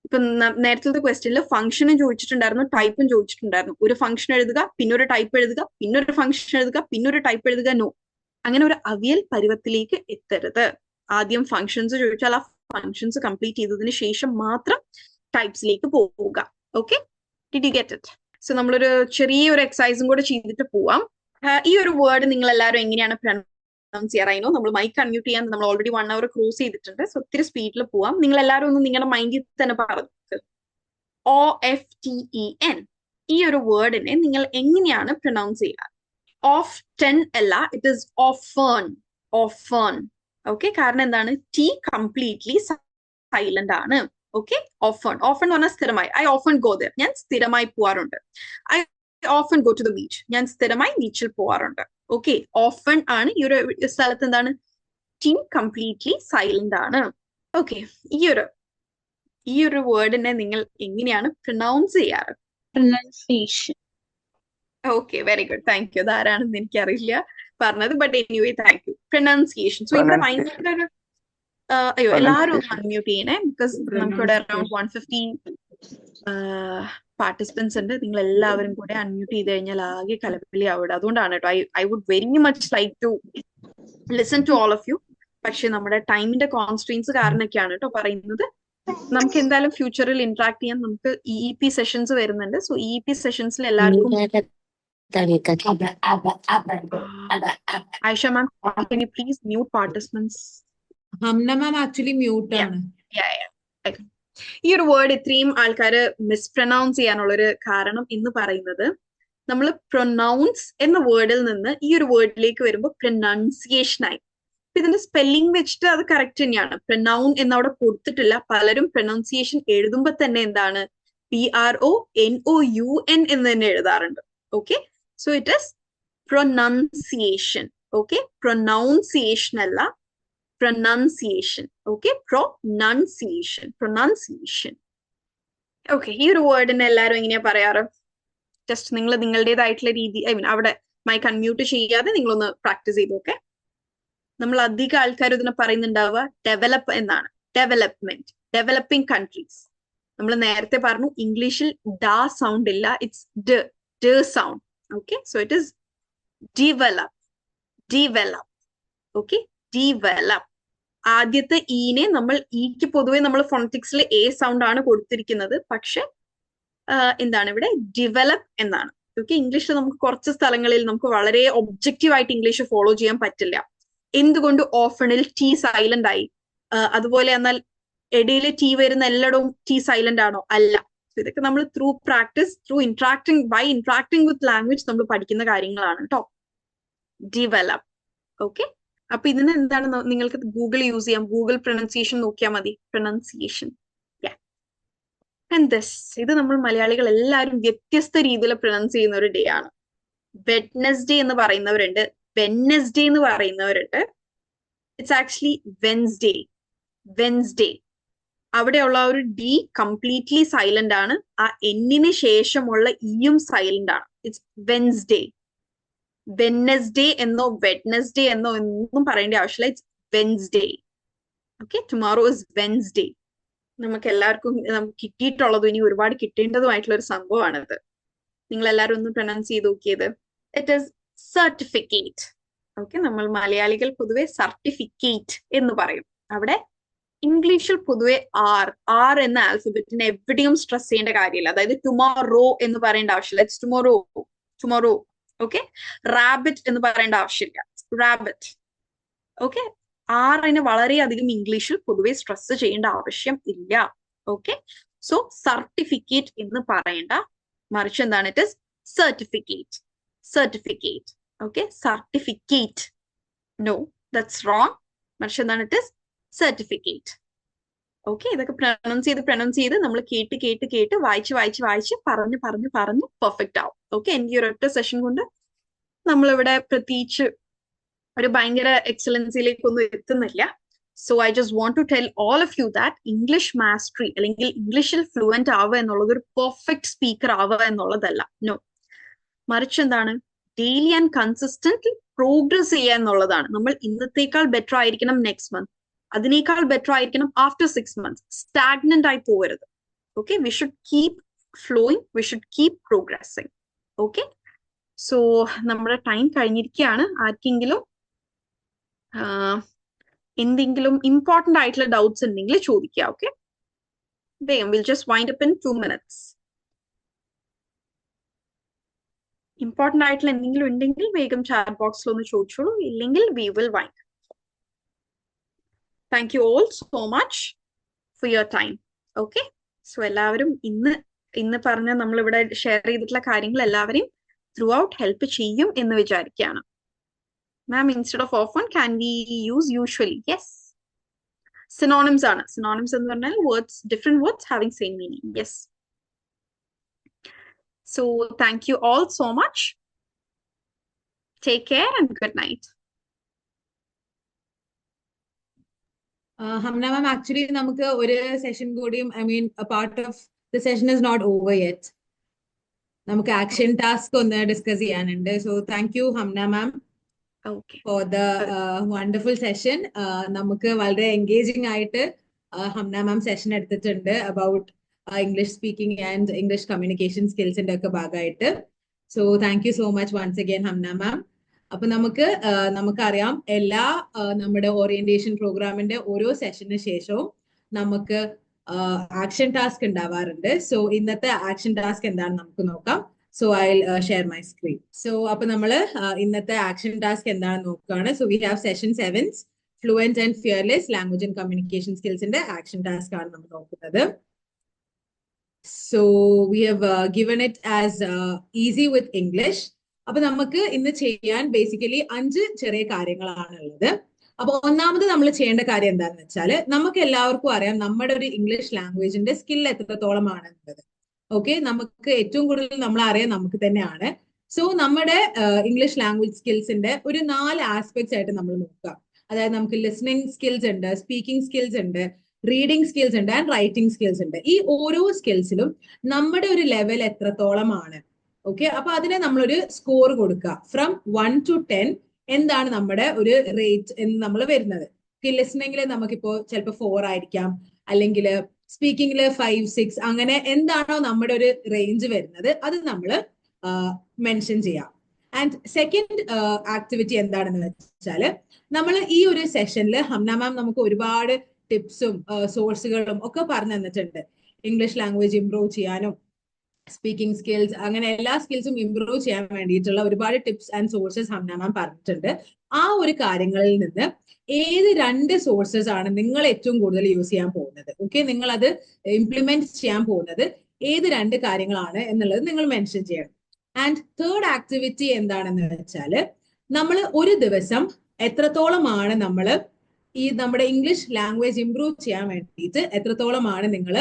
ഇപ്പൊ നേരത്തെ ക്വസ്റ്റ്യനിൽ ഫംഗ്ഷനും ചോദിച്ചിട്ടുണ്ടായിരുന്നു, ടൈപ്പും ചോദിച്ചിട്ടുണ്ടായിരുന്നു. ഒരു ഫംഗ്ഷൻ എഴുതുക, പിന്നെ ഒരു ടൈപ്പ് എഴുതുക, പിന്നെ ഒരു ഫംഗ്ഷൻ എഴുതുക, പിന്നെ ഒരു ടൈപ്പ് എഴുതുക. നോ, അങ്ങനെ ഒരു അവിയൽ പരുവത്തിലേക്ക് എത്തരുത്. ആദ്യം ഫംഗ്ഷൻസ് ചോദിച്ചാൽ ആ ഫംഗ്ഷൻസ് കംപ്ലീറ്റ് ചെയ്തതിന് ശേഷം മാത്രം ടൈപ്സിലേക്ക് പോവുക. Okay, did you get it? So നമ്മളൊരു ചെറിയൊരു എക്സസൈസും കൂടെ ചെയ്തിട്ട് പോവാം. ഈ ഒരു വേർഡ് നിങ്ങൾ എല്ലാവരും എങ്ങനെയാണ് പ്രൊനൗൺസ് ചെയ്യാറായിനോ, നമ്മൾ മൈക്ക് അൺമ്യൂട്ട് ചെയ്യാൻ നമ്മൾ ഓൾറെഡി 1 hour ക്രോസ് ചെയ്തിട്ടുണ്ട്. സോ ഒത്തിരി സ്പീഡിൽ പോവാം. നിങ്ങൾ എല്ലാവരും ഒന്ന് നിങ്ങളുടെ മൈൻഡിൽ തന്നെ പറഞ്ഞു. OFTEN. ഈ ഒരു വേർഡിനെ നിങ്ങൾ എങ്ങനെയാണ് പ്രൊനൗൺസ് ചെയ്യുക? Often അല്ല, it is often. Often. Okay, കാരണം എന്താണ്? ടി കംപ്ലീറ്റ്ലി സൈലന്റ് ആണ്. Okay, often. Often എന്ന് പറഞ്ഞാൽ സ്ഥിരമായി. I often go there. ഞാൻ സ്ഥിരമായി പോവാറുണ്ട്. I often go to the beach. ഞാൻ സ്ഥിരമായി ബീച്ചിൽ പോവാറുണ്ട്. ഓക്കെ, often ആണ്. ഈ ഒരു സ്ഥലത്ത് എന്താണ്? ടി കംപ്ലീറ്റ്ലി സൈലന്റ് ആണ്. ഓക്കെ, ഈ ഒരു വേർഡിനെ നിങ്ങൾ എങ്ങനെയാണ് പ്രൊനൗൺസ് ചെയ്യാറ്? Pronunciation. Okay, very good, thank you. അതാരാണെന്ന് എനിക്കറിയില്ല പറഞ്ഞത്, but anyway thank you. Pronunciation. So ഇവിടെ ഭയങ്കര ഒരു അയ്യോ, എല്ലാവരും ഒന്ന് അൺമ്യൂട്ട് ചെയ്യണേ, ബിക്കോസ് നമുക്കിവിടെ അറൌണ്ട് 150 പാർട്ടിസിപ്പൻസ് ഉണ്ട്. നിങ്ങൾ എല്ലാവരും കൂടെ അൺമ്യൂട്ട് ചെയ്ത് കഴിഞ്ഞാൽ ആകെ കലപ്പിളി അവിടെ. അതുകൊണ്ടാണ് കേട്ടോ I would very much like to listen to all of you. പക്ഷെ നമ്മുടെ ടൈമിന്റെ കോൺസ്ട്രെയിൻസ് കാരണമൊക്കെയാണ് കേട്ടോ പറയുന്നത്. നമുക്ക് എന്തായാലും ഫ്യൂച്ചറിൽ ഇന്ററാക്ട് ചെയ്യാൻ നമുക്ക് EEP സെഷൻസ് വരുന്നുണ്ട്. സോ EEP സെഷൻസിൽ എല്ലാവർക്കും Aisha ma'am, can you please mute participants? Hamna ma'am actually mute ആണ്. ഈ ഒരു വേർഡ് ഇത്രയും ആൾക്കാര് മിസ്പ്രൊനൗൺസ് ചെയ്യാനുള്ളൊരു കാരണം എന്ന് പറയുന്നത്, നമ്മൾ പ്രൊനൗൺസ് എന്ന വേർഡിൽ നിന്ന് ഈ ഒരു വേർഡിലേക്ക് വരുമ്പോൾ പ്രൊനൗൺസിയേഷൻ ആയി. ഇതിന്റെ സ്പെല്ലിംഗ് വെച്ചിട്ട് അത് കറക്റ്റ് തന്നെയാണ്. പ്രൊനൗൺ എന്നവിടെ കൊടുത്തിട്ടില്ല. പലരും പ്രൊനൗൺസിയേഷൻ എഴുതുമ്പോൾ തന്നെ എന്താണ് PRONOUN എന്ന് തന്നെ എഴുതാറുണ്ട്. Okay, so it is pronunciation. Okay, pronunciation അല്ല, പ്രൊനൗൺസിയേഷൻ. Okay, pronunciation. ഓക്കെ, ഈ ഒരു വേർഡിനെ എല്ലാവരും എങ്ങനെയാ പറയാറ്? ജസ്റ്റ് നിങ്ങൾ നിങ്ങളുടേതായിട്ടുള്ള രീതി, ഐ മീൻ അവിടെ മൈക്ക് അൺമ്യൂട്ട് ചെയ്യാതെ നിങ്ങളൊന്ന് പ്രാക്ടീസ് ചെയ്തു. ഓക്കെ, നമ്മൾ അധികം ആൾക്കാർ ഇതിനെ പറയുന്നുണ്ടാവുക ഡെവലപ്പ് എന്നാണ്. Development, developing countries. നമ്മൾ നേരത്തെ പറഞ്ഞു ഇംഗ്ലീഷിൽ ഡ സൗണ്ട് ഇല്ല, ഇറ്റ്സ് ഡ sound. Okay, so it is develop. Okay, develop. ആദ്യത്തെ ഈനെ നമ്മൾ ഈക്ക് പൊതുവെ നമ്മൾ ഫോണറ്റിക്സിൽ എ സൗണ്ട് ആണ് കൊടുത്തിരിക്കുന്നത്. പക്ഷെ എന്താണ് ഇവിടെ ഡെവലപ്പ് എന്നാണ്. ഓക്കെ, ഇംഗ്ലീഷിൽ നമുക്ക് കുറച്ച് സ്ഥലങ്ങളിൽ നമുക്ക് വളരെ ഒബ്ജക്റ്റീവ് ആയിട്ട് ഇംഗ്ലീഷ് ഫോളോ ചെയ്യാൻ പറ്റില്ല. എന്തുകൊണ്ട് ഓഫണിൽ ടി സൈലന്റ് ആയി? അതുപോലെ എന്നാൽ ഇടയിൽ ടി വരുന്ന എല്ലായിടവും ടി സൈലന്റ് ആണോ? അല്ല. ഇതൊക്കെ നമ്മൾ through practice, through by interacting with language നമ്മൾ പഠിക്കുന്ന കാര്യങ്ങളാണ് കേട്ടോ. ഡെവലപ്പ്. ഓക്കെ, അപ്പൊ ഇതിന് എന്താണ് നിങ്ങൾക്ക് ഗൂഗിൾ യൂസ് ചെയ്യാം. ഗൂഗിൾ പ്രൊനൗൺസിയേഷൻ നോക്കിയാൽ മതി. പ്രൊനൗൺസിയേഷൻ. ഇത് നമ്മൾ മലയാളികൾ എല്ലാവരും വ്യത്യസ്ത രീതിയിൽ പ്രൊനൗൺസ് ചെയ്യുന്ന ഒരു ഡേ ആണ്. വെഡ്നെസ്ഡേ എന്ന് പറയുന്നവരുണ്ട്, വെഡ്നെസ്ഡേ എന്ന് പറയുന്നവരുണ്ട്. It's actually Wednesday. അവിടെയുള്ള ഒരു ഡി കംപ്ലീറ്റ്ലി സൈലന്റ് ആണ്. ആ എന്നിന് ശേഷമുള്ള ഇയും സൈലന്റ് ആണ്. It's Wednesday. വെഡ്നെസ്ഡേ എന്നോ വെഡ്നെസ്ഡേ എന്നോ ഒന്നും പറയേണ്ട ആവശ്യമില്ല. It's Wednesday. Okay, tomorrow is Wednesday. നമുക്ക് എല്ലാവർക്കും നമുക്ക് കിട്ടിയിട്ടുള്ളതും ഇനി ഒരുപാട് കിട്ടേണ്ടതുമായിട്ടുള്ള ഒരു സംഭവമാണിത്. നിങ്ങൾ എല്ലാവരും ഒന്ന് പ്രൊനൗൺസ് ചെയ്ത് നോക്കിയത്. It is certificate. ഓക്കെ, നമ്മൾ മലയാളികൾ പൊതുവെ സർട്ടിഫിക്കറ്റ് എന്ന് പറയും. അവിടെ ഇംഗ്ലീഷിൽ പൊതുവെ ആർ എന്ന ആൽഫബറ്റിനെ എവിടെയും സ്ട്രെസ് ചെയ്യേണ്ട കാര്യമില്ല. അതായത് ടുമോറോ എന്ന് പറയേണ്ട ആവശ്യമില്ല. It's tomorrow. ഓക്കെ, റാബിറ്റ് എന്ന് പറയേണ്ട ആവശ്യമില്ല. റാബിറ്റ്. ഓക്കെ, ആറിന് വളരെയധികം ഇംഗ്ലീഷിൽ പൊതുവെ സ്ട്രെസ് ചെയ്യേണ്ട ആവശ്യം ഇല്ല. ഓക്കെ, സോ സർട്ടിഫിക്കറ്റ് എന്ന് പറയേണ്ട, മറിച്ച് എന്താണ്? It is certificate. Okay, certificate. No, that's wrong. മറിച്ച് എന്താണ്? It is certificate. ഓക്കെ, ഇതൊക്കെ പ്രൊനൗൺസ് ചെയ്ത് നമ്മൾ കേട്ട് വായിച്ച് പറഞ്ഞ് പെർഫെക്റ്റ് ആവും. ഓക്കെ, എൻ്റെ ഒരു ഒറ്റ സെഷൻ കൊണ്ട് നമ്മളിവിടെ പ്രത്യേകിച്ച് ഒരു ഭയങ്കര എക്സലൻസിയിലേക്കൊന്നും എത്തുന്നില്ല. So I just want to tell all of you that English mastery അല്ലെങ്കിൽ ഇംഗ്ലീഷിൽ ഫ്ലുവന്റ് ആവുക എന്നുള്ളത് ഒരു പെർഫെക്റ്റ് സ്പീക്കർ ആവുക എന്നുള്ളതല്ല. നോ, മറിച്ച് എന്താണ്? ഡെയിലി ആൻഡ് കൺസിസ്റ്റന്റ്ലി പ്രോഗ്രസ് ചെയ്യുക എന്നുള്ളതാണ്. നമ്മൾ ഇന്നത്തേക്കാൾ ബെറ്റർ ആയിരിക്കണം നെക്സ്റ്റ് മന്ത്, അതിനേക്കാൾ ബെറ്റർ ആയിരിക്കണം ആഫ്റ്റർ 6 months. സ്റ്റാഗ്നന്റ് ആയി പോകരുത്. Okay, we should keep flowing, we should keep progressing. Okay, so നമ്മുടെ ടൈം കഴിഞ്ഞിരിക്കുകയാണ്. ആർക്കെങ്കിലും എന്തെങ്കിലും ഇമ്പോർട്ടന്റ് ആയിട്ടുള്ള ഡൗട്ട്സ് ഉണ്ടെങ്കിൽ ചോദിക്കുക. ഓക്കെ, വേഗം. Will just wind up in 2 minutes. Important ആയിട്ടുള്ള എന്തെങ്കിലും ഉണ്ടെങ്കിൽ വേഗം ചാറ്റ് ബോക്സിൽ ഒന്ന് ചോദിച്ചോളൂ. ഇല്ലെങ്കിൽ we will wind. Thank you all so much for your time. Okay, so എല്ലാവരും ഇന്ന് ഇന്ന് പറഞ്ഞ നമ്മളിവിടെ ഷെയർ ചെയ്തിട്ടുള്ള കാര്യങ്ങൾ എല്ലാവരെയും ത്രൂ ഔട്ട് ഹെൽപ്പ് ചെയ്യും എന്ന് വിചാരിക്കുകയാണ്. Ma'am, instead of often can we use usually? Yes. Synonyms ആണ്. സിനോണിംസ് എന്ന് പറഞ്ഞാൽ words, different words having same meaning. Yes. So thank you all so much. Take care and good night. Hamna ma'am, actually നമുക്ക് ഒരു session കൂടിയും, I mean a part of the session is not over yet. നമുക്ക് action task ഒന്ന് discuss ചെയ്യാനുണ്ട്. So thank you Hamna ma'am for the wonderful session. നമുക്ക് വളരെ engaging ആയിട്ട് Hamna ma'am session എടുത്തിട്ടുണ്ട് about English speaking and English communication skills ന്റെ ഒക്കെ ഭാഗമായിട്ട്. So thank you so much once again Hamna ma'am. അപ്പൊ നമുക്കറിയാം എല്ലാ നമ്മുടെ ഓറിയന്റേഷൻ പ്രോഗ്രാമിന്റെ ഓരോ സെഷന് ശേഷവും നമുക്ക് ആക്ഷൻ ടാസ്ക് ഉണ്ടാവാറുണ്ട്. സോ ഇന്നത്തെ ആക്ഷൻ ടാസ്ക് എന്താണെന്ന് നമുക്ക് നോക്കാം. So I share my screen. So അപ്പൊ നമ്മള് ഇന്നത്തെ ആക്ഷൻ ടാസ്ക് എന്താണെന്ന് നോക്കുകയാണ്. So we have session 7 fluent and fearless language and communication സ്കിൽസിന്റെ ആക്ഷൻ ടാസ്ക് ആണ് നമ്മൾ നോക്കുന്നത്. So we have given it as easy with English. അപ്പൊ നമുക്ക് ഇന്ന് ചെയ്യാൻ ബേസിക്കലി 5 ചെറിയ കാര്യങ്ങളാണ് ഉള്ളത്. അപ്പൊ ഒന്നാമത് നമ്മൾ ചെയ്യേണ്ട കാര്യം എന്താണെന്ന് വെച്ചാല്, നമുക്ക് എല്ലാവർക്കും അറിയാം നമ്മുടെ ഒരു ഇംഗ്ലീഷ് ലാംഗ്വേജിന്റെ സ്കിൽ എത്രത്തോളമാണ് എന്നുള്ളത്. ഓക്കെ, നമുക്ക് ഏറ്റവും കൂടുതൽ നമ്മൾ അറിയാം നമുക്ക് തന്നെയാണ്. സോ നമ്മുടെ ഇംഗ്ലീഷ് ലാംഗ്വേജ് സ്കിൽസിന്റെ ഒരു 4 ആസ്പെക്ട്സ് ആയിട്ട് നമ്മൾ നോക്കുക. അതായത് നമുക്ക് ലിസണിങ് സ്കിൽസ് ഉണ്ട്, സ്പീക്കിംഗ് സ്കിൽസ് ഉണ്ട്, റീഡിംഗ് സ്കിൽസ് ഉണ്ട് ആൻഡ് റൈറ്റിംഗ് സ്കിൽസ് ഉണ്ട്. ഈ ഓരോ സ്കിൽസിലും നമ്മുടെ ഒരു ലെവൽ എത്രത്തോളമാണ്. ഓക്കെ, അപ്പൊ അതിനെ നമ്മളൊരു സ്കോർ കൊടുക്കുക. ഫ്രം 1 to 10 എന്താണ് നമ്മുടെ ഒരു റേറ്റ് എന്ന് നമ്മൾ വരുന്നത്. ലിസണിംഗിൽ നമുക്കിപ്പോ ചിലപ്പോൾ 4 ആയിരിക്കാം, അല്ലെങ്കിൽ സ്പീക്കിംഗിൽ 5, 6, അങ്ങനെ എന്താണോ നമ്മുടെ ഒരു റേഞ്ച് വരുന്നത് അത് നമ്മൾ മെൻഷൻ ചെയ്യാം. ആൻഡ് സെക്കൻഡ് ആക്ടിവിറ്റി എന്താണെന്ന് വെച്ചാൽ, നമ്മൾ ഈ ഒരു സെഷനിൽ ഹംന മാം നമുക്ക് ഒരുപാട് ടിപ്സും സോഴ്സുകളും ഒക്കെ പറഞ്ഞു തന്നിട്ടുണ്ട്. ഇംഗ്ലീഷ് ലാംഗ്വേജ് ഇംപ്രൂവ് ചെയ്യാനും സ്പീക്കിംഗ് സ്കിൽസ്, അങ്ങനെ എല്ലാ സ്കിൽസും ഇംപ്രൂവ് ചെയ്യാൻ വേണ്ടിയിട്ടുള്ള ഒരുപാട് ടിപ്സ് ആൻഡ് സോഴ്സസ് ഹംന മാം പറഞ്ഞിട്ടുണ്ട്. ആ ഒരു കാര്യങ്ങളിൽ നിന്ന് ഏത് 2 സോഴ്സസ് ആണ് നിങ്ങൾ ഏറ്റവും കൂടുതൽ യൂസ് ചെയ്യാൻ പോകുന്നത്, ഓക്കെ, നിങ്ങൾ അത് ഇംപ്ലിമെന്റ് ചെയ്യാൻ പോകുന്നത് ഏത് 2 കാര്യങ്ങളാണ് എന്നുള്ളത് നിങ്ങൾ മെൻഷൻ ചെയ്യണം. ആൻഡ് തേർഡ് ആക്ടിവിറ്റി എന്താണെന്ന് വെച്ചാൽ, നമ്മൾ ഒരു ദിവസം എത്രത്തോളമാണ് നമ്മൾ ഈ നമ്മുടെ ഇംഗ്ലീഷ് ലാംഗ്വേജ് ഇംപ്രൂവ് ചെയ്യാൻ വേണ്ടിയിട്ട് എത്രത്തോളമാണ് നിങ്ങൾ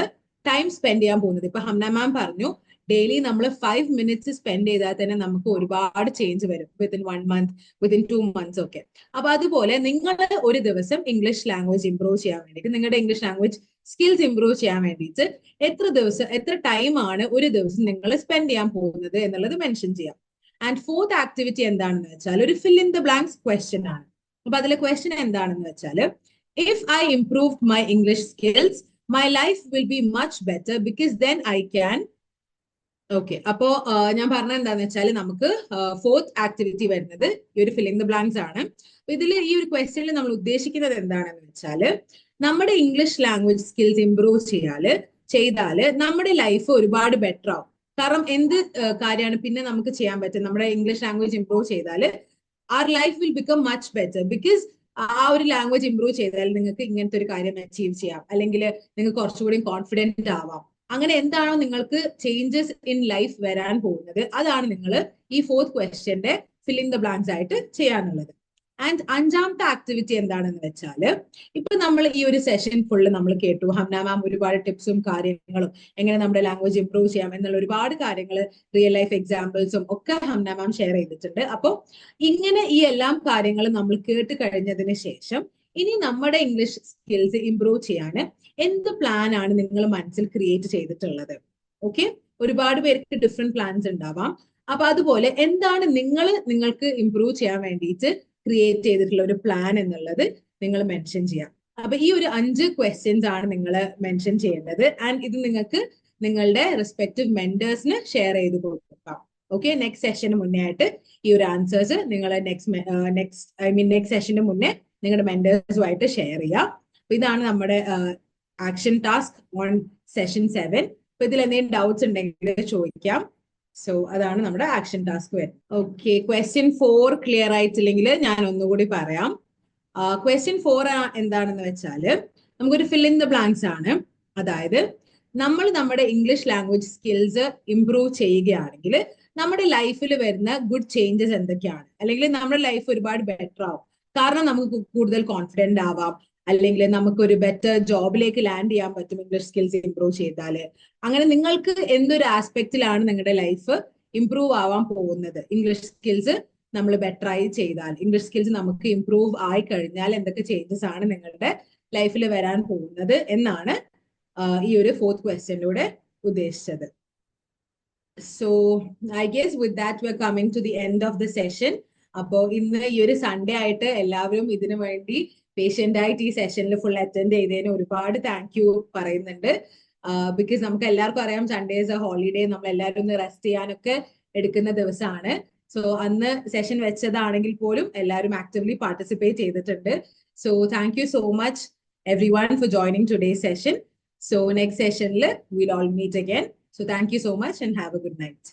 ടൈം സ്പെൻഡ് ചെയ്യാൻ പോകുന്നത്. ഇപ്പൊ ഹംന മാം പറഞ്ഞു ഡെയിലി നമ്മൾ 5 minutes സ്പെൻഡ് ചെയ്താൽ തന്നെ നമുക്ക് ഒരുപാട് ചേഞ്ച് വരും വിത്തിൻ 1 month, വിത്തിൻ 2 months ഒക്കെ. അപ്പൊ അതുപോലെ നിങ്ങൾ ഒരു ദിവസം ഇംഗ്ലീഷ് ലാംഗ്വേജ് ഇംപ്രൂവ് ചെയ്യാൻ വേണ്ടിയിട്ട്, നിങ്ങളുടെ ഇംഗ്ലീഷ് ലാംഗ്വേജ് സ്കിൽസ് ഇംപ്രൂവ് ചെയ്യാൻ വേണ്ടിയിട്ട് എത്ര ടൈമാണ് ഒരു ദിവസം നിങ്ങൾ സ്പെൻഡ് ചെയ്യാൻ പോകുന്നത് എന്നുള്ളത് മെൻഷൻ ചെയ്യാം. ആൻഡ് ഫോർത്ത് ആക്ടിവിറ്റി എന്താണെന്ന് വെച്ചാൽ ഒരു fill in the blanks question ആണ്. അപ്പൊ അതിലെ ക്വസ്റ്റ്യൻ എന്താണെന്ന് വെച്ചാൽ, if I improve my English skills my life will be much better because then I can. Okay, അപ്പോ ഞാൻ പറഞ്ഞത് എന്താന്ന് വെച്ചാൽ, നമുക്ക് ഫോർത്ത് ആക്ടിവിറ്റി വരുന്നത് ഈ ഒരു ഫില്ലിംഗ് ദ ബ്ലാങ്ക്സ് ആണ്. ഇതിൽ ഈ ഒരു ക്വസ്റ്റ്യനിൽ നമ്മൾ ഉദ്ദേശിക്കുന്നത് എന്താണെന്ന് വെച്ചാൽ, നമ്മുടെ ഇംഗ്ലീഷ് ലാംഗ്വേജ് സ്കിൽസ് ഇംപ്രൂവ് ചെയ്താല് നമ്മുടെ ലൈഫ് ഒരുപാട് ബെറ്റർ ആവും. കാരണം എന്ത് കാര്യമാണ് പിന്നെ നമുക്ക് ചെയ്യാൻ പറ്റും, നമ്മുടെ ഇംഗ്ലീഷ് ലാംഗ്വേജ് ഇംപ്രൂവ് ചെയ്താൽ our life will become much better because ആ ഒരു ലാംഗ്വേജ് ഇംപ്രൂവ് ചെയ്താൽ നിങ്ങൾക്ക് ഇങ്ങനത്തെ ഒരു കാര്യം അച്ചീവ് ചെയ്യാം, അല്ലെങ്കിൽ നിങ്ങൾക്ക് കുറച്ചുകൂടി കോൺഫിഡന്റ് ആവാം. അങ്ങനെ എന്താണോ നിങ്ങൾക്ക് ചേഞ്ചസ് ഇൻ ലൈഫ് വരാൻ പോകുന്നത് അതാണ് നിങ്ങൾ ഈ ഫോർത്ത് ക്വസ്റ്റ്യന്റെ ഫില്ലിംഗ് ദ ബ്ലാങ്ക്സ് ആയിട്ട് ചെയ്യാനുള്ളത്. ആൻഡ് 5ാമത്തെ ആക്ടിവിറ്റി എന്താണെന്ന് വെച്ചാൽ, ഇപ്പൊ നമ്മൾ ഈ ഒരു സെഷൻ ഫുള്ള് നമ്മൾ കേട്ടു, ഹംന മാം ഒരുപാട് ടിപ്സും കാര്യങ്ങളും എങ്ങനെ നമ്മുടെ ലാംഗ്വേജ് ഇംപ്രൂവ് ചെയ്യാം എന്നുള്ള ഒരുപാട് കാര്യങ്ങൾ, റിയൽ ലൈഫ് എക്സാമ്പിൾസും ഒക്കെ ഹംന മാം ഷെയർ ചെയ്തിട്ടുണ്ട്. അപ്പോൾ ഇങ്ങനെ ഈ എല്ലാം കാര്യങ്ങളും നമ്മൾ കേട്ട് കഴിഞ്ഞതിന് ശേഷം ഇനി നമ്മുടെ ഇംഗ്ലീഷ് സ്കിൽസ് ഇംപ്രൂവ് ചെയ്യാൻ എന്ത് പ്ലാൻ ആണ് നിങ്ങൾ മനസ്സിൽ ക്രിയേറ്റ് ചെയ്തിട്ടുള്ളത്? ഓക്കെ, ഒരുപാട് പേർക്ക് ഡിഫറെന്റ് പ്ലാൻസ് ഉണ്ടാവാം. അപ്പൊ അതുപോലെ എന്താണ് നിങ്ങൾക്ക് ഇംപ്രൂവ് ചെയ്യാൻ വേണ്ടിയിട്ട് ക്രിയേറ്റ് ചെയ്തിട്ടുള്ള ഒരു പ്ലാൻ എന്നുള്ളത് നിങ്ങൾ മെൻഷൻ ചെയ്യാം. അപ്പൊ ഈ ഒരു 5 ക്വസ്റ്റ്യൻസ് ആണ് നിങ്ങൾ മെൻഷൻ ചെയ്യേണ്ടത്. ആൻഡ് ഇത് നിങ്ങൾക്ക് നിങ്ങളുടെ റെസ്പെക്റ്റീവ് മെന്റേഴ്സിന് ഷെയർ ചെയ്ത് കൊടുക്കാം. ഓക്കെ, നെക്സ്റ്റ് സെഷന് മുന്നേ ആയിട്ട് ഈ ഒരു ആൻസേഴ്സ് നിങ്ങൾ നെക്സ്റ്റ് സെഷന് മുന്നേ നിങ്ങളുടെ മെന്റേഴ്സുമായിട്ട് ഷെയർ ചെയ്യാം. അപ്പൊ ഇതാണ് നമ്മുടെ ആക്ഷൻ ടാസ്ക് ഓൺ സെഷൻ 7. അപ്പൊ ഇതിൽ എന്തെങ്കിലും ഡൗട്ട്സ് ഉണ്ടെങ്കിൽ ചോദിക്കാം. സോ അതാണ് നമ്മുടെ ആക്ഷൻ ടാസ്ക് വരുന്നത്. ഓക്കെ, ക്വസ്റ്റ്യൻ 4 ക്ലിയർ ആയിട്ടില്ലെങ്കിൽ ഞാൻ ഒന്നുകൂടി പറയാം. ക്വസ്റ്റ്യൻ 4 എന്താണെന്ന് വെച്ചാൽ, നമുക്കൊരു ഫിൽ ഇൻ ദ ബ്ലാങ്ക്സ് ആണ്. അതായത് നമ്മൾ നമ്മുടെ ഇംഗ്ലീഷ് ലാംഗ്വേജ് സ്കിൽസ് ഇംപ്രൂവ് ചെയ്യുകയാണെങ്കിൽ നമ്മുടെ ലൈഫിൽ വരുന്ന ഗുഡ് ചേഞ്ചസ് എന്തൊക്കെയാണ്, അല്ലെങ്കിൽ നമ്മുടെ ലൈഫ് ഒരുപാട് ബെറ്റർ ആവും. കാരണം നമുക്ക് കൂടുതൽ കോൺഫിഡന്റ് ആവാം, അല്ലെങ്കിൽ നമുക്കൊരു ബെറ്റർ ജോബിലേക്ക് ലാൻഡ് ചെയ്യാൻ പറ്റും ഇംഗ്ലീഷ് സ്കിൽസ് ഇംപ്രൂവ് ചെയ്താൽ. അങ്ങനെ നിങ്ങൾക്ക് എന്തൊരു ആസ്പെക്റ്റിലാണ് നിങ്ങളുടെ ലൈഫ് ഇംപ്രൂവ് ആവാൻ പോകുന്നത്, ഇംഗ്ലീഷ് സ്കിൽസ് നമ്മൾ ബെറ്റർ ആയി ചെയ്താൽ, ഇംഗ്ലീഷ് സ്കിൽസ് നമുക്ക് ഇംപ്രൂവ് ആയി കഴിഞ്ഞാൽ എന്തൊക്കെ ചേഞ്ചസ് ആണ് നിങ്ങളുടെ ലൈഫിൽ വരാൻ പോകുന്നത് എന്നാണ് ഈ ഒരു 4th ക്വസ്റ്റ്യനിലൂടെ ഉദ്ദേശിച്ചത്. So I guess with that we are coming to the end of the session. അപ്പോ ഇന്ന് ഈ ഒരു സൺഡേ ആയിട്ട് എല്ലാവരും ഇതിനു വേണ്ടി പേഷ്യന്റ് ആയിട്ട് ഈ സെഷനിൽ ഫുൾ അറ്റൻഡ് ചെയ്തതിന് ഒരുപാട് താങ്ക് യു പറയുന്നുണ്ട്. ബിക്കോസ് നമുക്ക് എല്ലാവർക്കും അറിയാം സൺഡേസ് ഹോളിഡേ, നമ്മൾ എല്ലാവരും ഒന്ന് റെസ്റ്റ് ചെയ്യാനൊക്കെ എടുക്കുന്ന ദിവസമാണ്. സോ അന്ന് സെഷൻ വെച്ചതാണെങ്കിൽ പോലും എല്ലാവരും ആക്റ്റീവ്ലി പാർട്ടിസിപ്പേറ്റ് ചെയ്തിട്ടുണ്ട്. So thank you so much everyone for joining today's session. So next session we'll all meet again. So thank you so much and have a good night.